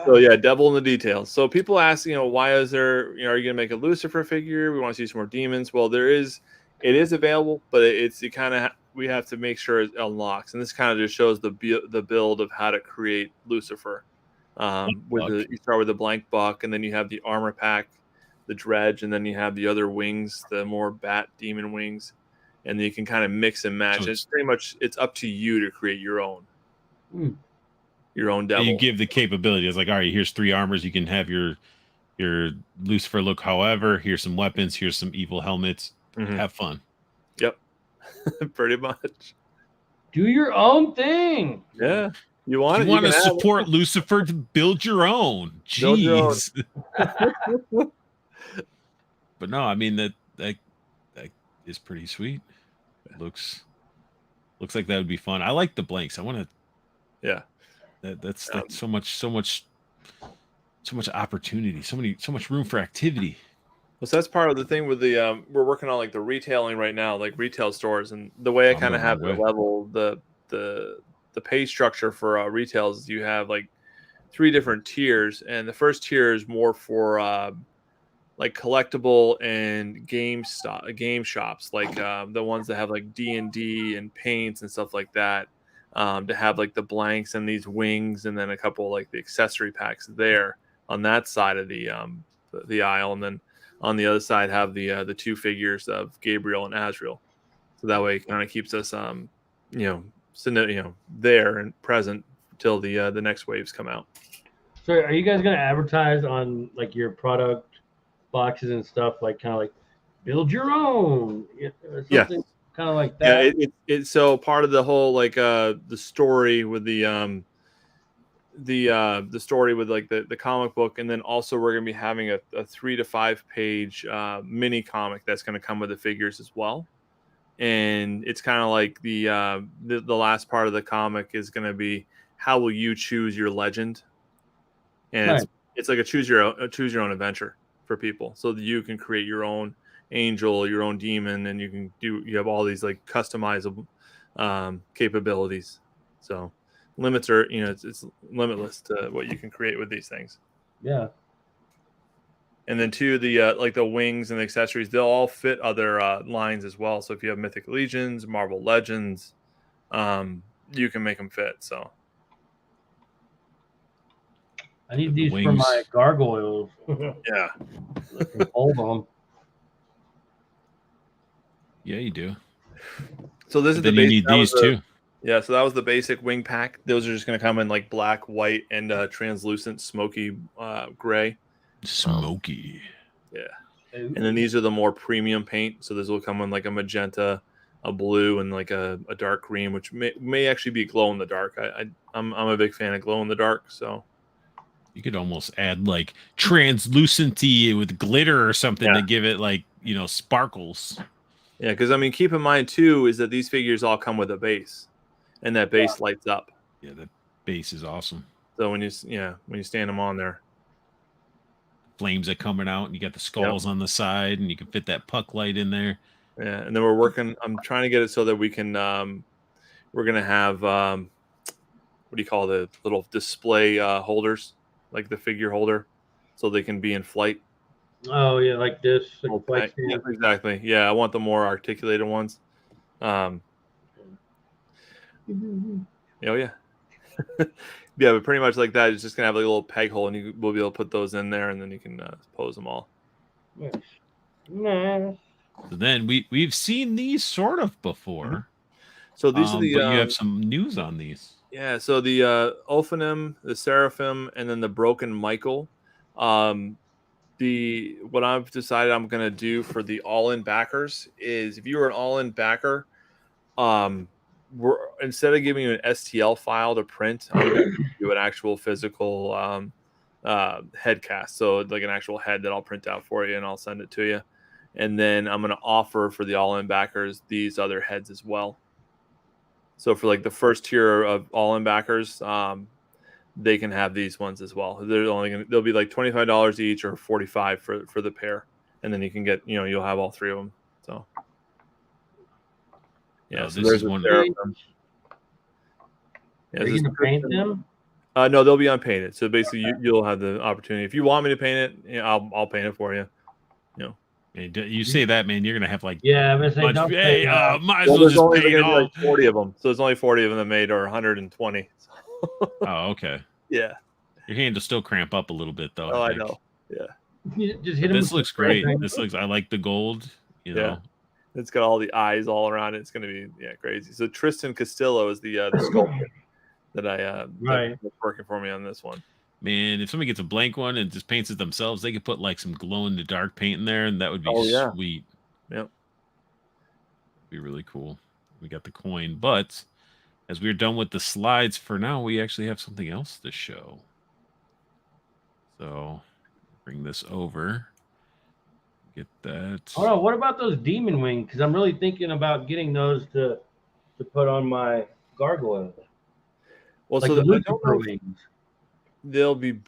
So yeah, devil in the details. So people ask, why is there, are you going to make a Lucifer figure? We want to see some more demons. Well, it is available, but we have to make sure it unlocks. And this kind of just shows the build of how to create Lucifer. You start with the blank buck, and then you have the armor pack, the dredge, and then you have the other wings, the more bat demon wings. And then you can kind of mix and match. So it's pretty much, it's up to you to create your own. Your own devil. You give the capability. It's like, all right, here's 3 armors. You can have your Lucifer look however. Here's some weapons. Here's some evil helmets. Mm-hmm. Have fun. Yep. Pretty much. Do your own thing. Yeah. You want to support Lucifer to build your own. Jeez. But no, I mean that is pretty sweet. It looks like that would be fun. I like the blanks. I want to. Yeah. That's so much opportunity, so much room for activity. Well, so that's part of the thing with the we're working on like the retailing right now, like retail stores, and the way I kind of have the level, the pay structure for retail is you have like 3 different tiers, and the first tier is more for like collectible and game shops, like the ones that have like D&D and paints and stuff like that. To have like the blanks and these wings, and then a couple like the accessory packs there on that side of the aisle, and then on the other side have the 2 figures of Gabriel and Azrael. So that way it kind of keeps us there and present till the next waves come out. So are you guys gonna advertise on like your product boxes and stuff, like kind of like build your own? Yeah. Kind of like that. Yeah, it's so part of the whole like the story with the story with like the comic book, and then also we're gonna be having a 3 to 5 page mini comic that's gonna come with the figures as well. And it's kind of like the last part of the comic is gonna be how will you choose your legend, and it's like a choose your own adventure for people, so that you can create your own angel, your own demon, and you have all these like customizable capabilities. So limits are, it's limitless to what you can create with these things. Yeah. And then two, the like the wings and the accessories, they'll all fit other lines as well. So if you have Mythic Legions, Marvel Legends, you can make them fit. So I need these for my gargoyles. Yeah. I can hold them. Yeah, you do. So this is the basic. You need these too. Yeah, so that was the basic wing pack. Those are just going to come in like black, white, and translucent, smoky gray. Smoky. Yeah. And then these are the more premium paint. So this will come in like a magenta, a blue, and like a dark green, which may actually be glow in the dark. I'm a big fan of glow in the dark. So you could almost add like translucency with glitter or something to give it like, you know, sparkles. Yeah, because I mean, keep in mind too is that these figures all come with a base, and that base lights up. Yeah, the base is awesome. So when you stand them on there, flames are coming out, and you got the skulls on the side, and you can fit that puck light in there. Yeah, and then we're working. I'm trying to get it so that we can. We're gonna have what do you call the little display holders, like the figure holder, so they can be in flight. Oh yeah, like this. Like yeah, exactly. Yeah, I want the more articulated ones. Oh yeah. Yeah, but pretty much like that. It's just gonna have like a little peg hole, and we'll be able to put those in there, and then you can pose them all. Nice. So then we've seen these sort of before. Mm-hmm. So these are the. But you have some news on these. Yeah. So the Ophanim, the Seraphim, and then the Broken Michael. What I've decided I'm gonna do for the all-in backers is if you are an all-in backer, we're instead of giving you an STL file to print, I'm gonna do an actual physical head cast. So like an actual head that I'll print out for you and I'll send it to you. And then I'm gonna offer for the all-in backers these other heads as well. So for like the first tier of all-in backers, they can have these ones as well. They'll be like $25 each or $45 for the pair, and then you can get you'll have all three of them. So yeah, so this is one. Are you gonna paint them? No, they'll be unpainted. So basically, you'll have the opportunity. If you want me to paint it, I'll paint it for you. You say that, man, you're gonna have like I'm gonna say might as well just paint all. Like 40 of them. So there's only 40 of them that made, or 120. Oh, okay. Yeah. Your hand will still cramp up a little bit, though. Oh, I know. Yeah. Just hit this looks great. I like the gold. You know, it's got all the eyes all around it. It's gonna be crazy. So Tristan Castillo is the sculptor that that's working for me on this one. Man, if somebody gets a blank one and just paints it themselves, they could put like some glow in the dark paint in there, and that would be sweet. Yep. Be really cool. We got the coin, but as we're done with the slides for now, we actually have something else to show. So bring this over. Get that. Oh no, what about those demon wings? Because I'm really thinking about getting those to put on my gargoyle. Well, like so the Lucifer wings. They'll be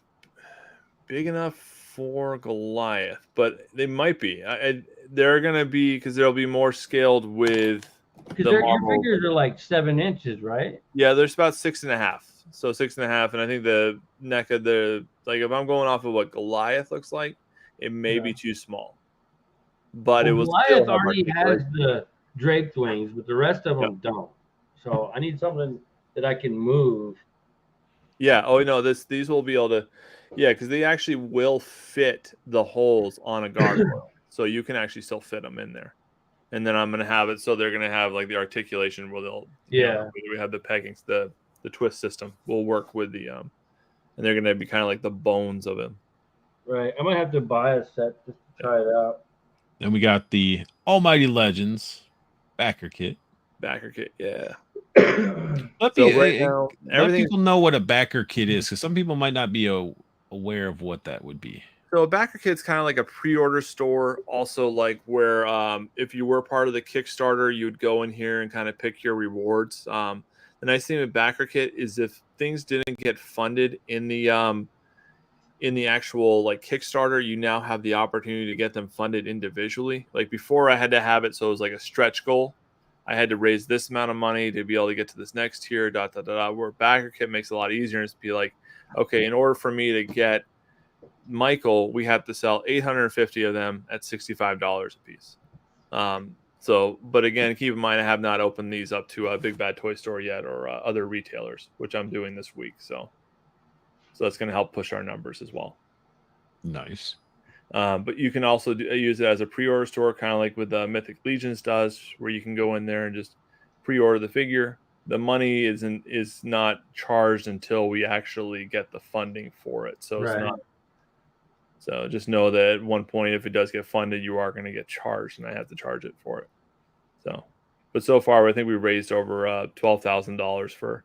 big enough for Goliath, but they might be. They're gonna be because they'll be more scaled with. Because your figures are like 7 inches, right? Yeah, there's about 6.5. So 6.5, and I think the neck of the if I'm going off of what Goliath looks like, it may be too small. But Goliath already has the draped wings, but the rest of them don't. So I need something that I can move. Yeah. Oh no, these will be able to. Yeah, because they actually will fit the holes on a gargoyle, so you can actually still fit them in there. And then I'm gonna have it so they're gonna have like the articulation where they'll we have the peggings, the twist system will work with the and they're gonna be kind of like the bones of it. Right. I might have to buy a set just to try it out. Then we got the Almighty Legends backer kit. Backer kit, yeah. Let people know what a backer kit is, because some people might not be aware of what that would be. So a backer kit's kind of like a pre-order store, also like where if you were part of the Kickstarter, you would go in here and kind of pick your rewards. The nice thing with backer kit is if things didn't get funded in the actual like Kickstarter, you now have the opportunity to get them funded individually. Like before, I had to have it so it was like a stretch goal. I had to raise this amount of money to be able to get to this next tier. Where backer kit makes it a lot easier. It's be like, okay, in order for me to get Michael, we have to sell 850 of them at $65 a piece. So, but again, keep in mind, I have not opened these up to a Big Bad Toy Store yet or other retailers, which I'm doing this week. So that's going to help push our numbers as well. Nice. But you can also use it as a pre-order store, kind of like with Mythic Legions does, where you can go in there and just pre-order the figure. The money is not charged until we actually get the funding for it. So it's not. So just know that at one point, if it does get funded, you are going to get charged, and I have to charge it for it. So, but so far, I think we raised over $12,000 for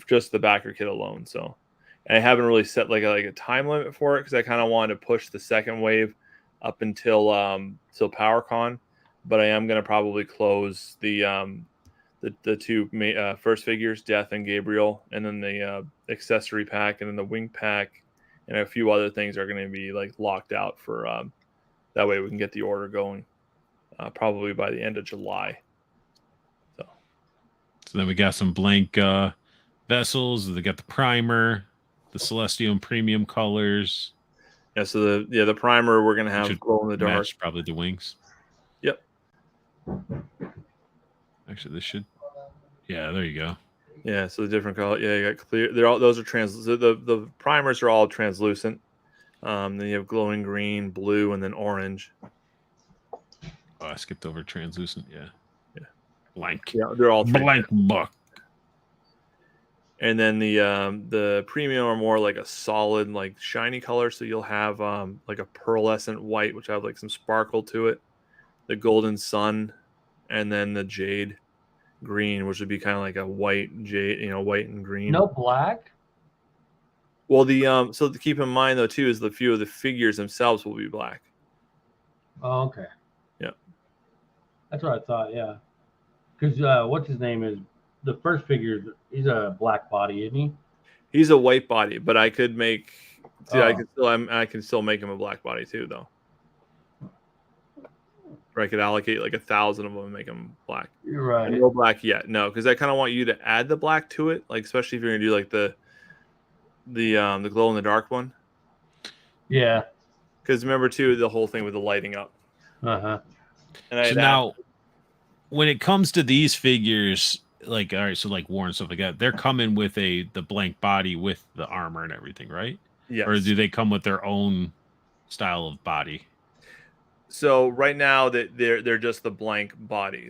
just the backer kit alone. So, and I haven't really set like a time limit for it because I kind of wanted to push the second wave up until PowerCon, but I am going to probably close the two first figures, Death and Gabriel, and then the accessory pack, and then the wing pack. And a few other things are going to be like locked out for that way we can get the order going probably by the end of July. So then we got some blank vessels. They got the primer, the Celestium premium colors. Yeah, so the primer we're going to have glow in the dark. Match probably the wings. Yep. Actually, this should. Yeah, there you go. Yeah, so the different color. Yeah, you got clear. Those are translucent. The primers are all translucent. Then you have glowing green, blue, and then orange. Oh, I skipped over translucent. Yeah. Blank. Yeah, they're all blank book. And then the premium are more like a solid, like shiny color. So you'll have like a pearlescent white, which have like some sparkle to it. The golden sun, and then the jade green, which would be kind of like a white jade, white and green. No black. Well, so to keep in mind though too is the few of the figures themselves will be black. Oh, okay. Yeah, that's what I thought. Yeah, because what's his name is the first figure. He's a black body, isn't he? He's a white body, but I could make. I can still make him a black body too, though. Or I could allocate like 1,000 of them and make them black. You're right. No black yet, no, because I kind of want you to add the black to it, like especially if you're gonna do like the glow in the dark one. Yeah. Because remember too the whole thing with the lighting up. And so now, when it comes to these figures, like all right, so like War and stuff like that, they're coming with the blank body with the armor and everything, right? Yes. Or do they come with their own style of body? So right now that they're just the blank body,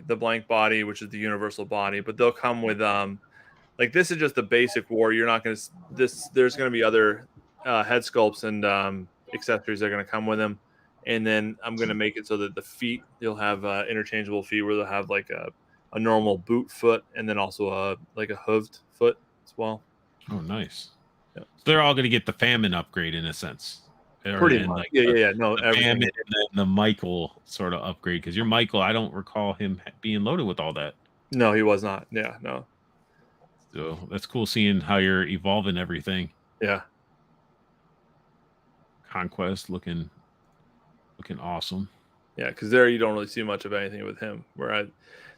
which is the universal body, but they'll come with like this is just the basic war. You're not going to there's going to be other head sculpts and accessories that are going to come with them, and then I'm going to make it so that the feet you'll have interchangeable feet where they'll have like a normal boot foot and then also like a hooved foot as well. Oh, nice. Yeah. So they're all going to get the famine upgrade in a sense. Pretty much. Like no, and then the Michael sort of upgrade, because your Michael, I don't recall him being loaded with all that. No, he was not. Yeah, no. So that's cool seeing how you're evolving everything. Yeah. Conquest looking awesome. Yeah, because there you don't really see much of anything with him.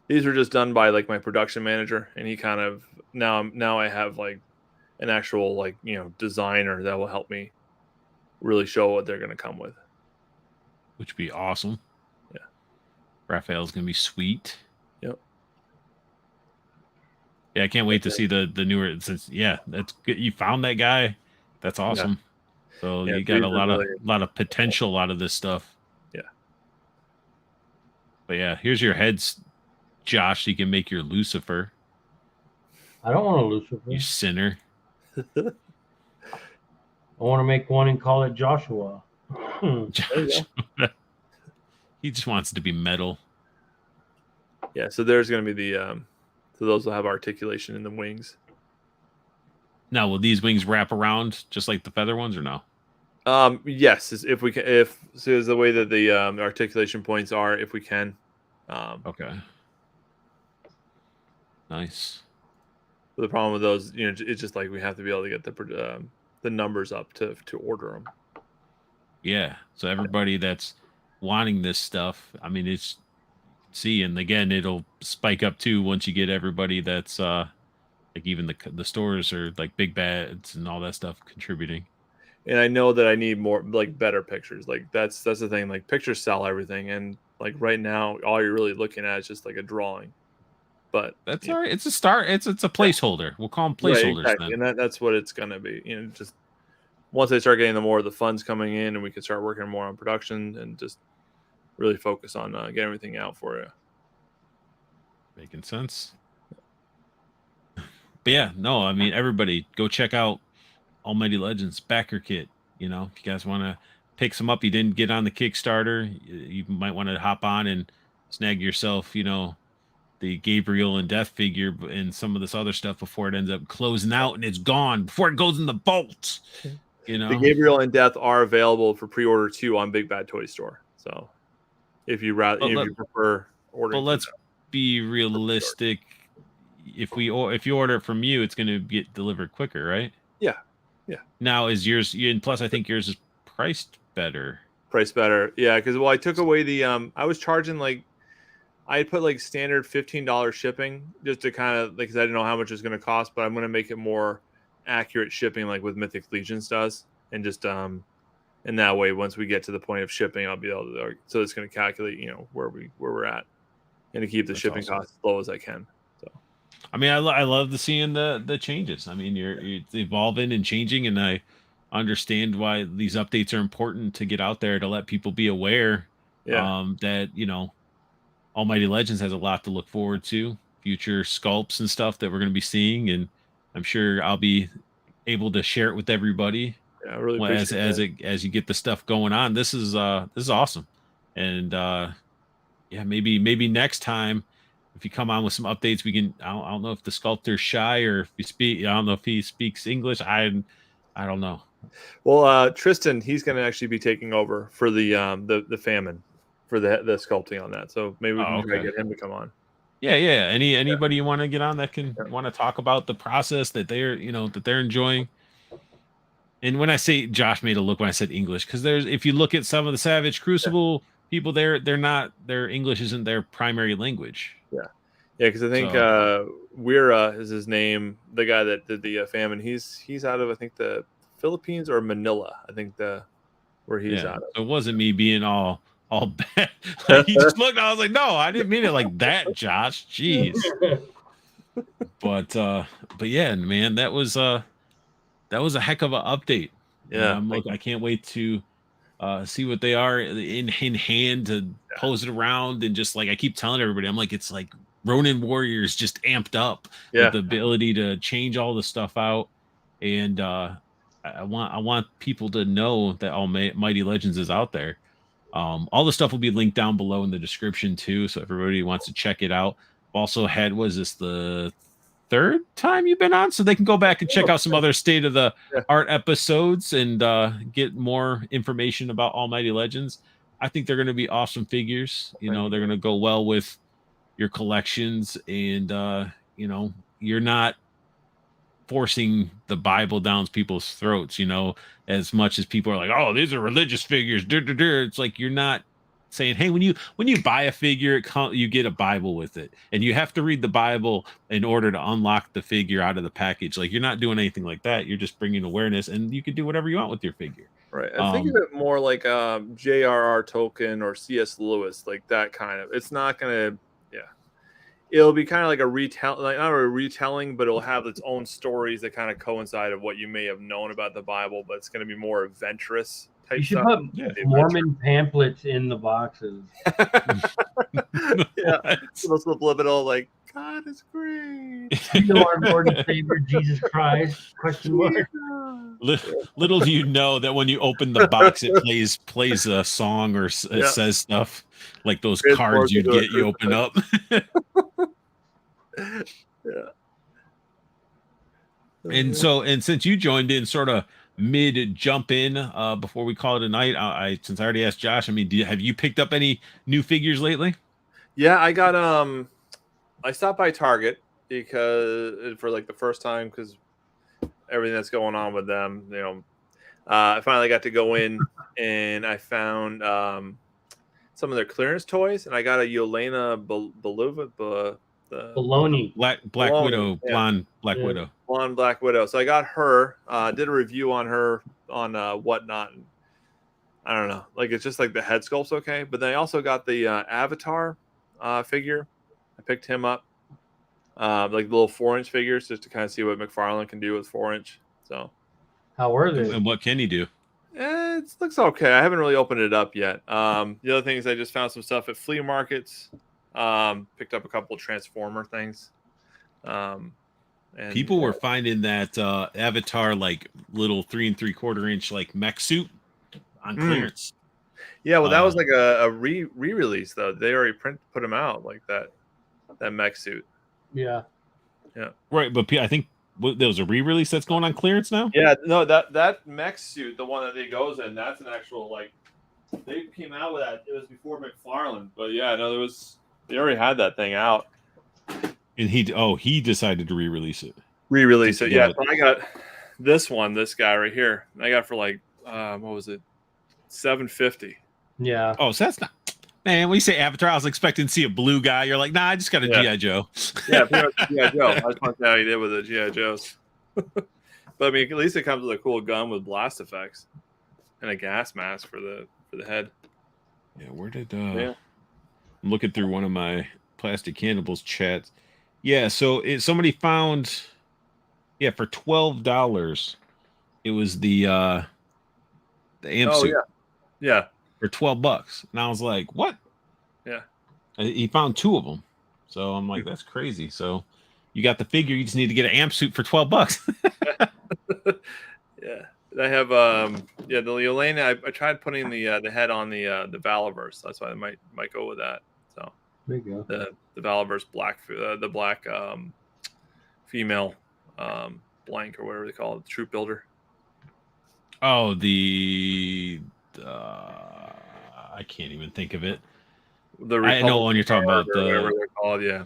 These were just done by like my production manager, and he kind of now I have like an actual like designer that will help me really show what they're going to come with, which would be awesome. Yeah, Raphael's going to be sweet. Yep. Yeah, I can't wait to see the newer. Since that's good. You found that guy. That's awesome. Yeah. So you got a lot of potential out of this stuff. Yeah. But yeah, here's your heads, Josh. So you can make your Lucifer. I don't want a Lucifer. You sinner. I want to make one and call it Joshua. Joshua. He just wants it to be metal. Yeah, so there's going to be the so those will have articulation in the wings. Now, will these wings wrap around just like the feather ones, or no? Yes, if we can, so is the way that the articulation points are, if we can. Okay. Nice. But the problem with those, it's just like we have to be able to get the numbers up to order them. Yeah. So everybody that's wanting this stuff, I mean, it's and again, it'll spike up too once you get everybody that's like even the stores or like Big Bads and all that stuff contributing. And I know that I need more, like, better pictures. Like, that's the thing. Like, pictures sell everything, and like right now, all you're really looking at is just like a drawing. But That's all right. It's a start. It's a placeholder. We'll call them right, placeholders exactly, then. and that's what it's gonna be. Just once they start getting the funds coming in, and we can start working more on production and just really focus on getting everything out for you. Making sense. But yeah, no, I mean, everybody go check out Almighty Legends backer kit. If you guys want to pick some up, you didn't get on the Kickstarter, you might want to hop on and snag yourself, the Gabriel and Death figure and some of this other stuff before it ends up closing out and it's gone before it goes in the vault. The Gabriel and Death are available for pre-order too on Big Bad Toy Store. So if you prefer ordering, but let's be realistic. If you order it from you, it's going to get delivered quicker, right? Yeah. Now is yours, and plus I think yours is priced better. Yeah, because I took away the I was charging I had put standard $15 shipping just to kind of because I didn't know how much it was going to cost, but I'm going to make it more accurate shipping like with Mythic Legions does, and just in that way once we get to the point of shipping, I'll be able to so it's going to calculate where we're at and to keep the shipping costs as low as I can. So I mean, I love to seeing the changes. I mean, you're evolving and changing, and I understand why these updates are important to get out there to let people be aware that Almighty Legends has a lot to look forward to, future sculpts and stuff that we're going to be seeing, and I'm sure I'll be able to share it with everybody. Yeah, I really appreciate as you get the stuff going on. This is awesome, and maybe next time if you come on with some updates, we can. I don't know if the sculptor's shy or if you speak. I don't know if he speaks English. I don't know. Well, Tristan, he's going to actually be taking over for the famine. For the sculpting on that, so maybe we can try to get him to come on. Yeah. Anybody you want to get on that can want to talk about the process that they're enjoying. And when I say Josh made a look when I said English, because if you look at some of the Savage Crucible people, their English isn't their primary language. Yeah, because I think Wira is his name, the guy that did the famine. He's out of I think the Philippines or Manila. I think where he's out of. So it wasn't me being all bad. He just looked. I was like, no, I didn't mean it like that, Josh. Jeez. But yeah, man, that was a heck of an update. Yeah, I can't wait to see what they are in hand to pose it around, and just I keep telling everybody, I'm like, it's like Ronin Warriors just amped up with the ability to change all the stuff out, and I want people to know that Almighty Legends is out there. All the stuff will be linked down below in the description too, so everybody who wants to check it out. Also was this the third time you've been on, so they can go back and check out some other state of the art episodes and get more information about Almighty Legends. I think they're going to be awesome figures. They're going to go well with your collections, and you're not forcing the Bible down people's throats, as much as people are like, oh, these are religious figures. It's like you're not saying, hey, when you buy a figure, you get a Bible with it, and you have to read the Bible in order to unlock the figure out of the package. Like, you're not doing anything like that. You're just bringing awareness, and you can do whatever you want with your figure. Right. I think of it more like J.R.R. Tolkien or C.S. Lewis, like that kind of. It's not gonna. It'll be kind of like a not a retelling, but it'll have its own stories that kind of coincide of what you may have known about the Bible, but it's going to be more adventurous type stuff. You should put Mormon pamphlets in the boxes. Yeah, subliminal, like, God is great. Our Lord and Savior Jesus Christ? Question mark. Little do you know that when you open the box, it plays a song or it says stuff like those cards you'd get. You open up. And since you joined in sort of mid jump in before we call it a night, since I already asked Josh, I mean, have you picked up any new figures lately? Yeah, I got I stopped by Target because for the first time, because everything that's going on with them, I finally got to go in and I found some of their clearance toys, and I got a Yelena Baloney. Black Widow, blonde Black Widow. Blonde Black Widow. So I got her, did a review on her Whatnot. I don't know. Like it's just like the head sculpt's okay, but then I also got the Avatar figure. I picked him up, like the little 4-inch figures, just to kind of see what McFarlane can do with 4-inch. So, how were they? And what can he do? it looks okay. I haven't really opened it up yet. The other thing is I just found some stuff at flea markets. Picked up a couple of Transformer things. And People were finding that Avatar like little 3 3/4 inch like mech suit on clearance. Yeah, well, that was like a re-release though. They already put them out like that mech suit. Yeah. Right, but I think there was a re-release that's going on clearance now. Yeah, no, that mech suit, the one that he goes in, that's an actual like. They came out with that. It was before McFarlane, but yeah, no, they already had that thing out. And he decided to re-release it. Re-release it, yeah. So I got this guy right here. I got for like what was it, $750. Yeah. Oh, so that's not. Man, when you say Avatar, I was expecting to see a blue guy. You're like, nah, I just got a G.I. Joe. Yeah, pretty much G.I. Joe. I just want to see how he did with the G.I. Joes. But I mean, at least it comes with a cool gun with blast effects and a gas mask for the head. Yeah, where did I'm looking through one of my Plastic Cannibals chats. Yeah, so somebody found for $12. It was the amp suit. Yeah. For $12. And I was like, what? Yeah. He found 2 of them. So I'm like, that's crazy. So you got the figure, you just need to get an amp suit for $12. Yeah. I have the Elena. I tried putting the head on the Valaverse. That's why I might go with that. So there you go. The Valaverse black female blank or whatever they call it, the Troop Builder. Oh, I can't even think of it. I know when you're talking about whatever they're called, yeah.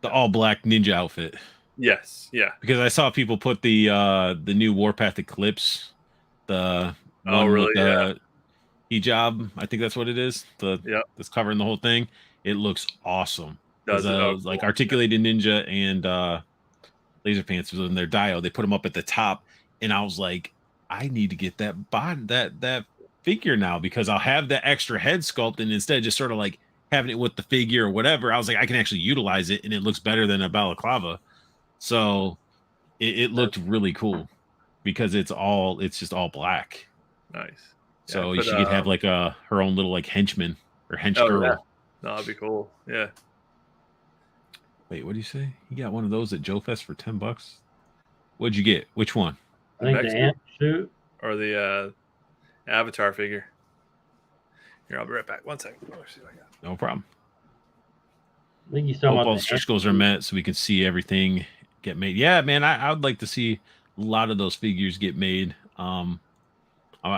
The all black ninja outfit. Yes, yeah. Because I saw people put the new Warpath Eclipse, the one with the hijab. I think that's what it is. That's covering the whole thing. It looks awesome. Does it? Cool. Like Articulated Ninja and Laser Pants was in their Dio. They put them up at the top, and I was like, I need to get that figure now because I'll have that extra head sculpt, and instead of just sort of like having it with the figure or whatever, I was like, I can actually utilize it, and it looks better than a balaclava. So it looked really cool because it's just all black. Nice. So she could have like her own little like henchman or hench girl. Yeah. No, that'd be cool. Yeah. Wait, what do you say? You got one of those at Joe Fest for $10? What'd you get? Which one? I think the amp suit or the Avatar figure. Here, I'll be right back. 1 second. See what I got. No problem. I think he's talking about all stretch goals are met so we can see everything get made. Yeah, man, I would like to see a lot of those figures get made. I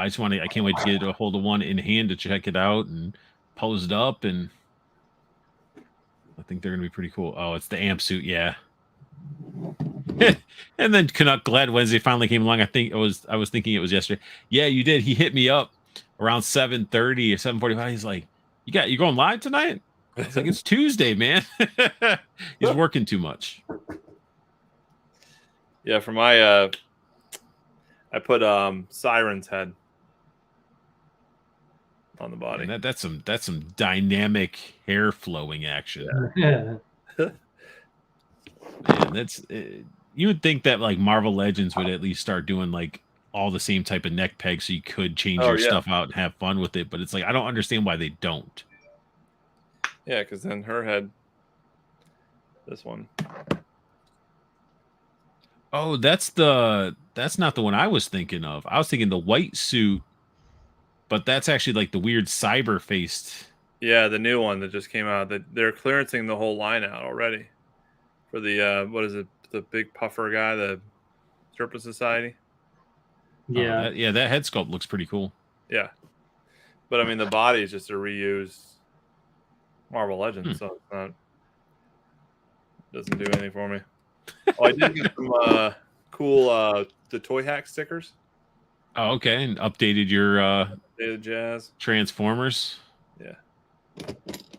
can't wait to get a hold of one in hand to check it out and pose it up, and I think they're gonna be pretty cool. Oh, it's the amp suit, yeah. And then Canuck Glad Wednesday finally came along. I was thinking it was yesterday. Yeah, you did. He hit me up around 7:30 or 7:45. He's like, "You're going live tonight?" I was like, "It's Tuesday, man." He's working too much. Yeah, for my I put Siren's head on the body. And that's some dynamic hair flowing action. Yeah. Man, that's you would think that like Marvel Legends would at least start doing like all the same type of neck pegs so you could change your stuff out and have fun with it, but it's like I don't understand why they don't. Yeah, because then her head, this one. Oh, that's not the one I was thinking of. I was thinking the white suit, but that's actually like the weird cyber faced. Yeah, the new one that just came out. That they're clearancing the whole line out already for the what is it? The big puffer guy, the Serpent Society. Yeah, that head sculpt looks pretty cool. Yeah, but I mean the body is just a reused Marvel Legends, so it's not doesn't do anything for me. Oh, I did get some cool the Toy Hack stickers. Oh, okay, and updated your updated jazz Transformers. Yeah,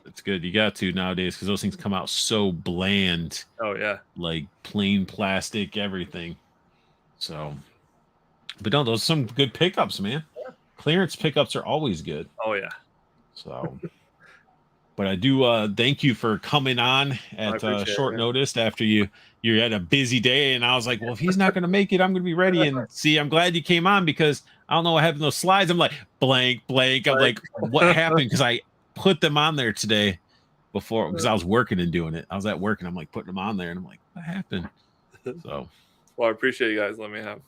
it's good. You got to nowadays because those things come out so bland. Oh yeah, like plain plastic, everything. So But no, those are some good pickups, man. Clearance pickups are always good. Oh yeah. So, but I do thank you for coming on at short notice after you had a busy day, and I was like, well, if he's not going to make it, I'm going to be ready. And see, I'm glad you came on because I don't know what happened to those slides. I'm like blank. I'm like, what happened? Because I put them on there today before because I was working and doing it. I was at work and I'm like putting them on there, and I'm like, what happened? So, well, I appreciate you guys. Let me have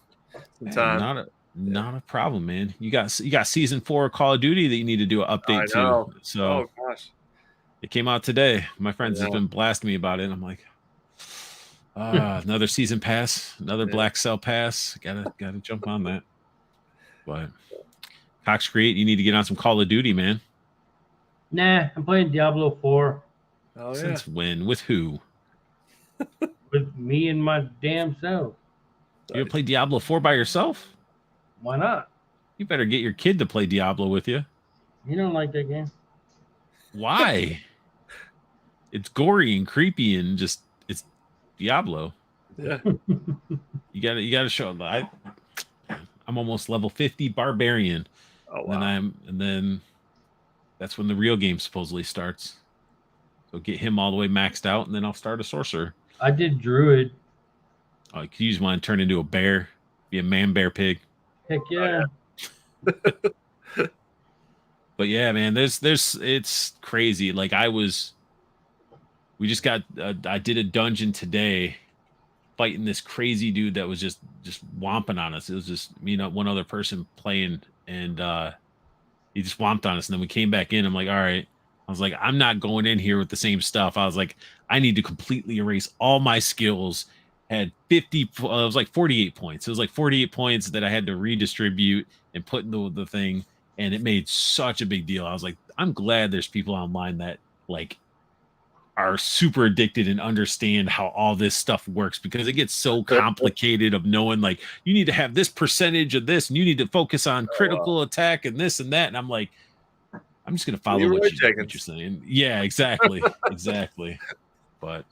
some time. Not a problem, man. You got season 4 of Call of Duty that you need to do an update to. So, oh gosh, it came out today. My friends have been blasting me about it. And I'm like, another season pass, another Black Cell pass. Gotta jump on that. But Cox Create, you need to get on some Call of Duty, man. Nah, I'm playing Diablo 4. Oh, Since when? With who? With me and my damn self. You ever play Diablo 4 by yourself? Why not? You better get your kid to play Diablo with you. You don't like that game. Why? It's gory and creepy and just it's Diablo. Yeah. you gotta show. I'm almost level 50 barbarian. Oh wow. And then that's when the real game supposedly starts. So get him all the way maxed out, and then I'll start a sorcerer. I did druid. Oh, you could use mine, turn into a bear, be a man bear pig. Heck yeah. But yeah, man, it's crazy. Like I did a dungeon today fighting this crazy dude that was just whomping on us. It was just me and one other person playing, and he just whomped on us. And then we came back in. I'm like, all right. I was like, I'm not going in here with the same stuff. I was like, I need to completely erase all my skills. Had 50, it was like 48 points. It was like 48 points that I had to redistribute and put into the thing. And it made such a big deal. I was like, I'm glad there's people online that like are super addicted and understand how all this stuff works, because it gets so complicated of knowing like you need to have this percentage of this and you need to focus on critical attack and this and that. And I'm like, I'm just going to follow what you're saying. Yeah, exactly. Exactly. But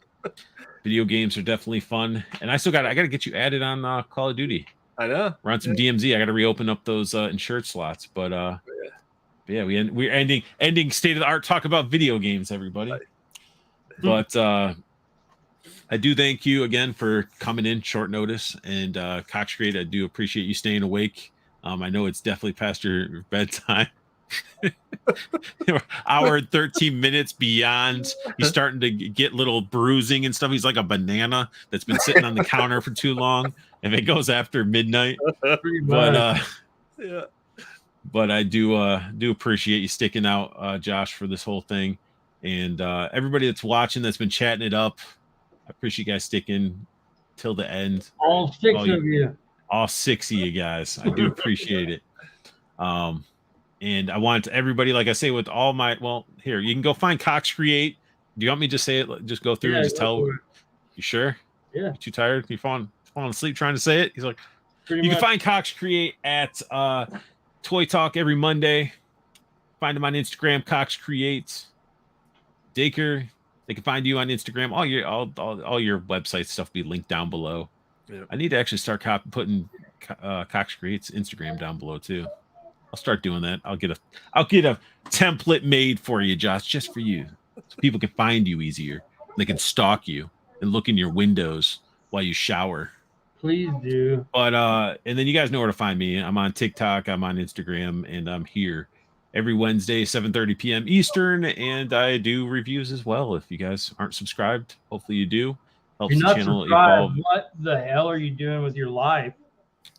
video games are definitely fun. And I got to get you added on Call of Duty. I know. We're on some DMZ. I got to reopen up those insured slots. But yeah, we're ending state of the art talk about video games, everybody. Right. But I do thank you again for coming in short notice. And Cox Create, I do appreciate you staying awake. I know it's definitely past your bedtime. Hour and 13 minutes beyond. He's starting to get little bruising and stuff. He's like a banana that's been sitting on the counter for too long. If it goes after midnight. But yeah. But I do appreciate you sticking out, Josh, for this whole thing. And everybody that's watching, that's been chatting it up, I appreciate you guys sticking till the end. All six of you. All 6 of you guys. I do appreciate it. And I want everybody, like I say, with all my, well, here, you can go find Cox Create. Do you want me to just say it? Just go through and just tell. You sure? Yeah. You too tired? You falling asleep trying to say it? He's like, you can find Cox Create at Toy Talk every Monday. Find him on Instagram, Cox Create. Dacre, they can find you on Instagram. All your website stuff be linked down below. Yep. I need to actually start putting Cox Create's Instagram down below too. I'll start doing that. I'll get a template made for you, Josh, just for you, so people can find you easier. They can stalk you and look in your windows while you shower. Please do. But and then you guys know where to find me. I'm on TikTok, I'm on Instagram, and I'm here every Wednesday, 7:30 p.m. Eastern, and I do reviews as well. If you guys aren't subscribed, hopefully you do. Helps You're not the channel subscribed. evolve. What the hell are you doing with your life?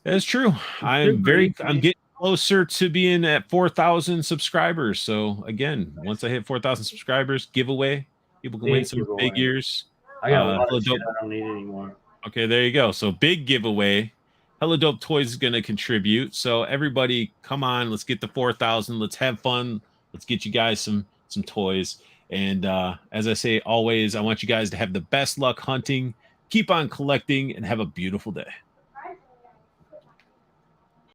That's true. I'm getting closer to being at 4,000 subscribers. So again, once I hit 4,000 subscribers, giveaway. People can win some big ears. I got a lot of shit I don't need anymore. Okay, there you go. So big giveaway. Hella Dope Toys is going to contribute. So everybody, come on, let's get to 4,000. Let's have fun. Let's get you guys some toys. And as I say always, I want you guys to have the best luck hunting. Keep on collecting and have a beautiful day.